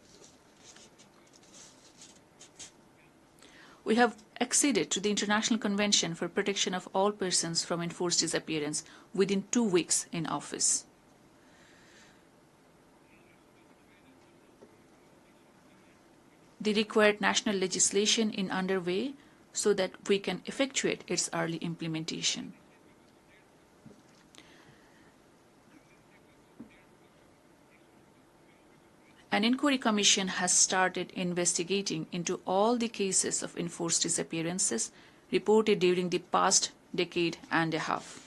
We have acceded to the International Convention for Protection of All Persons from Enforced Disappearance within 2 weeks in office. The required national legislation is underway so that we can effectuate its early implementation. An inquiry commission has started investigating into all the cases of enforced disappearances reported during the past decade and a half.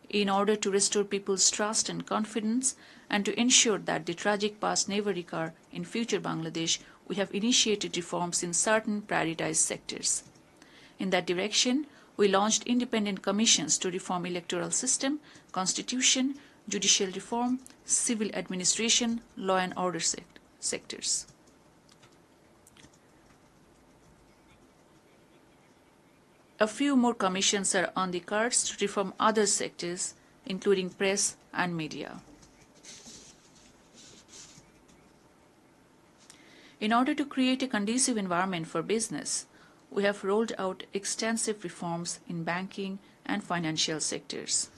In order to restore people's trust and confidence and to ensure that the tragic past never recur in future Bangladesh, we have initiated reforms in certain prioritized sectors. In that direction, we launched independent commissions to reform electoral system, constitution, judicial reform, civil administration, law and order sectors. A few more commissions are on the cards to reform other sectors, including press and media. In order to create a conducive environment for business, we have rolled out extensive reforms in banking and financial sectors.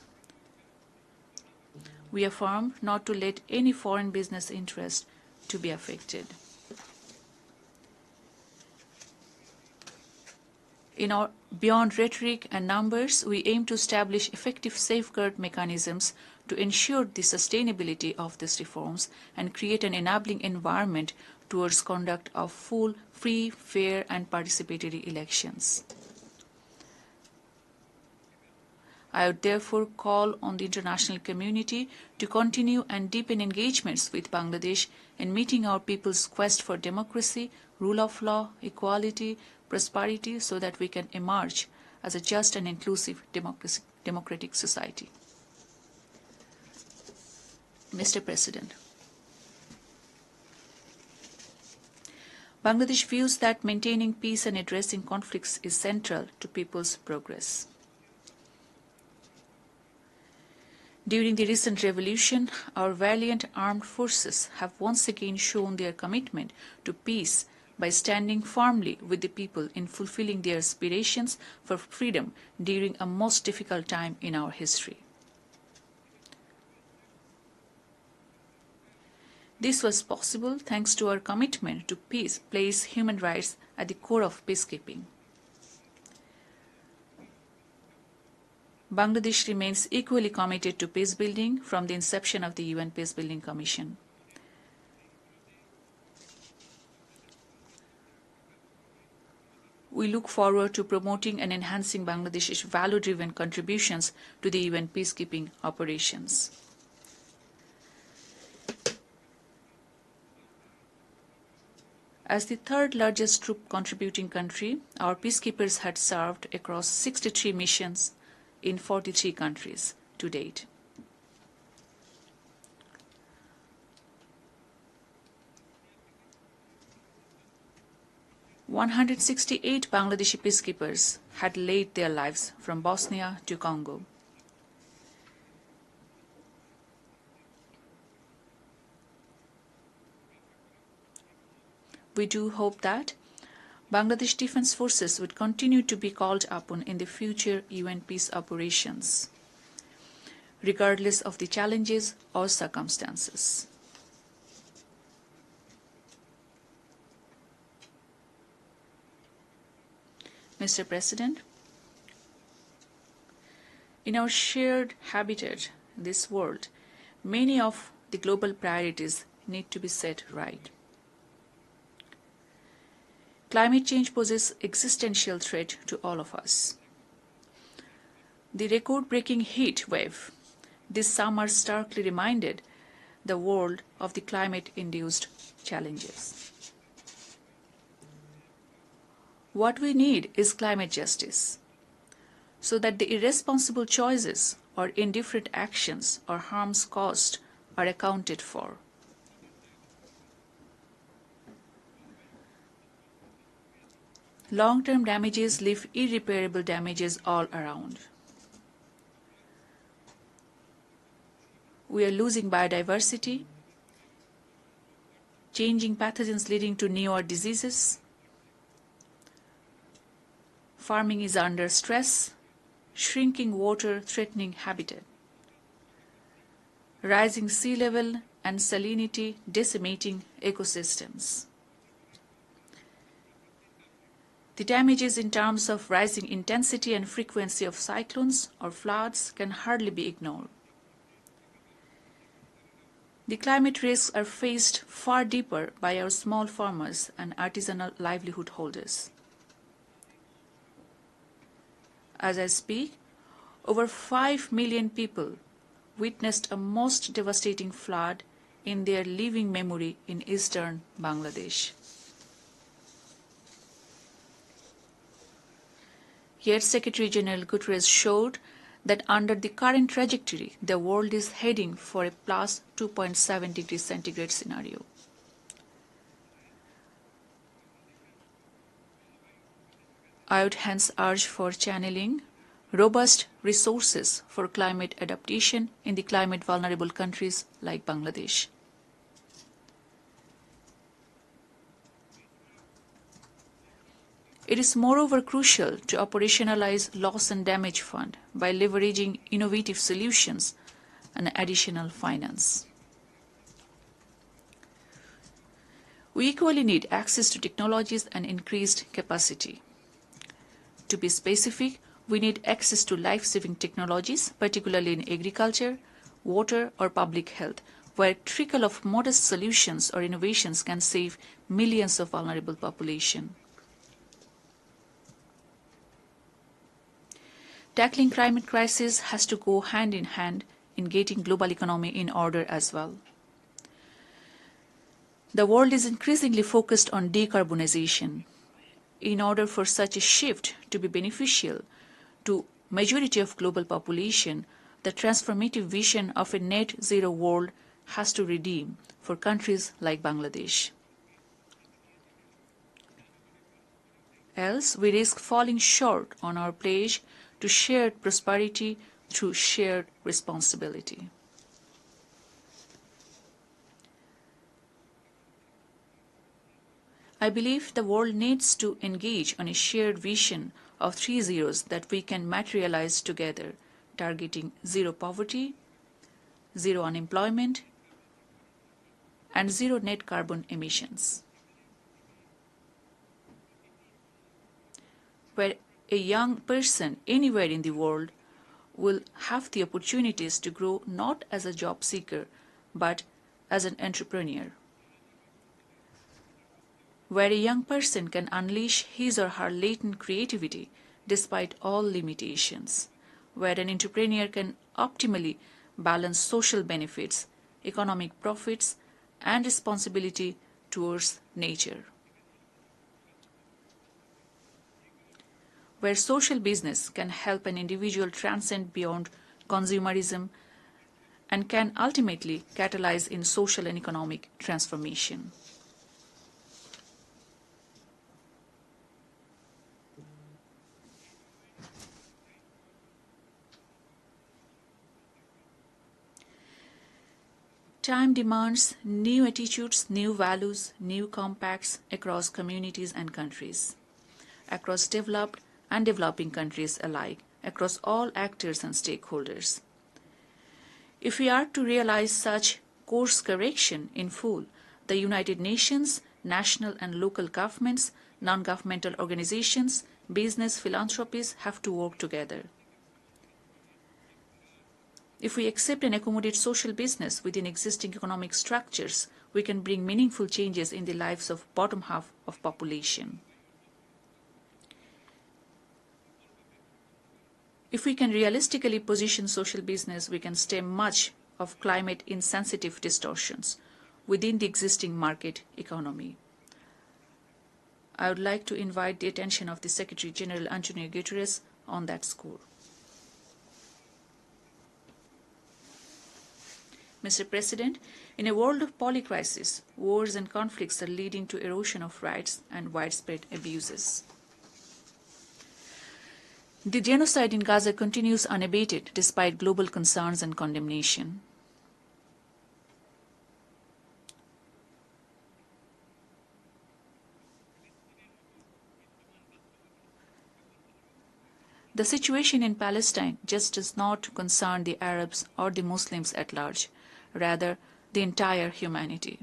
We affirm not to let any foreign business interest to be affected. Beyond rhetoric and numbers, we aim to establish effective safeguard mechanisms to ensure the sustainability of these reforms and create an enabling environment towards conduct of full, free, fair and participatory elections. I would therefore call on the international community to continue and deepen engagements with Bangladesh in meeting our people's quest for democracy, rule of law, equality, prosperity, so that we can emerge as a just and inclusive democratic society. Mr. President, Bangladesh views that maintaining peace and addressing conflicts is central to people's progress. During the recent revolution, our valiant armed forces have once again shown their commitment to peace by standing firmly with the people in fulfilling their aspirations for freedom during a most difficult time in our history. This was possible thanks to our commitment to peace, place human rights at the core of peacekeeping. Bangladesh remains equally committed to peacebuilding from the inception of the UN Peacebuilding Commission. We look forward to promoting and enhancing Bangladesh's value-driven contributions to the UN peacekeeping operations. As the third largest troop contributing country, our peacekeepers had served across 63 missions in 43 countries to date. "168 Bangladeshi peacekeepers had laid their lives from Bosnia to Congo. We do hope that Bangladesh Defence Forces would continue to be called upon in the future UN peace operations, regardless of the challenges or circumstances. Mr. President, in our shared habitat, this world, many of the global priorities need to be set right. Climate change poses existential threat to all of us. The record-breaking heat wave this summer starkly reminded the world of the climate-induced challenges. What we need is climate justice, so that the irresponsible choices or indifferent actions or harms caused are accounted for. Long-term damages leave irreparable damages all around. We are losing biodiversity, changing pathogens leading to newer diseases, Farming is under stress, shrinking water threatening habitat, rising sea level and salinity decimating ecosystems. The damages in terms of rising intensity and frequency of cyclones or floods can hardly be ignored. The climate risks are faced far deeper by our small farmers and artisanal livelihood holders. As I speak, over 5 million people witnessed a most devastating flood in their living memory in eastern Bangladesh. Yet Secretary General Guterres showed that under the current trajectory, the world is heading for a plus 2.7 degrees centigrade scenario. I would hence urge for channeling robust resources for climate adaptation in the climate vulnerable countries like Bangladesh. It is moreover crucial to operationalize loss and damage fund by leveraging innovative solutions and additional finance. We equally need access to technologies and increased capacity. To be specific, we need access to life-saving technologies, particularly in agriculture, water, or public health, where a trickle of modest solutions or innovations can save millions of vulnerable population. Tackling climate crisis has to go hand in hand in getting global economy in order as well. The world is increasingly focused on decarbonization. In order for such a shift to be beneficial to majority of global population, the transformative vision of a net zero world has to redeem for countries like Bangladesh. Else we risk falling short on our pledge to shared prosperity through shared responsibility. I believe the world needs to engage on a shared vision of 3 zeros that we can materialize together, targeting zero poverty, zero unemployment, and zero net carbon emissions. Where a young person anywhere in the world will have the opportunities to grow not as a job seeker, but as an entrepreneur. Where a young person can unleash his or her latent creativity despite all limitations. Where an entrepreneur can optimally balance social benefits, economic profits, and responsibility towards nature. Where social business can help an individual transcend beyond consumerism and can ultimately catalyze in social and economic transformation. Time demands new attitudes, new values, new compacts across communities and countries, across developed and developing countries alike, across all actors and stakeholders. If we are to realize such course correction in full, the United Nations, national and local governments, non-governmental organizations, business, philanthropies have to work together. If we accept and accommodate social business within existing economic structures, we can bring meaningful changes in the lives of bottom half of population. If we can realistically position social business, we can stem much of climate-insensitive distortions within the existing market economy. I would like to invite the attention of the Secretary General Antonio Guterres on that score. Mr. President, in a world of polycrisis, wars and conflicts are leading to erosion of rights and widespread abuses. The genocide in Gaza continues unabated despite global concerns and condemnation. The situation in Palestine just does not concern the Arabs or the Muslims at large, rather the entire humanity.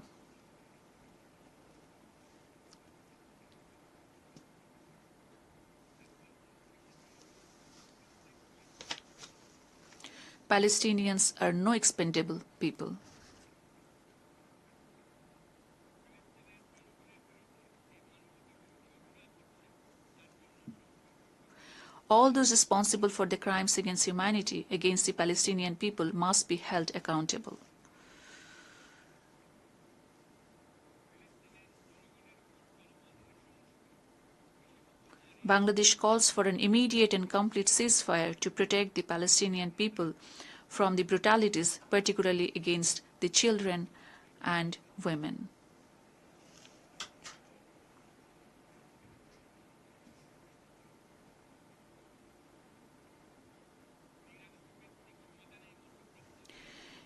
Palestinians are no expendable people. All those responsible for the crimes against humanity against the Palestinian people must be held accountable. Bangladesh calls for an immediate and complete ceasefire to protect the Palestinian people from the brutalities, particularly against the children and women.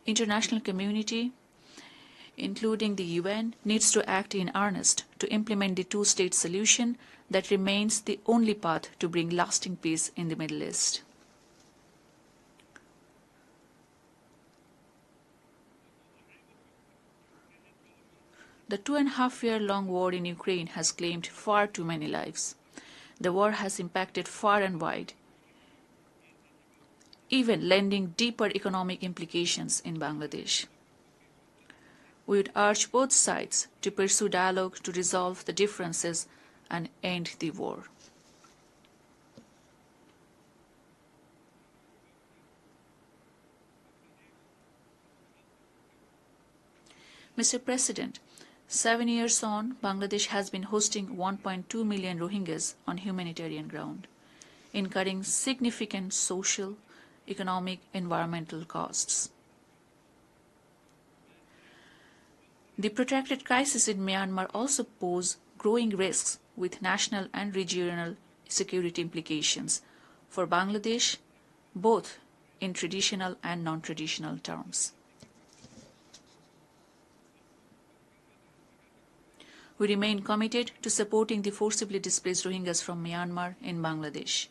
International community, including the UN, needs to act in earnest to implement the two-state solution that remains the only path to bring lasting peace in the Middle East. The 2.5-year-long war in Ukraine has claimed far too many lives. The war has impacted far and wide, even lending deeper economic implications in Bangladesh. We would urge both sides to pursue dialogue to resolve the differences and end the war. Mr. President, 7 years on, Bangladesh has been hosting 1.2 million Rohingyas on humanitarian ground, incurring significant social, economic, environmental costs. The protracted crisis in Myanmar also pose growing risks with national and regional security implications for Bangladesh, both in traditional and non-traditional terms. We remain committed to supporting the forcibly displaced Rohingyas from Myanmar in Bangladesh.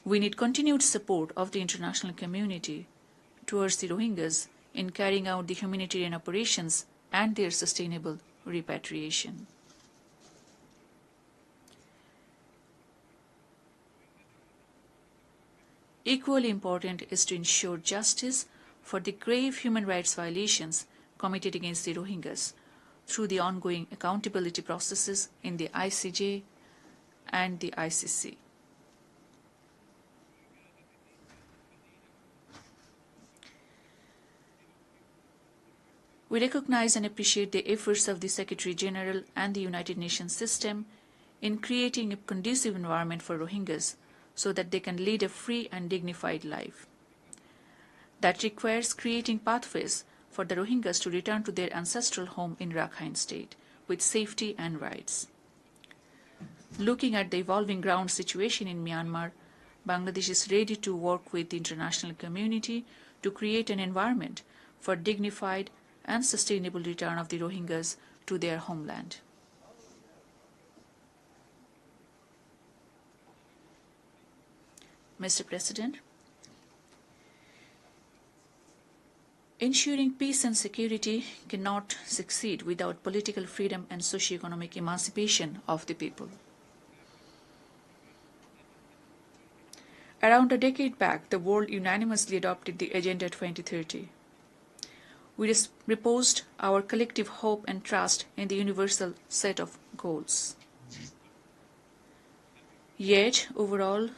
We need continued support of the international community towards the Rohingyas in carrying out the humanitarian operations and their sustainable repatriation. Equally important is to ensure justice for the grave human rights violations committed against the Rohingyas through the ongoing accountability processes in the ICJ and the ICC. We recognize and appreciate the efforts of the Secretary General and the United Nations system in creating a conducive environment for Rohingyas so that they can lead a free and dignified life. That requires creating pathways for the Rohingyas to return to their ancestral home in Rakhine State with safety and rights. Looking at the evolving ground situation in Myanmar, Bangladesh is ready to work with the international community to create an environment for dignified and sustainable return of the Rohingyas to their homeland. Mr. President, ensuring peace and security cannot succeed without political freedom and socio-economic emancipation of the people. Around a decade back, the world unanimously adopted the Agenda 2030. We reposed our collective hope and trust in the universal set of goals. Yet, overall,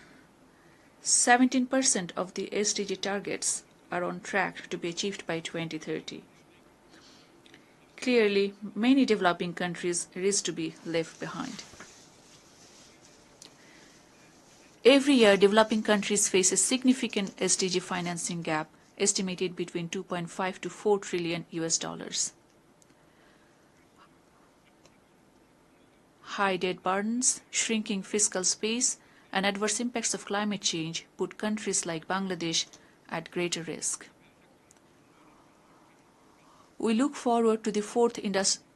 17% of the SDG targets are on track to be achieved by 2030. Clearly, many developing countries risk to be left behind. Every year, developing countries face a significant SDG financing gap, estimated between 2.5 to 4 trillion US dollars. High debt burdens, shrinking fiscal space, and adverse impacts of climate change put countries like Bangladesh at greater risk. We look forward to the 4th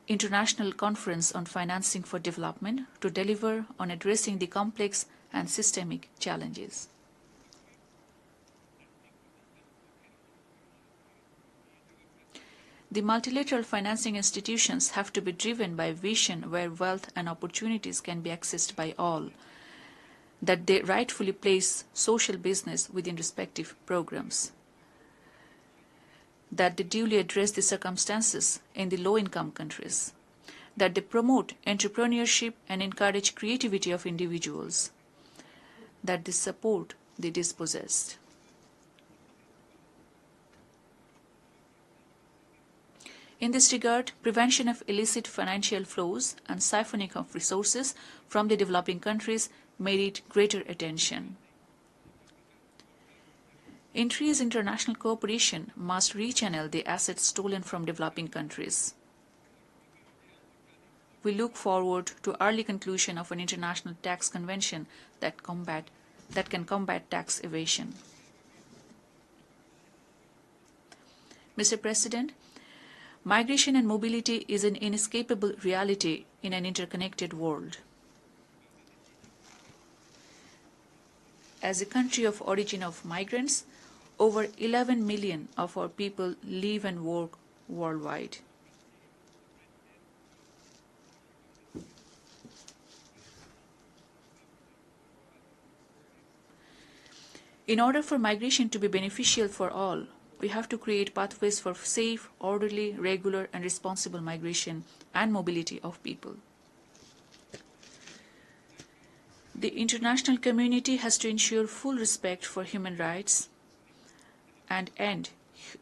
International Conference on Financing for Development to deliver on addressing the complex and systemic challenges. The multilateral financing institutions have to be driven by a vision where wealth and opportunities can be accessed by all, that they rightfully place social business within respective programs, that they duly address the circumstances in the low-income countries, that they promote entrepreneurship and encourage creativity of individuals, that they support the dispossessed. In this regard, prevention of illicit financial flows and siphoning of resources from the developing countries merit greater attention. Increased international cooperation must rechannel the assets stolen from developing countries. We look forward to early conclusion of an international tax convention that can combat tax evasion. Mr. President, migration and mobility is an inescapable reality in an interconnected world. As a country of origin of migrants, over 11 million of our people live and work worldwide. In order for migration to be beneficial for all, we have to create pathways for safe, orderly, regular, and responsible migration and mobility of people. The international community has to ensure full respect for human rights and end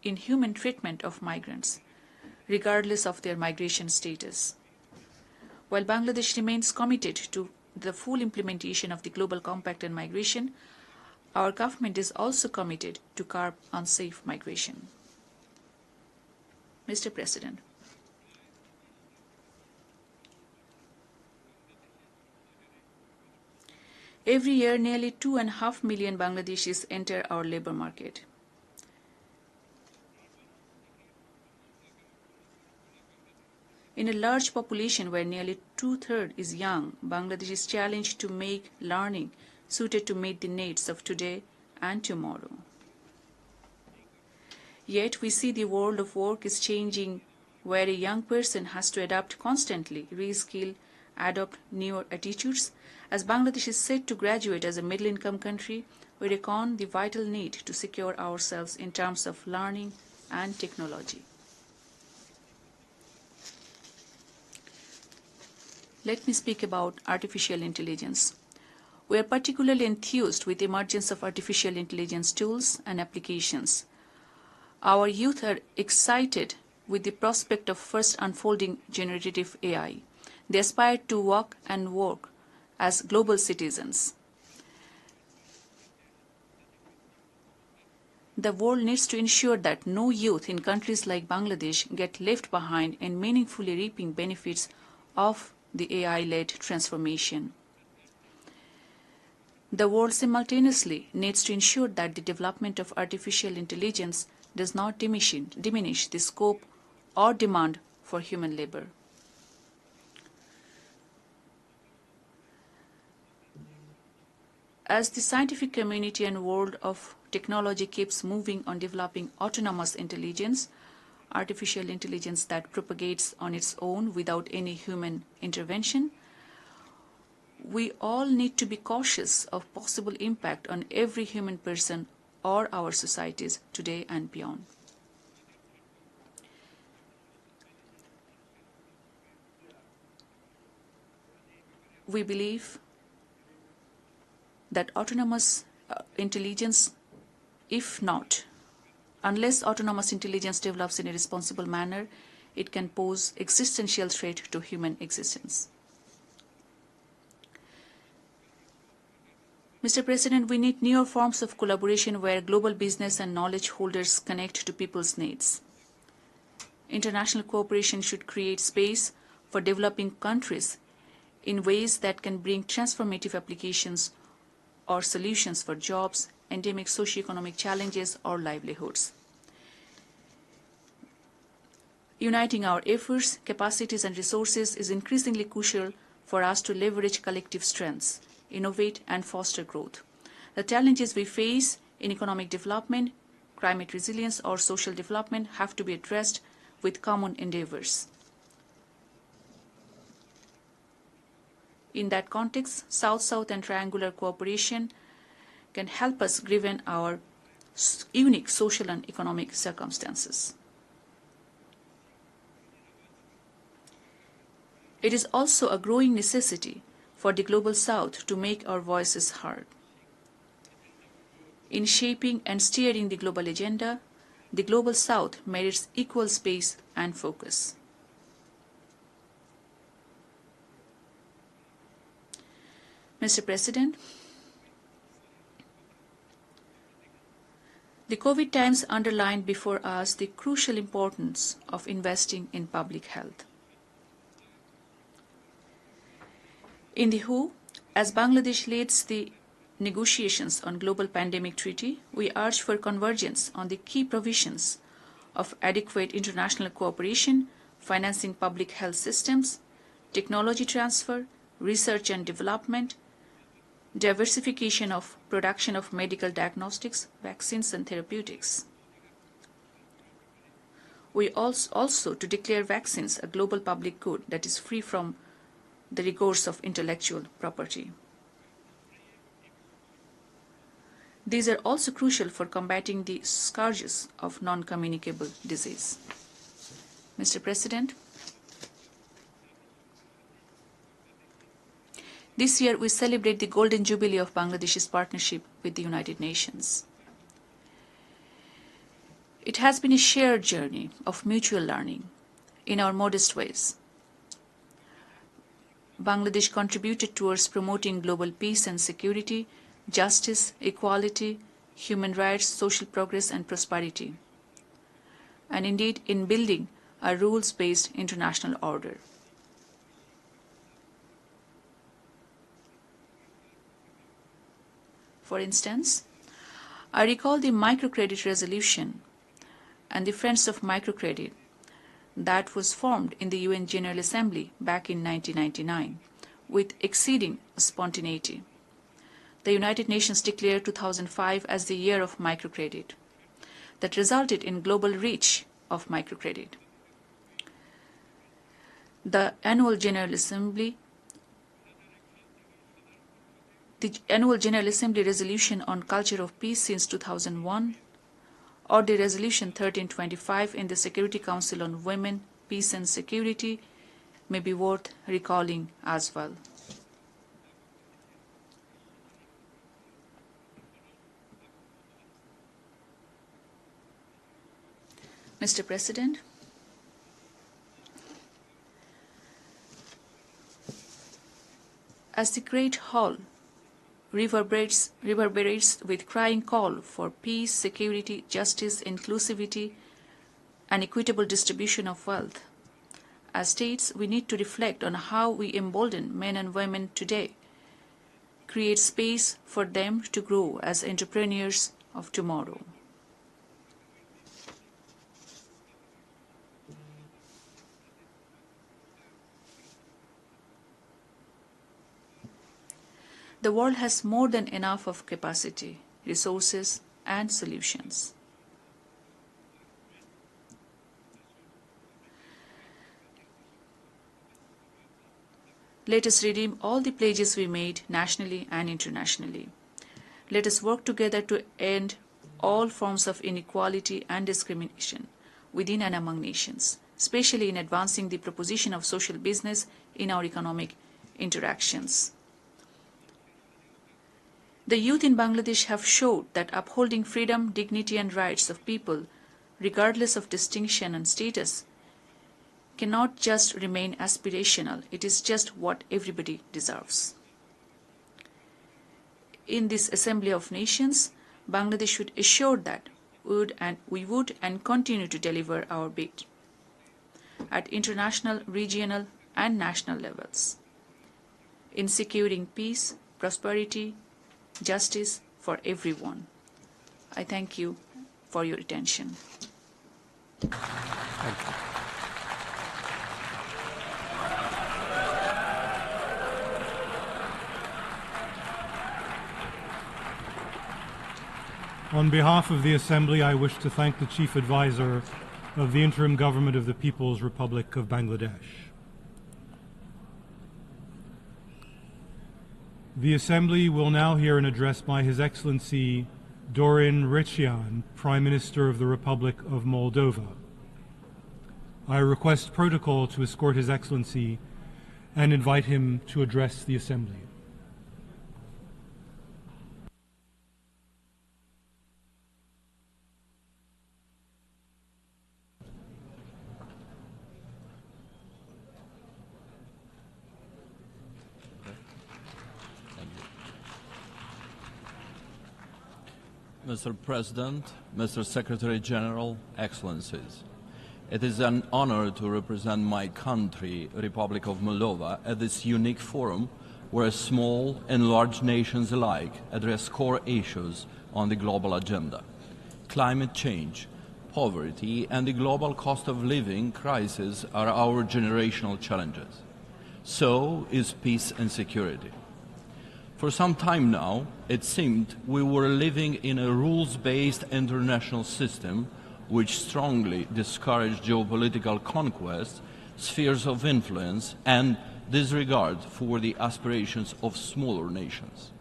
inhuman treatment of migrants, regardless of their migration status. While Bangladesh remains committed to the full implementation of the Global Compact on Migration, our government is also committed to curb unsafe migration. Mr. President, every year nearly 2.5 million Bangladeshis enter our labor market. In a large population where nearly 2/3 is young, Bangladesh is challenged to make learning suited to meet the needs of today and tomorrow. Yet we see the world of work is changing, where a young person has to adapt constantly, reskill, adopt newer attitudes. As Bangladesh is set to graduate as a middle-income country, we reckon the vital need to secure ourselves in terms of learning and technology. Let me speak about artificial intelligence. We are particularly enthused with the emergence of artificial intelligence tools and applications. Our youth are excited with the prospect of first unfolding generative AI. They aspire to walk and work as global citizens. The world needs to ensure that no youth in countries like Bangladesh get left behind in meaningfully reaping benefits of the AI-led transformation. The world simultaneously needs to ensure that the development of artificial intelligence does not diminish the scope or demand for human labor. As the scientific community and world of technology keeps moving on developing autonomous intelligence, artificial intelligence that propagates on its own without any human intervention, we all need to be cautious of possible impact on every human person or our societies today and beyond. We believe that autonomous intelligence, unless autonomous intelligence develops in a responsible manner, it can pose existential threat to human existence. Mr. President, we need newer forms of collaboration where global business and knowledge holders connect to people's needs. International cooperation should create space for developing countries in ways that can bring transformative applications or solutions for jobs, endemic socioeconomic challenges, or livelihoods. Uniting our efforts, capacities, and resources is increasingly crucial for us to leverage collective strengths innovate, and foster growth. The challenges we face in economic development, climate resilience, or social development have to be addressed with common endeavors. In that context, South-South and triangular cooperation can help us given our unique social and economic circumstances. It is also a growing necessity for the Global South to make our voices heard. In shaping and steering the global agenda, the Global South merits equal space and focus. Mr. President, the COVID times underlined before us the crucial importance of investing in public health. In the WHO, as Bangladesh leads the negotiations on global pandemic treaty, we urge for convergence on the key provisions of adequate international cooperation, financing public health systems, technology transfer, research and development, diversification of production of medical diagnostics, vaccines and therapeutics. We also to declare vaccines a global public good that is free from the rigors of intellectual property. These are also crucial for combating the scourges of non-communicable disease. Mr. President, this year we celebrate the Golden Jubilee of Bangladesh's partnership with the United Nations. It has been a shared journey of mutual learning in our modest ways. Bangladesh contributed towards promoting global peace and security, justice, equality, human rights, social progress and prosperity, and indeed in building a rules-based international order. For instance, I recall the microcredit resolution and the Friends of Microcredit that was formed in the UN General Assembly back in 1999 with exceeding spontaneity. The United Nations declared 2005 as the year of microcredit. That resulted in global reach of microcredit. The Annual General Assembly resolution on culture of peace since 2001, or the Resolution 1325 in the Security Council on Women, Peace and Security may be worth recalling as well. Mr. President, as the Great Hall reverberates with crying call for peace, security, justice, inclusivity, and equitable distribution of wealth, as states, we need to reflect on how we embolden men and women today, create space for them to grow as entrepreneurs of tomorrow. The world has more than enough of capacity, resources, and solutions. Let us redeem all the pledges we made nationally and internationally. Let us work together to end all forms of inequality and discrimination within and among nations, especially in advancing the proposition of social business in our economic interactions. The youth in Bangladesh have showed that upholding freedom, dignity and rights of people, regardless of distinction and status, cannot just remain aspirational. It is just what everybody deserves. In this Assembly of Nations, Bangladesh should assure that we would and continue to deliver our bit at international, regional and national levels in securing peace, prosperity, justice for everyone. I thank you for your attention. Thank you. On behalf of the Assembly, I wish to thank the Chief Advisor of the Interim Government of the People's Republic of Bangladesh. The Assembly will now hear an address by His Excellency Dorin Recian, Prime Minister of the Republic of Moldova. I request protocol to escort His Excellency and invite him to address the Assembly. Mr. President, Mr. Secretary General, Excellencies, it is an honor to represent my country, Republic of Moldova, at this unique forum where small and large nations alike address core issues on the global agenda. Climate change, poverty, and the global cost of living crisis are our generational challenges. So is peace and security. For some time now, it seemed we were living in a rules-based international system which strongly discouraged geopolitical conquest, spheres of influence, and disregard for the aspirations of smaller nations.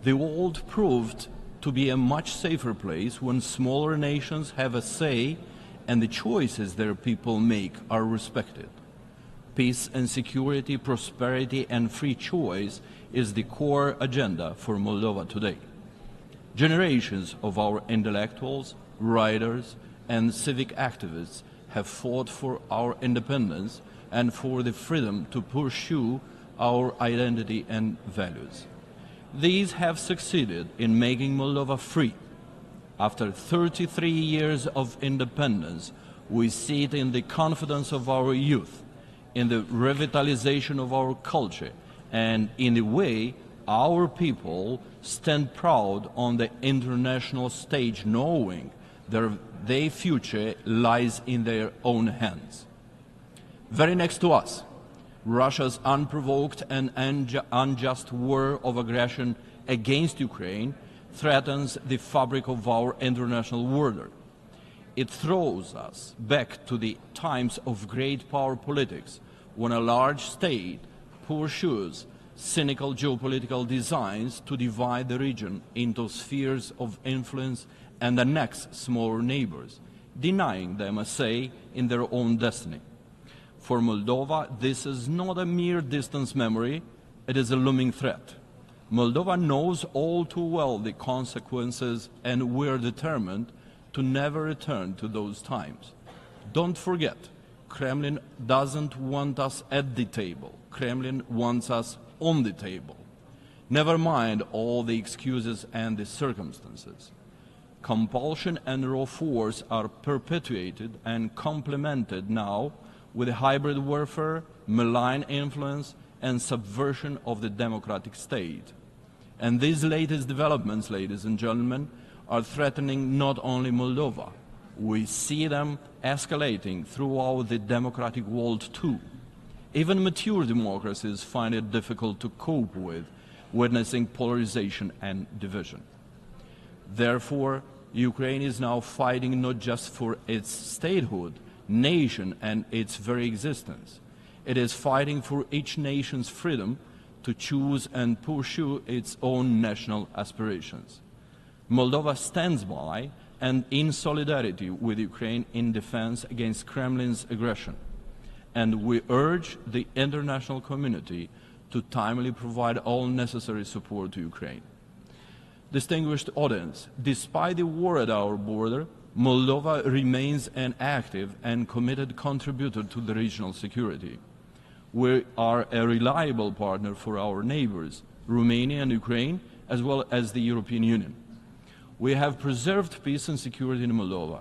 The world proved to be a much safer place when smaller nations have a say and the choices their people make are respected. Peace and security, prosperity, and free choice is the core agenda for Moldova today. Generations of our intellectuals, writers, and civic activists have fought for our independence and for the freedom to pursue our identity and values. These have succeeded in making Moldova free. After 33 years of independence, we see it in the confidence of our youth, in the revitalization of our culture, and in the way our people stand proud on the international stage, knowing their future lies in their own hands. Very next to us, Russia's unprovoked and unjust war of aggression against Ukraine threatens the fabric of our international order. It throws us back to the times of great power politics, when a large state pursues cynical geopolitical designs to divide the region into spheres of influence and annex smaller neighbors, denying them a say in their own destiny. For Moldova, this is not a mere distant memory, it is a looming threat. Moldova knows all too well the consequences, and we are determined to never return to those times. Don't forget, Kremlin doesn't want us at the table. Kremlin wants us on the table. Never mind all the excuses and the circumstances. Compulsion and raw force are perpetuated and complemented now with hybrid warfare, malign influence, and subversion of the democratic state. And these latest developments, ladies and gentlemen, are threatening not only Moldova. We see them escalating throughout the democratic world too. Even mature democracies find it difficult to cope with, witnessing polarization and division. Therefore, Ukraine is now fighting not just for its statehood, nation, and its very existence. It is fighting for each nation's freedom to choose and pursue its own national aspirations. Moldova stands by and in solidarity with Ukraine in defense against Kremlin's aggression. And we urge the international community to timely provide all necessary support to Ukraine. Distinguished audience, despite the war at our border, Moldova remains an active and committed contributor to the regional security. We are a reliable partner for our neighbors, Romania and Ukraine, as well as the European Union. We have preserved peace and security in Moldova.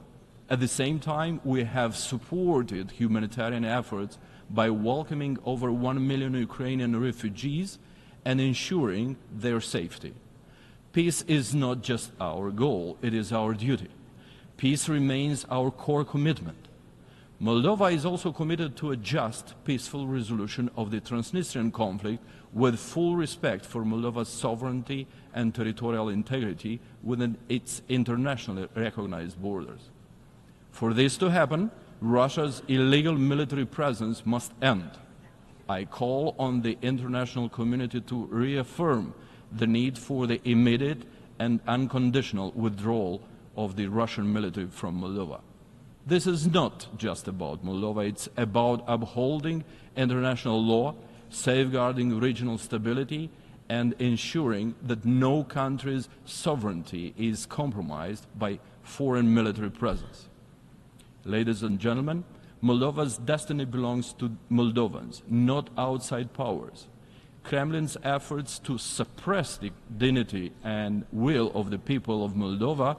At the same time, we have supported humanitarian efforts by welcoming over 1 million Ukrainian refugees and ensuring their safety. Peace is not just our goal, it is our duty. Peace remains our core commitment. Moldova is also committed to a just, peaceful resolution of the Transnistrian conflict with full respect for Moldova's sovereignty and territorial integrity within its internationally recognized borders. For this to happen, Russia's illegal military presence must end. I call on the international community to reaffirm the need for the immediate and unconditional withdrawal of the Russian military from Moldova. This is not just about Moldova, it's about upholding international law, safeguarding regional stability, and ensuring that no country's sovereignty is compromised by foreign military presence. Ladies and gentlemen, Moldova's destiny belongs to Moldovans, not outside powers. Kremlin's efforts to suppress the dignity and will of the people of Moldova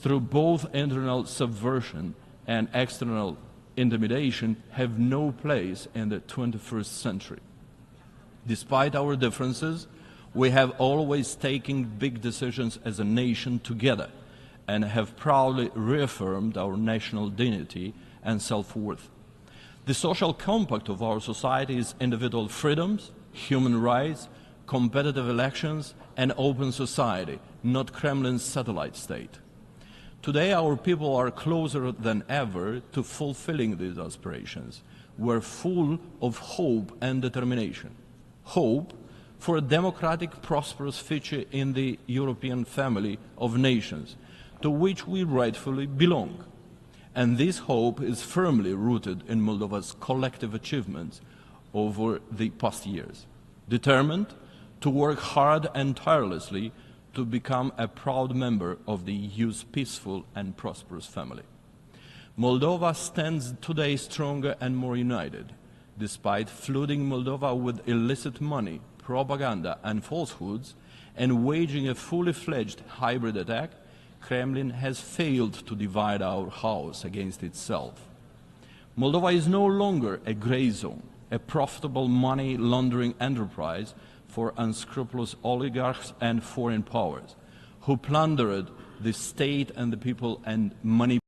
through both internal subversion and external intimidation have no place in the 21st century. Despite our differences, we have always taken big decisions as a nation together and have proudly reaffirmed our national dignity and self-worth. The social compact of our society is individual freedoms, human rights, competitive elections, and open society, not Kremlin's satellite state. Today, our people are closer than ever to fulfilling these aspirations. We're full of hope and determination. Hope for a democratic, prosperous future in the European family of nations, to which we rightfully belong. And this hope is firmly rooted in Moldova's collective achievements over the past years, determined to work hard and tirelessly to become a proud member of the EU's peaceful and prosperous family. Moldova stands today stronger and more united. Despite flooding Moldova with illicit money, propaganda and falsehoods, and waging a fully fledged hybrid attack, Kremlin has failed to divide our house against itself. Moldova is no longer a gray zone, a profitable money laundering enterprise for unscrupulous oligarchs and foreign powers who plundered the state and the people and money.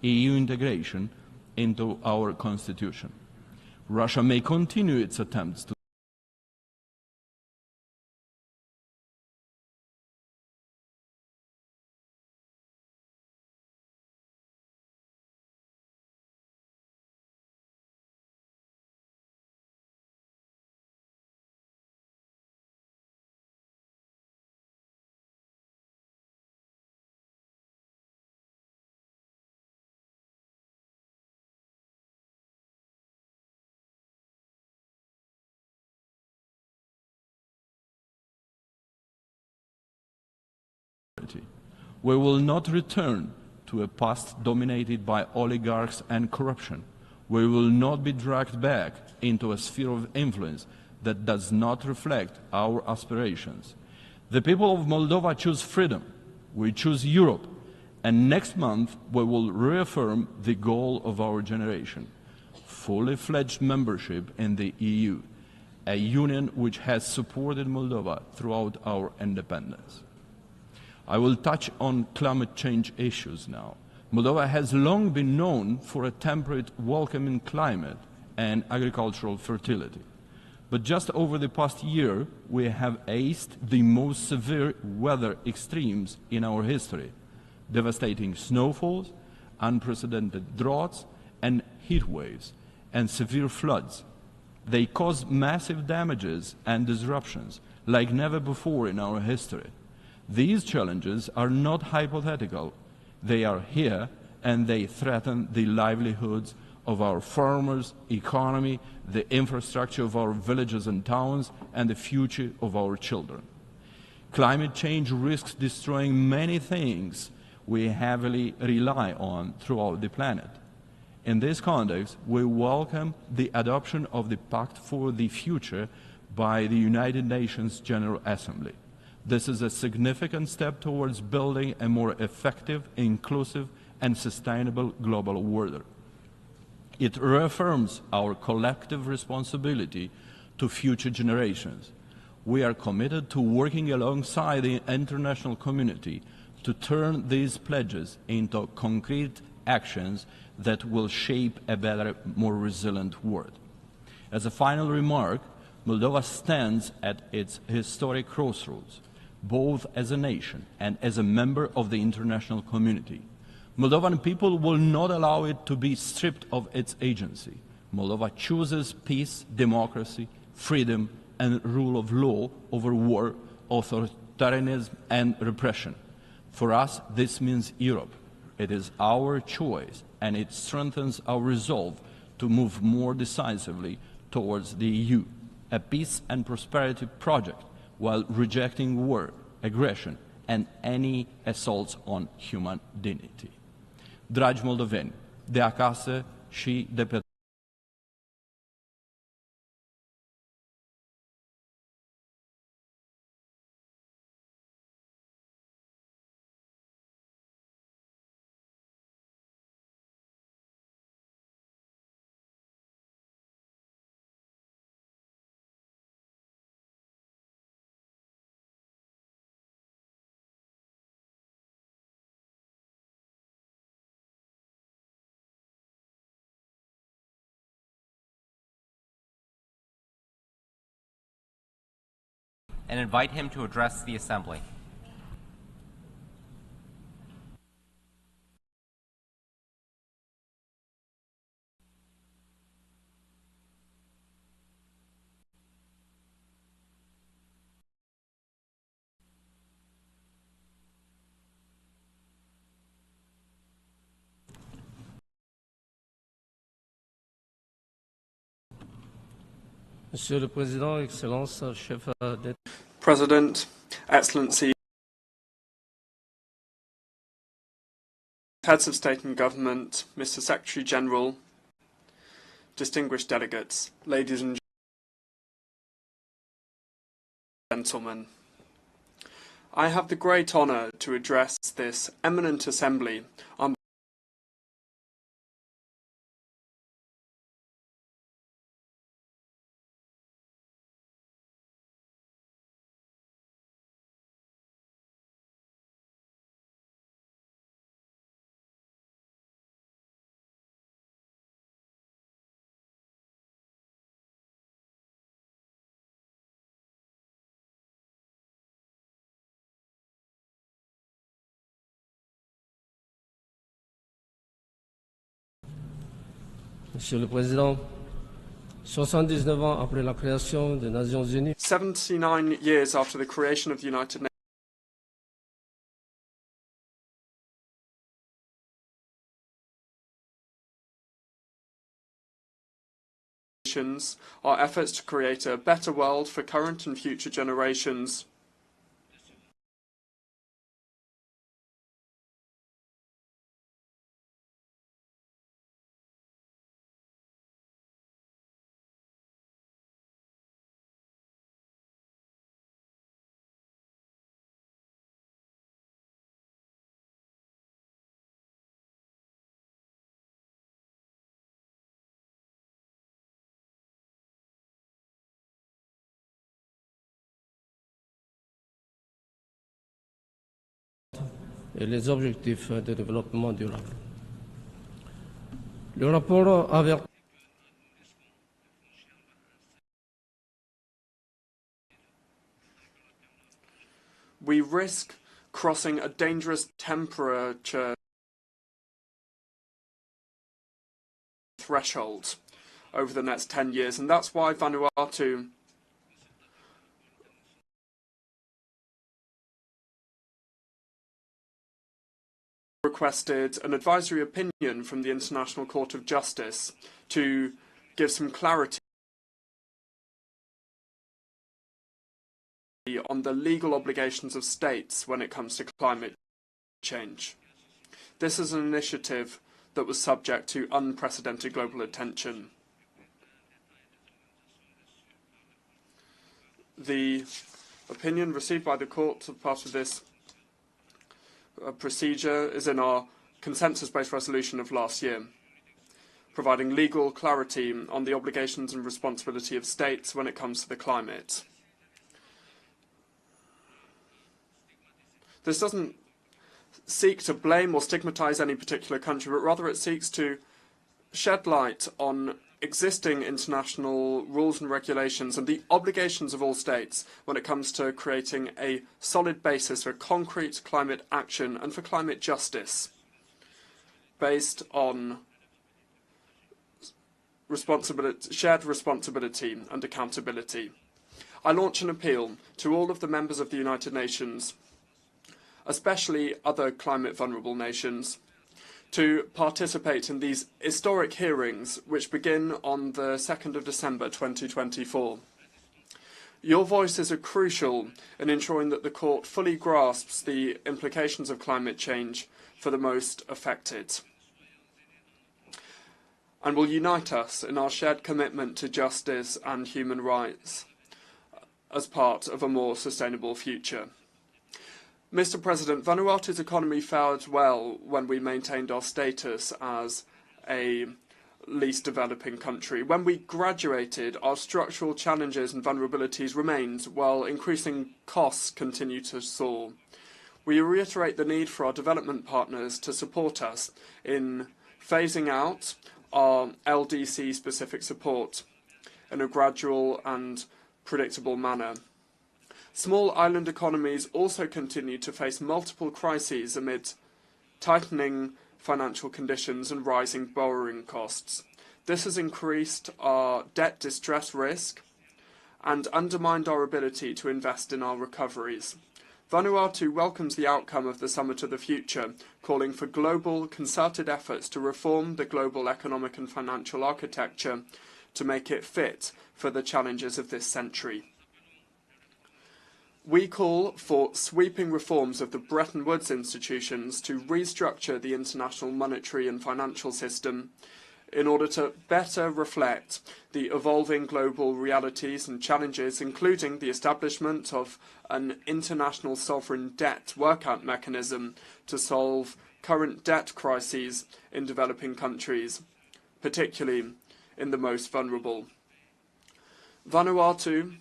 EU integration into our constitution. Russia may continue its attempts to we will not return to a past dominated by oligarchs and corruption. We will not be dragged back into a sphere of influence that does not reflect our aspirations. The people of Moldova choose freedom. We choose Europe. And next month, we will reaffirm the goal of our generation: fully fledged membership in the EU, a union which has supported Moldova throughout our independence. I will touch on climate change issues now. Moldova has long been known for a temperate, welcoming climate and agricultural fertility. But just over the past year, we have aced the most severe weather extremes in our history: devastating snowfalls, unprecedented droughts, and heat waves, and severe floods. They cause massive damages and disruptions like never before in our history. These challenges are not hypothetical. They are here, and they threaten the livelihoods of our farmers, economy, the infrastructure of our villages and towns, and the future of our children. Climate change risks destroying many things we heavily rely on throughout the planet. In this context, we welcome the adoption of the Pact for the Future by the United Nations General Assembly. This is a significant step towards building a more effective, inclusive, and sustainable global order. It reaffirms our collective responsibility to future generations. We are committed to working alongside the international community to turn these pledges into concrete actions that will shape a better, more resilient world. As a final remark, Moldova stands at its historic crossroads, both as a nation and as a member of the international community. Moldovan people will not allow it to be stripped of its agency. Moldova chooses peace, democracy, freedom, and rule of law over war, authoritarianism, and repression. For us, this means Europe. It is our choice, and it strengthens our resolve to move more decisively towards the EU, a peace and prosperity project, while rejecting war, aggression, and any assaults on human dignity. Dragi moldoveni, de acasă și de pe and invite him to address the Assembly. Monsieur le Président, Excellence, Chef d'État. President, Excellency, Heads of State and Government, Mr. Secretary General, distinguished delegates, ladies and gentlemen. I have the great honour to address this eminent assembly on Monsieur le Président, 79 ans après la création des Nations Unies, 79 years after the creation of the United Nations, our efforts to create a better world for current and future generations et les objectifs de développement durable. Le rapport avertit we risk crossing a dangerous temperature threshold. over the next 10 years, and that's why Vanuatu requested an advisory opinion from the International Court of Justice to give some clarity on the legal obligations of states when it comes to climate change. This is an initiative that was subject to unprecedented global attention. The opinion received by the court as part of this procedure is in our consensus-based resolution of last year, providing legal clarity on the obligations and responsibility of states when it comes to the climate. This doesn't seek to blame or stigmatize any particular country, but rather it seeks to shed light on existing international rules and regulations and the obligations of all states when it comes to creating a solid basis for concrete climate action and for climate justice based on shared responsibility and accountability. I launch an appeal to all of the members of the United Nations, especially other climate vulnerable nations, to participate in these historic hearings which begin on the 2nd of December 2024. Your voices are crucial in ensuring that the court fully grasps the implications of climate change for the most affected, and will unite us in our shared commitment to justice and human rights as part of a more sustainable future. Mr. President, Vanuatu's economy fared well when we maintained our status as a least developing country. When we graduated, our structural challenges and vulnerabilities remained, while increasing costs continue to soar. We reiterate the need for our development partners to support us in phasing out our LDC-specific support in a gradual and predictable manner. Small island economies also continue to face multiple crises amid tightening financial conditions and rising borrowing costs. This has increased our debt distress risk and undermined our ability to invest in our recoveries. Vanuatu welcomes the outcome of the Summit of the Future, calling for global concerted efforts to reform the global economic and financial architecture to make it fit for the challenges of this century. We call for sweeping reforms of the Bretton Woods institutions to restructure the international monetary and financial system in order to better reflect the evolving global realities and challenges, including the establishment of an international sovereign debt workout mechanism to solve current debt crises in developing countries, particularly in the most vulnerable. Vanuatu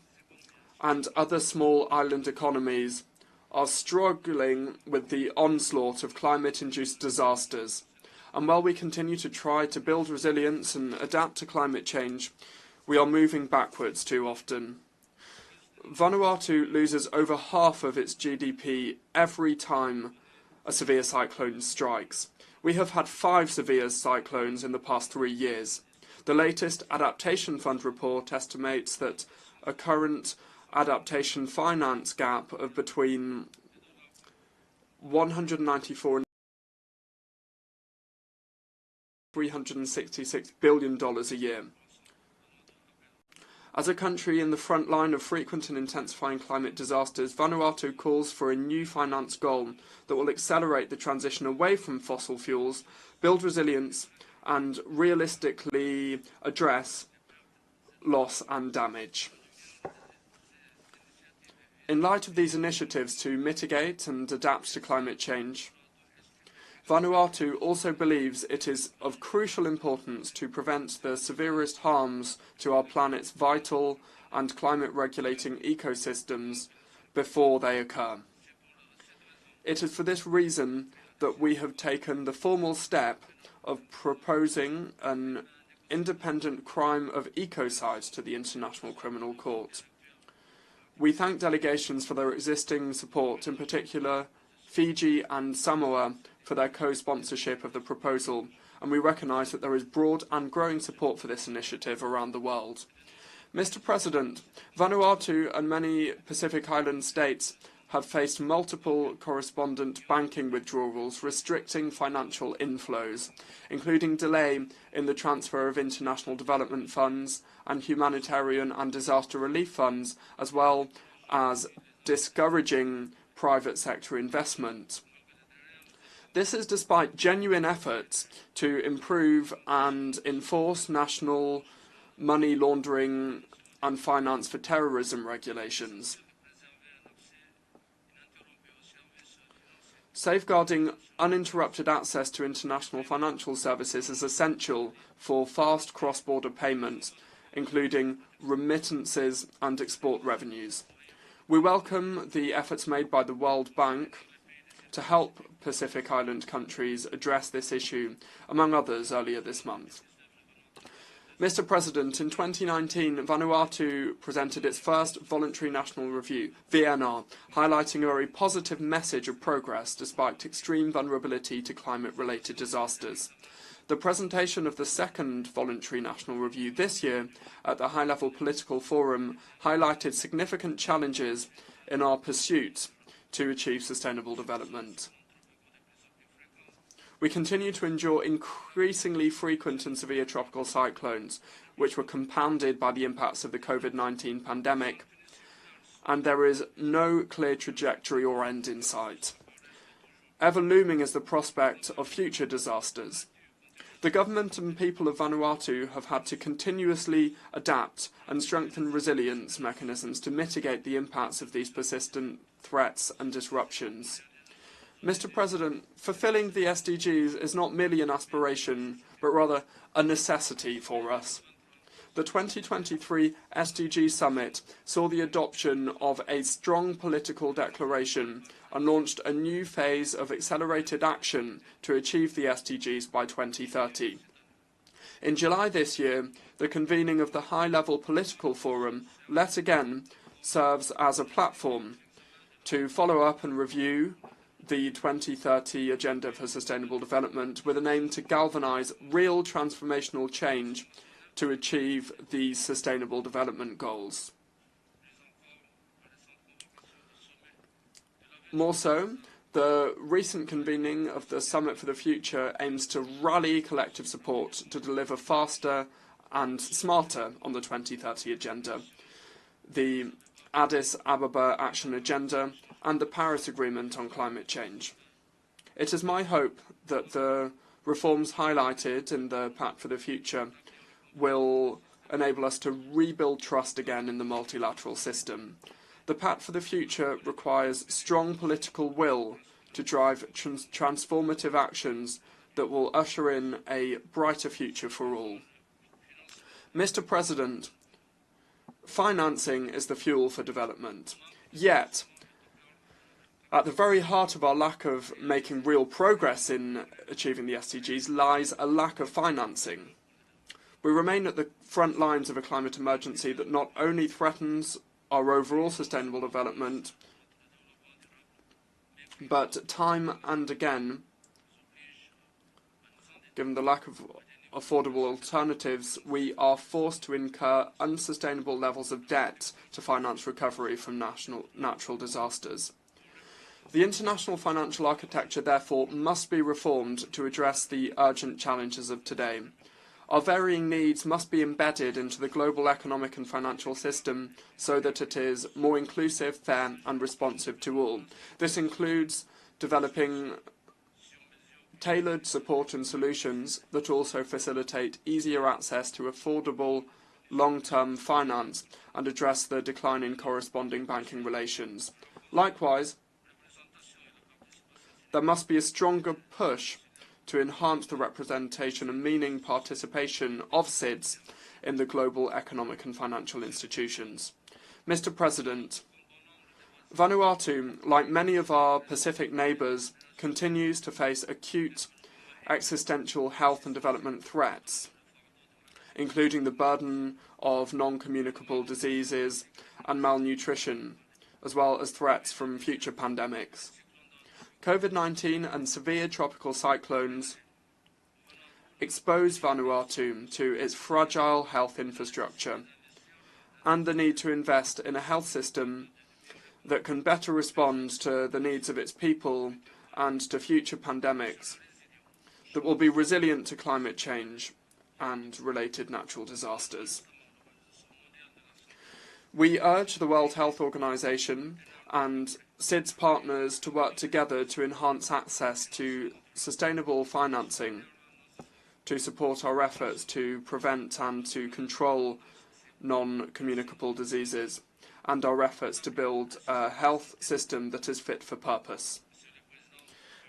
and other small island economies are struggling with the onslaught of climate-induced disasters. And while we continue to try to build resilience and adapt to climate change, we are moving backwards too often. Vanuatu loses over half of its GDP every time a severe cyclone strikes. We have had 5 severe cyclones in the past 3 years. The latest Adaptation Fund report estimates that a current adaptation finance gap of between $194 and $366 billion a year. As a country in the front line of frequent and intensifying climate disasters, Vanuatu calls for a new finance goal that will accelerate the transition away from fossil fuels, build resilience, and realistically address loss and damage. In light of these initiatives to mitigate and adapt to climate change, Vanuatu also believes it is of crucial importance to prevent the severest harms to our planet's vital and climate-regulating ecosystems before they occur. It is for this reason that we have taken the formal step of proposing an independent crime of ecocide to the International Criminal Court. We thank delegations for their existing support, in particular Fiji and Samoa for their co-sponsorship of the proposal, and we recognise that there is broad and growing support for this initiative around the world. Mr. President, Vanuatu and many Pacific Island states have faced multiple correspondent banking withdrawals restricting financial inflows, including delay in the transfer of international development funds and humanitarian and disaster relief funds, as well as discouraging private sector investment. This is despite genuine efforts to improve and enforce national money laundering and finance for terrorism regulations. Safeguarding uninterrupted access to international financial services is essential for fast cross-border payments, including remittances and export revenues. We welcome the efforts made by the World Bank to help Pacific Island countries address this issue, among others, earlier this month. Mr. President, in 2019, Vanuatu presented its first voluntary national review, VNR, highlighting a very positive message of progress despite extreme vulnerability to climate-related disasters. The presentation of the second voluntary national review this year at the high-level political forum highlighted significant challenges in our pursuit to achieve sustainable development. We continue to endure increasingly frequent and severe tropical cyclones, which were compounded by the impacts of the COVID-19 pandemic, and there is no clear trajectory or end in sight. Ever looming is the prospect of future disasters. The government and people of Vanuatu have had to continuously adapt and strengthen resilience mechanisms to mitigate the impacts of these persistent threats and disruptions. Mr. President, fulfilling the SDGs is not merely an aspiration, but rather a necessity for us. The 2023 SDG Summit saw the adoption of a strong political declaration and launched a new phase of accelerated action to achieve the SDGs by 2030. In July this year, the convening of the high-level political forum, yet again, serves as a platform to follow up and review the 2030 Agenda for Sustainable Development with an aim to galvanise real transformational change to achieve these Sustainable Development Goals. More so, the recent convening of the Summit for the Future aims to rally collective support to deliver faster and smarter on the 2030 Agenda, the Addis Ababa Action Agenda, and the Paris Agreement on climate change. It is my hope that the reforms highlighted in the Pact for the Future will enable us to rebuild trust again in the multilateral system. The Pact for the Future requires strong political will to drive transformative actions that will usher in a brighter future for all. Mr. President, financing is the fuel for development. Yet, at the very heart of our lack of making real progress in achieving the SDGs lies a lack of financing. We remain at the front lines of a climate emergency that not only threatens our overall sustainable development, but time and again, given the lack of affordable alternatives, we are forced to incur unsustainable levels of debt to finance recovery from natural disasters. The international financial architecture, therefore, must be reformed to address the urgent challenges of today. Our varying needs must be embedded into the global economic and financial system so that it is more inclusive, fair, and responsive to all. This includes developing tailored support and solutions that also facilitate easier access to affordable long-term finance and address the decline in corresponding banking relations. Likewise, there must be a stronger push to enhance the representation and meaning participation of SIDS in the global economic and financial institutions. Mr. President, Vanuatu, like many of our Pacific neighbours, continues to face acute existential health and development threats, including the burden of non-communicable diseases and malnutrition, as well as threats from future pandemics. COVID-19 and severe tropical cyclones expose Vanuatu to its fragile health infrastructure and the need to invest in a health system that can better respond to the needs of its people and to future pandemics, that will be resilient to climate change and related natural disasters. We urge the World Health Organization and SIDS partners to work together to enhance access to sustainable financing to support our efforts to prevent and to control non-communicable diseases and our efforts to build a health system that is fit for purpose.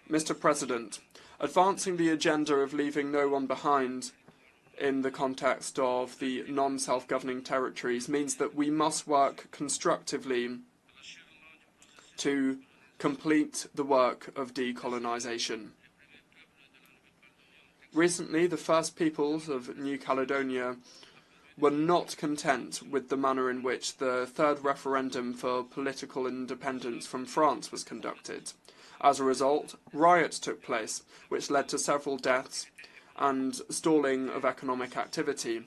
Mr. President, advancing the agenda of leaving no one behind in the context of the non-self-governing territories means that we must work constructively to complete the work of decolonization. Recently, the First Peoples of New Caledonia were not content with the manner in which the third referendum for political independence from France was conducted. As a result, riots took place, which led to several deaths and stalling of economic activity.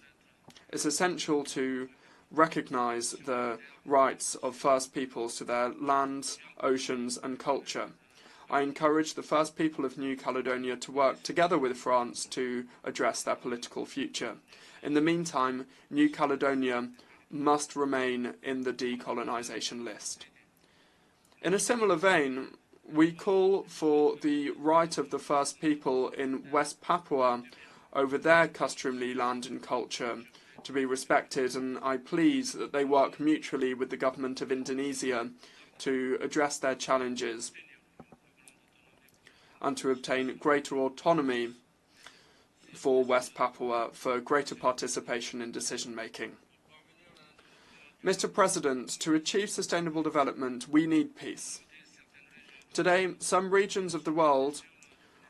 It's essential to recognise the rights of First Peoples to their lands, oceans and culture. I encourage the First People of New Caledonia to work together with France to address their political future. In the meantime, New Caledonia must remain in the decolonisation list. In a similar vein, we call for the right of the First People in West Papua over their customary land and culture to be respected, and I plead that they work mutually with the government of Indonesia to address their challenges and to obtain greater autonomy for West Papua for greater participation in decision-making. Mr. President, to achieve sustainable development, we need peace. Today, some regions of the world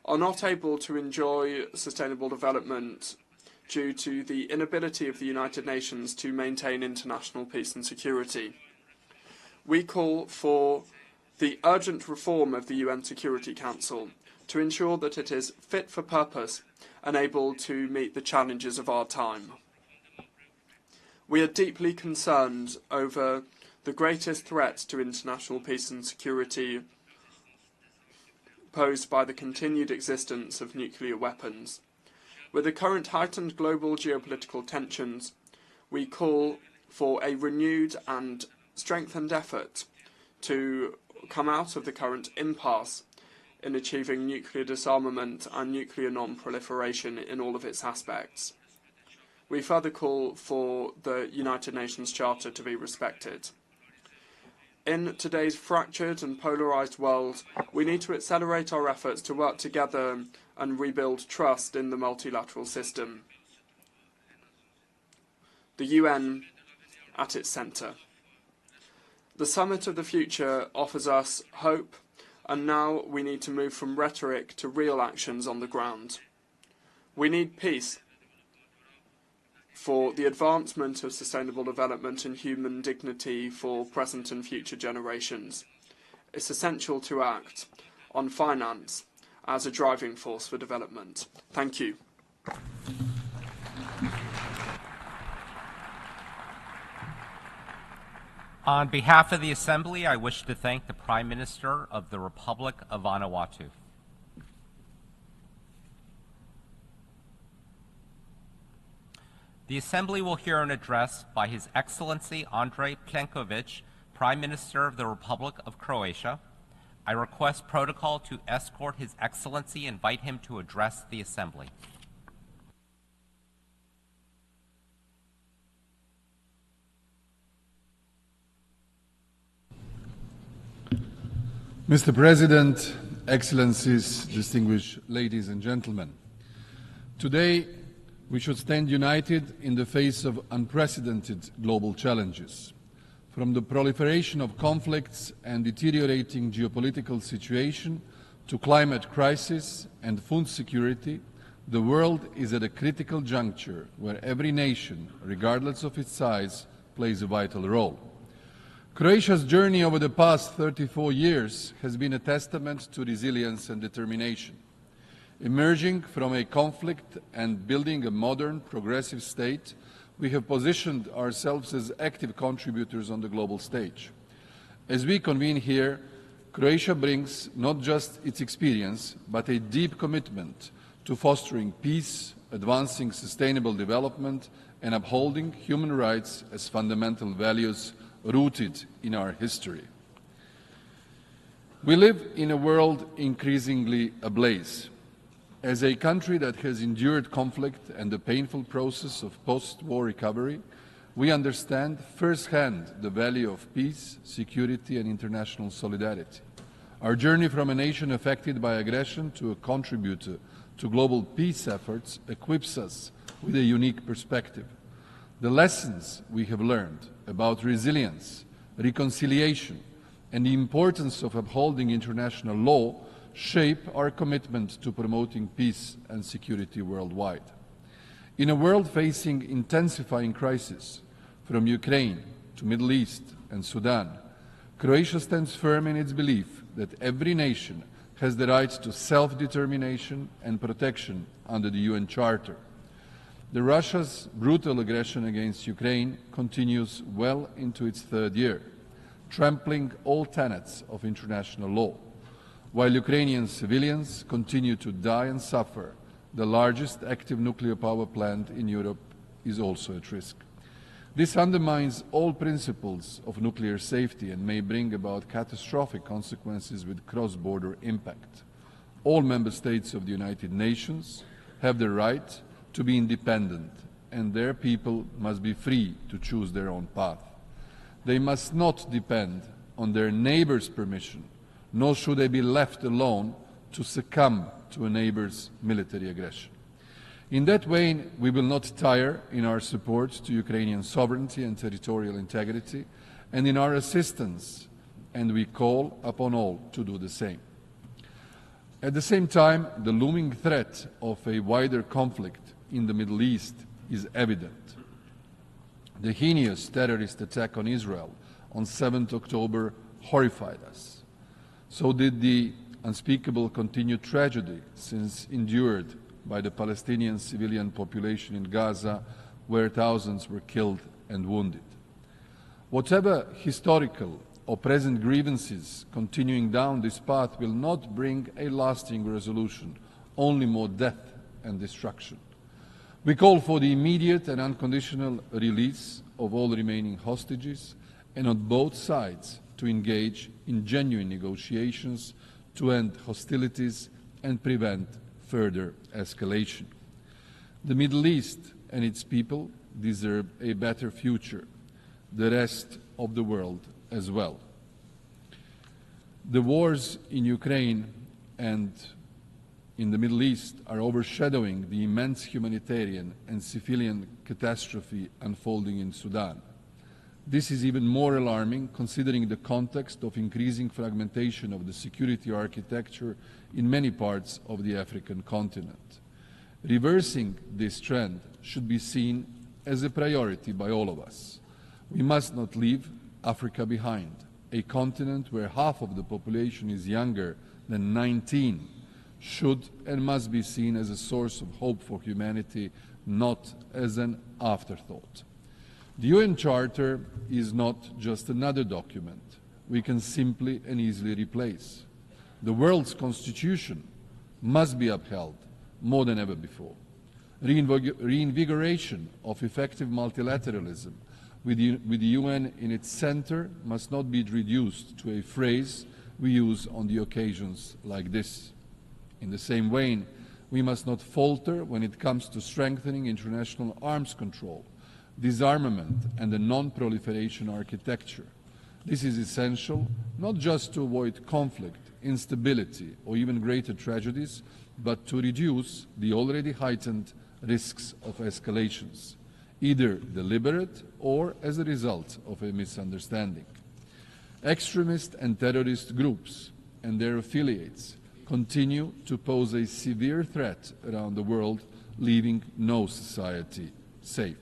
are not able to enjoy sustainable development due to the inability of the United Nations to maintain international peace and security. We call for the urgent reform of the UN Security Council to ensure that it is fit for purpose and able to meet the challenges of our time. We are deeply concerned over the greatest threat to international peace and security posed by the continued existence of nuclear weapons. With the current heightened global geopolitical tensions, we call for a renewed and strengthened effort to come out of the current impasse in achieving nuclear disarmament and nuclear non-proliferation in all of its aspects. We further call for the United Nations Charter to be respected. In today's fractured and polarised world, we need to accelerate our efforts to work together and rebuild trust in the multilateral system. The UN at its centre. The Summit of the Future offers us hope, and now we need to move from rhetoric to real actions on the ground. We need peace for the advancement of sustainable development and human dignity for present and future generations. It's essential to act on finance as a driving force for development. Thank you. On behalf of the Assembly, I wish to thank the Prime Minister of the Republic of Vanuatu. The Assembly will hear an address by His Excellency Andrej Plenković, Prime Minister of the Republic of Croatia. I request protocol to escort His Excellency and invite him to address the Assembly. Mr. President, Excellencies, distinguished ladies and gentlemen, today we should stand united in the face of unprecedented global challenges. From the proliferation of conflicts and deteriorating geopolitical situation to climate crisis and food security, the world is at a critical juncture where every nation, regardless of its size, plays a vital role. Croatia's journey over the past 34 years has been a testament to resilience and determination. Emerging from a conflict and building a modern, progressive state, we have positioned ourselves as active contributors on the global stage. As we convene here, Croatia brings not just its experience, but a deep commitment to fostering peace, advancing sustainable development, and upholding human rights as fundamental values rooted in our history. We live in a world increasingly ablaze. As a country that has endured conflict and the painful process of post-war recovery, we understand firsthand the value of peace, security, and international solidarity. Our journey from a nation affected by aggression to a contributor to global peace efforts equips us with a unique perspective. The lessons we have learned about resilience, reconciliation, and the importance of upholding international law shape our commitment to promoting peace and security worldwide. In a world facing intensifying crises, from Ukraine to Middle East and Sudan, Croatia stands firm in its belief that every nation has the right to self-determination and protection under the UN Charter. Russia's brutal aggression against Ukraine continues well into its third year, trampling all tenets of international law. While Ukrainian civilians continue to die and suffer, the largest active nuclear power plant in Europe is also at risk. This undermines all principles of nuclear safety and may bring about catastrophic consequences with cross-border impact. All member states of the United Nations have the right to be independent, and their people must be free to choose their own path. They must not depend on their neighbor's permission, nor should they be left alone to succumb to a neighbor's military aggression. In that vein, we will not tire in our support to Ukrainian sovereignty and territorial integrity, and in our assistance, and we call upon all to do the same. At the same time, the looming threat of a wider conflict in the Middle East is evident. The heinous terrorist attack on Israel on 7th October horrified us. So did the unspeakable continued tragedy since endured by the Palestinian civilian population in Gaza, where thousands were killed and wounded. Whatever historical or present grievances continuing down this path will not bring a lasting resolution, only more death and destruction. We call for the immediate and unconditional release of all remaining hostages, and on both sides to engage in genuine negotiations to end hostilities and prevent further escalation. The Middle East and its people deserve a better future, the rest of the world as well. The wars in Ukraine and in the Middle East are overshadowing the immense humanitarian and civilian catastrophe unfolding in Sudan. This is even more alarming considering the context of increasing fragmentation of the security architecture in many parts of the African continent. Reversing this trend should be seen as a priority by all of us. We must not leave Africa behind, a continent where half of the population is younger than 19, should and must be seen as a source of hope for humanity, not as an afterthought. The UN Charter is not just another document we can simply and easily replace. The world's constitution must be upheld more than ever before. Reinvigoration of effective multilateralism with the UN in its center must not be reduced to a phrase we use on the occasions like this. In the same vein, we must not falter when it comes to strengthening international arms control, disarmament, and the non-proliferation architecture. This is essential not just to avoid conflict, instability, or even greater tragedies, but to reduce the already heightened risks of escalations, either deliberate or as a result of a misunderstanding. Extremist and terrorist groups and their affiliates continue to pose a severe threat around the world, leaving no society safe.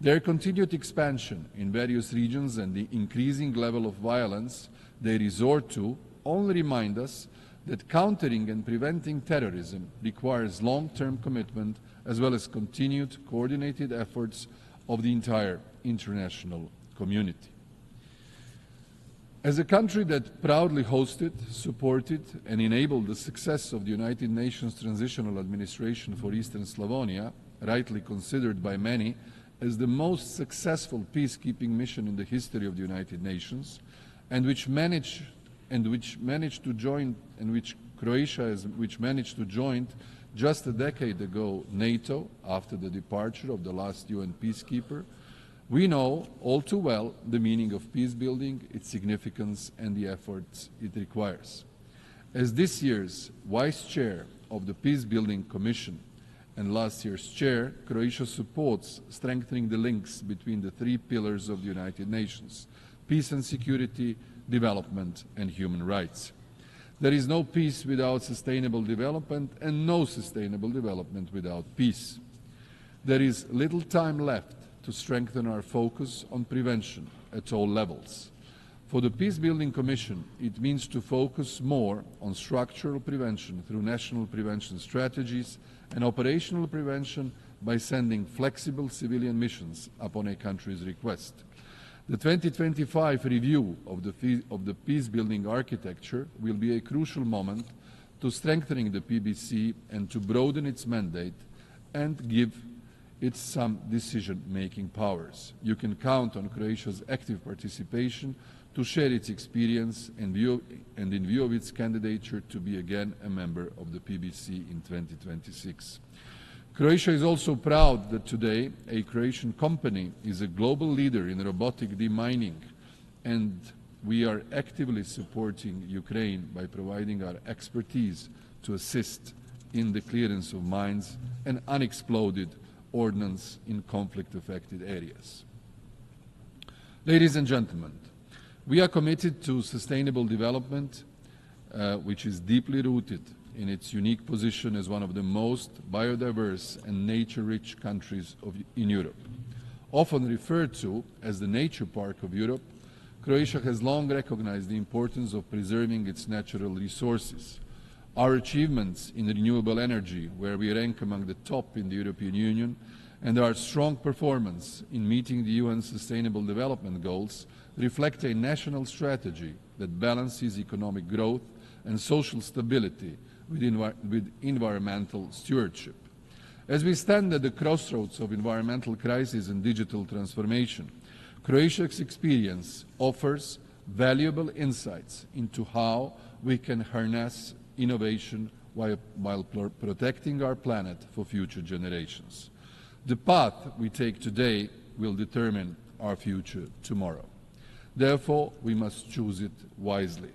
Their continued expansion in various regions and the increasing level of violence they resort to only remind us that countering and preventing terrorism requires long-term commitment as well as continued coordinated efforts of the entire international community. As a country that proudly hosted, supported, and enabled the success of the United Nations Transitional Administration for Eastern Slavonia, rightly considered by many as the most successful peacekeeping mission in the history of the United Nations, and which Croatia managed to join just a decade ago NATO after the departure of the last UN peacekeeper, we know all too well the meaning of peacebuilding, its significance, and the efforts it requires. As this year's Vice Chair of the Peacebuilding Commission and last year's Chair, Croatia supports strengthening the links between the three pillars of the United Nations: peace and security, development, and human rights. There is no peace without sustainable development, and no sustainable development without peace. There is little time left to strengthen our focus on prevention at all levels. For the Peacebuilding Commission, it means to focus more on structural prevention through national prevention strategies and operational prevention by sending flexible civilian missions upon a country's request. The 2025 review of the peacebuilding architecture will be a crucial moment to strengthening the PBC and to broaden its mandate and give it some decision-making powers. You can count on Croatia's active participation to share its experience and in view of its candidature to be again a member of the PBC in 2026. Croatia is also proud that today a Croatian company is a global leader in robotic demining, and we are actively supporting Ukraine by providing our expertise to assist in the clearance of mines and unexploded ordnance in conflict-affected areas. Ladies and gentlemen, we are committed to sustainable development, which is deeply rooted in its unique position as one of the most biodiverse and nature-rich countries in Europe. Often referred to as the nature park of Europe, Croatia has long recognized the importance of preserving its natural resources. Our achievements in renewable energy, where we rank among the top in the European Union, and our strong performance in meeting the UN Sustainable Development Goals reflect a national strategy that balances economic growth and social stability with environmental stewardship. As we stand at the crossroads of environmental crisis and digital transformation, Croatia's experience offers valuable insights into how we can harness innovation while protecting our planet for future generations. The path we take today will determine our future tomorrow. Therefore, we must choose it wisely.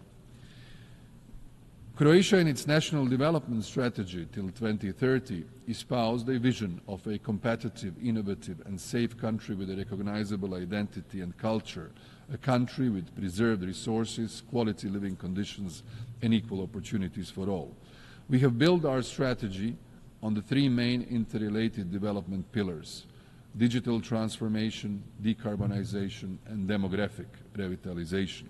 Croatia, in its national development strategy till 2030, espoused a vision of a competitive, innovative, and safe country with a recognizable identity and culture, a country with preserved resources, quality living conditions, and equal opportunities for all. We have built our strategy on the three main interrelated development pillars: digital transformation, decarbonization, and demographic revitalization.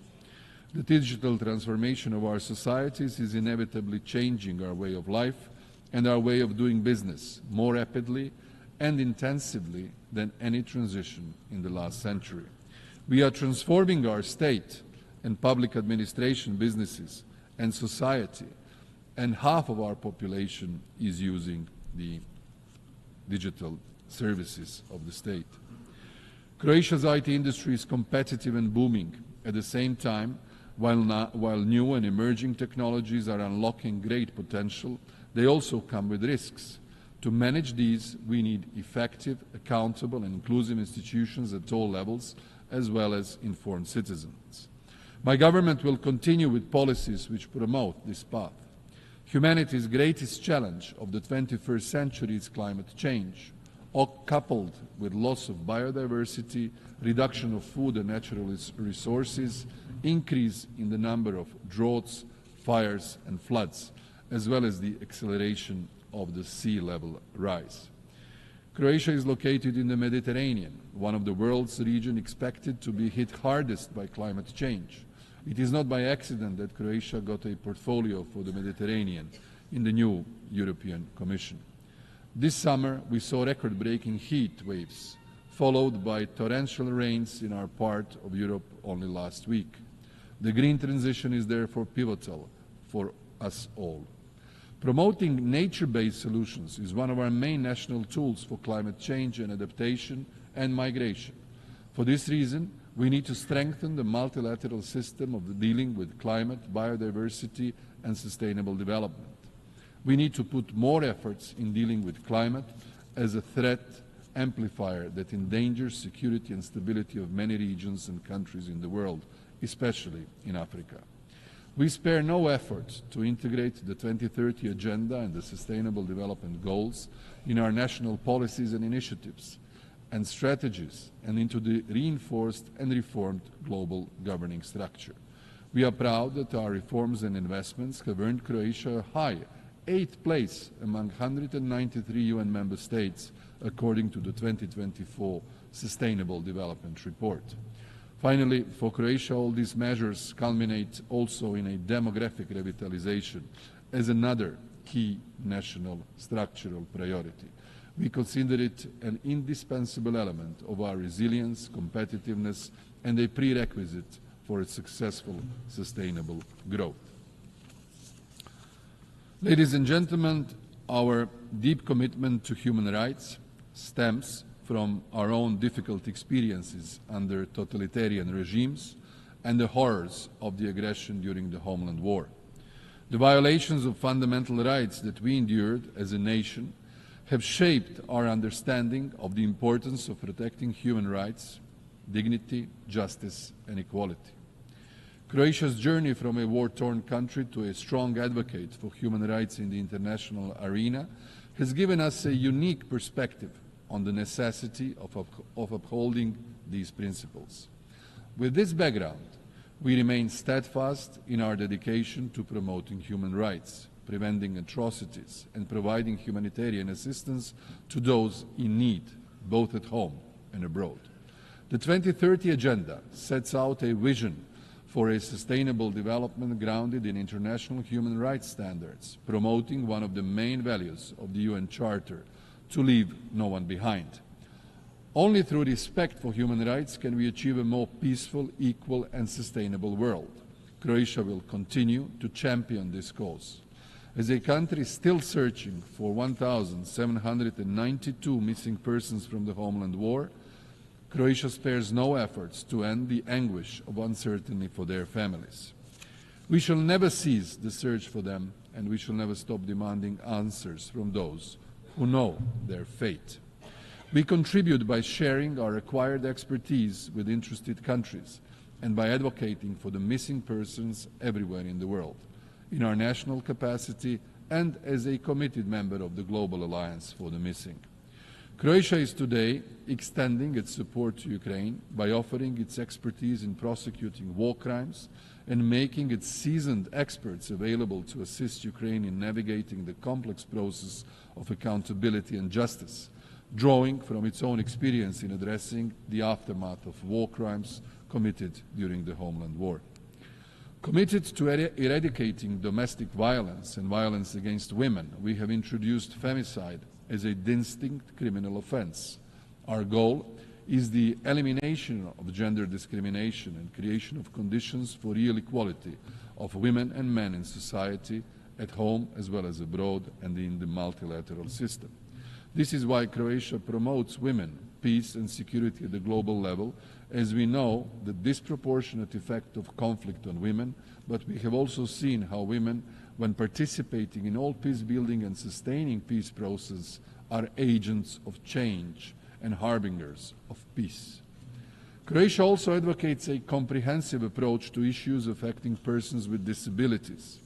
The digital transformation of our societies is inevitably changing our way of life and our way of doing business more rapidly and intensively than any transition in the last century. We are transforming our state and public administration, businesses, and society, and half of our population is using the digital services of the state. Croatia's IT industry is competitive and booming. At the same time, while new and emerging technologies are unlocking great potential, they also come with risks. To manage these, we need effective, accountable, and inclusive institutions at all levels, as well as informed citizens. My government will continue with policies which promote this path. Humanity's greatest challenge of the 21st century is climate change, coupled with loss of biodiversity, reduction of food and natural resources, increase in the number of droughts, fires, and floods, as well as the acceleration of the sea level rise. Croatia is located in the Mediterranean, one of the world's regions expected to be hit hardest by climate change. It is not by accident that Croatia got a portfolio for the Mediterranean in the new European Commission. This summer, we saw record-breaking heat waves, followed by torrential rains in our part of Europe only last week. The green transition is therefore pivotal for us all. Promoting nature-based solutions is one of our main national tools for climate change and adaptation and migration. For this reason, we need to strengthen the multilateral system of dealing with climate, biodiversity, and sustainable development. We need to put more efforts in dealing with climate as a threat amplifier that endangers security and stability of many regions and countries in the world, especially in Africa. We spare no effort to integrate the 2030 Agenda and the Sustainable Development Goals in our national policies and initiatives and strategies and into the reinforced and reformed global governing structure. We are proud that our reforms and investments have earned Croatia a high 8th place among 193 UN member states, according to the 2024 Sustainable Development Report. Finally, for Croatia, all these measures culminate also in a demographic revitalization as another key national structural priority. We consider it an indispensable element of our resilience, competitiveness, and a prerequisite for a successful, sustainable growth. Ladies and gentlemen, our deep commitment to human rights stems from our own difficult experiences under totalitarian regimes and the horrors of the aggression during the Homeland War. The violations of fundamental rights that we endured as a nation have shaped our understanding of the importance of protecting human rights, dignity, justice, and equality. Croatia's journey from a war-torn country to a strong advocate for human rights in the international arena has given us a unique perspective on the necessity of upholding these principles. With this background, we remain steadfast in our dedication to promoting human rights, preventing atrocities, and providing humanitarian assistance to those in need, both at home and abroad. The 2030 Agenda sets out a vision for a sustainable development grounded in international human rights standards, promoting one of the main values of the UN Charter, to leave no one behind. Only through respect for human rights can we achieve a more peaceful, equal, and sustainable world. Croatia will continue to champion this cause. As a country still searching for 1,792 missing persons from the Homeland War, Croatia spares no efforts to end the anguish of uncertainty for their families. We shall never cease the search for them, and we shall never stop demanding answers from those who know their fate. We contribute by sharing our acquired expertise with interested countries and by advocating for the missing persons everywhere in the world, in our national capacity and as a committed member of the Global Alliance for the Missing. Croatia is today extending its support to Ukraine by offering its expertise in prosecuting war crimes and making its seasoned experts available to assist Ukraine in navigating the complex process of accountability and justice, drawing from its own experience in addressing the aftermath of war crimes committed during the Homeland War. Committed to eradicating domestic violence and violence against women, we have introduced femicide as a distinct criminal offense. Our goal is the elimination of gender discrimination and creation of conditions for real equality of women and men in society, at home as well as abroad and in the multilateral system. This is why Croatia promotes women, peace and security at the global level, as we know the disproportionate effect of conflict on women, but we have also seen how women, when participating in all peacebuilding and sustaining peace process, are agents of change and harbingers of peace. Croatia also advocates a comprehensive approach to issues affecting persons with disabilities.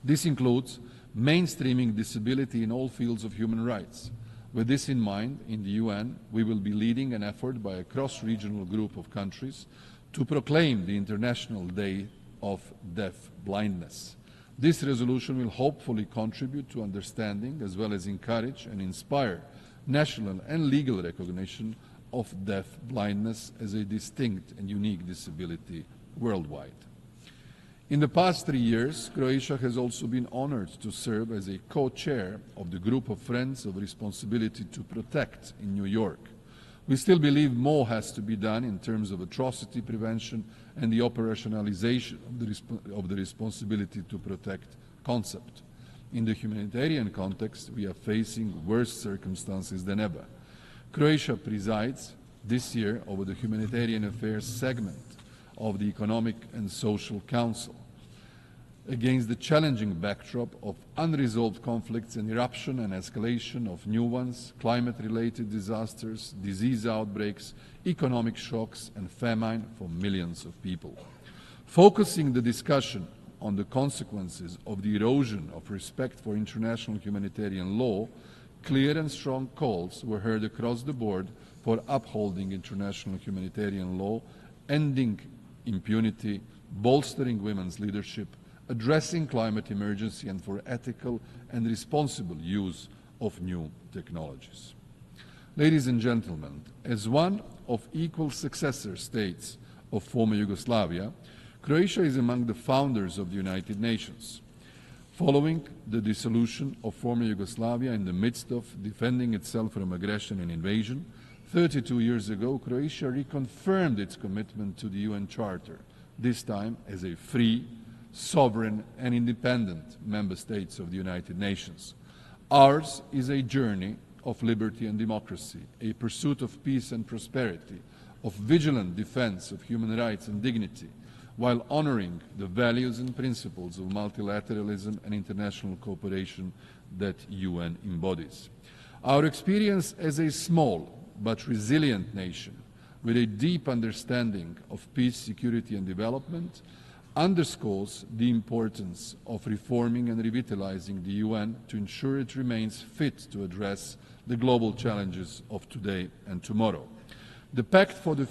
This includes mainstreaming disability in all fields of human rights. With this in mind, in the UN, we will be leading an effort by a cross-regional group of countries to proclaim the International Day of Deaf Blindness. This resolution will hopefully contribute to understanding as well as encourage and inspire national and legal recognition of deaf blindness as a distinct and unique disability worldwide. In the past 3 years, Croatia has also been honored to serve as a co-chair of the Group of Friends of Responsibility to Protect in New York. We still believe more has to be done in terms of atrocity prevention and the operationalization of the responsibility to protect concept. In the humanitarian context, we are facing worse circumstances than ever. Croatia presides this year over the Humanitarian Affairs segment of the Economic and Social Council. Against the challenging backdrop of unresolved conflicts and eruption and escalation of new ones, climate-related disasters, disease outbreaks, economic shocks and famine for millions of people. Focusing the discussion on the consequences of the erosion of respect for international humanitarian law, clear and strong calls were heard across the board for upholding international humanitarian law, ending impunity, bolstering women's leadership, addressing climate emergency, and for ethical and responsible use of new technologies. Ladies and gentlemen, as one of equal successor states of former Yugoslavia, Croatia is among the founders of the United Nations. Following the dissolution of former Yugoslavia in the midst of defending itself from aggression and invasion, 32 years ago, Croatia reconfirmed its commitment to the UN Charter, this time as a free, sovereign and independent member state of the United Nations. Ours is a journey of liberty and democracy, a pursuit of peace and prosperity, of vigilant defense of human rights and dignity, while honoring the values and principles of multilateralism and international cooperation that UN embodies. Our experience as a small but resilient nation with a deep understanding of peace, security and development underscores the importance of reforming and revitalizing the UN to ensure it remains fit to address the global challenges of today and tomorrow. The Pact for the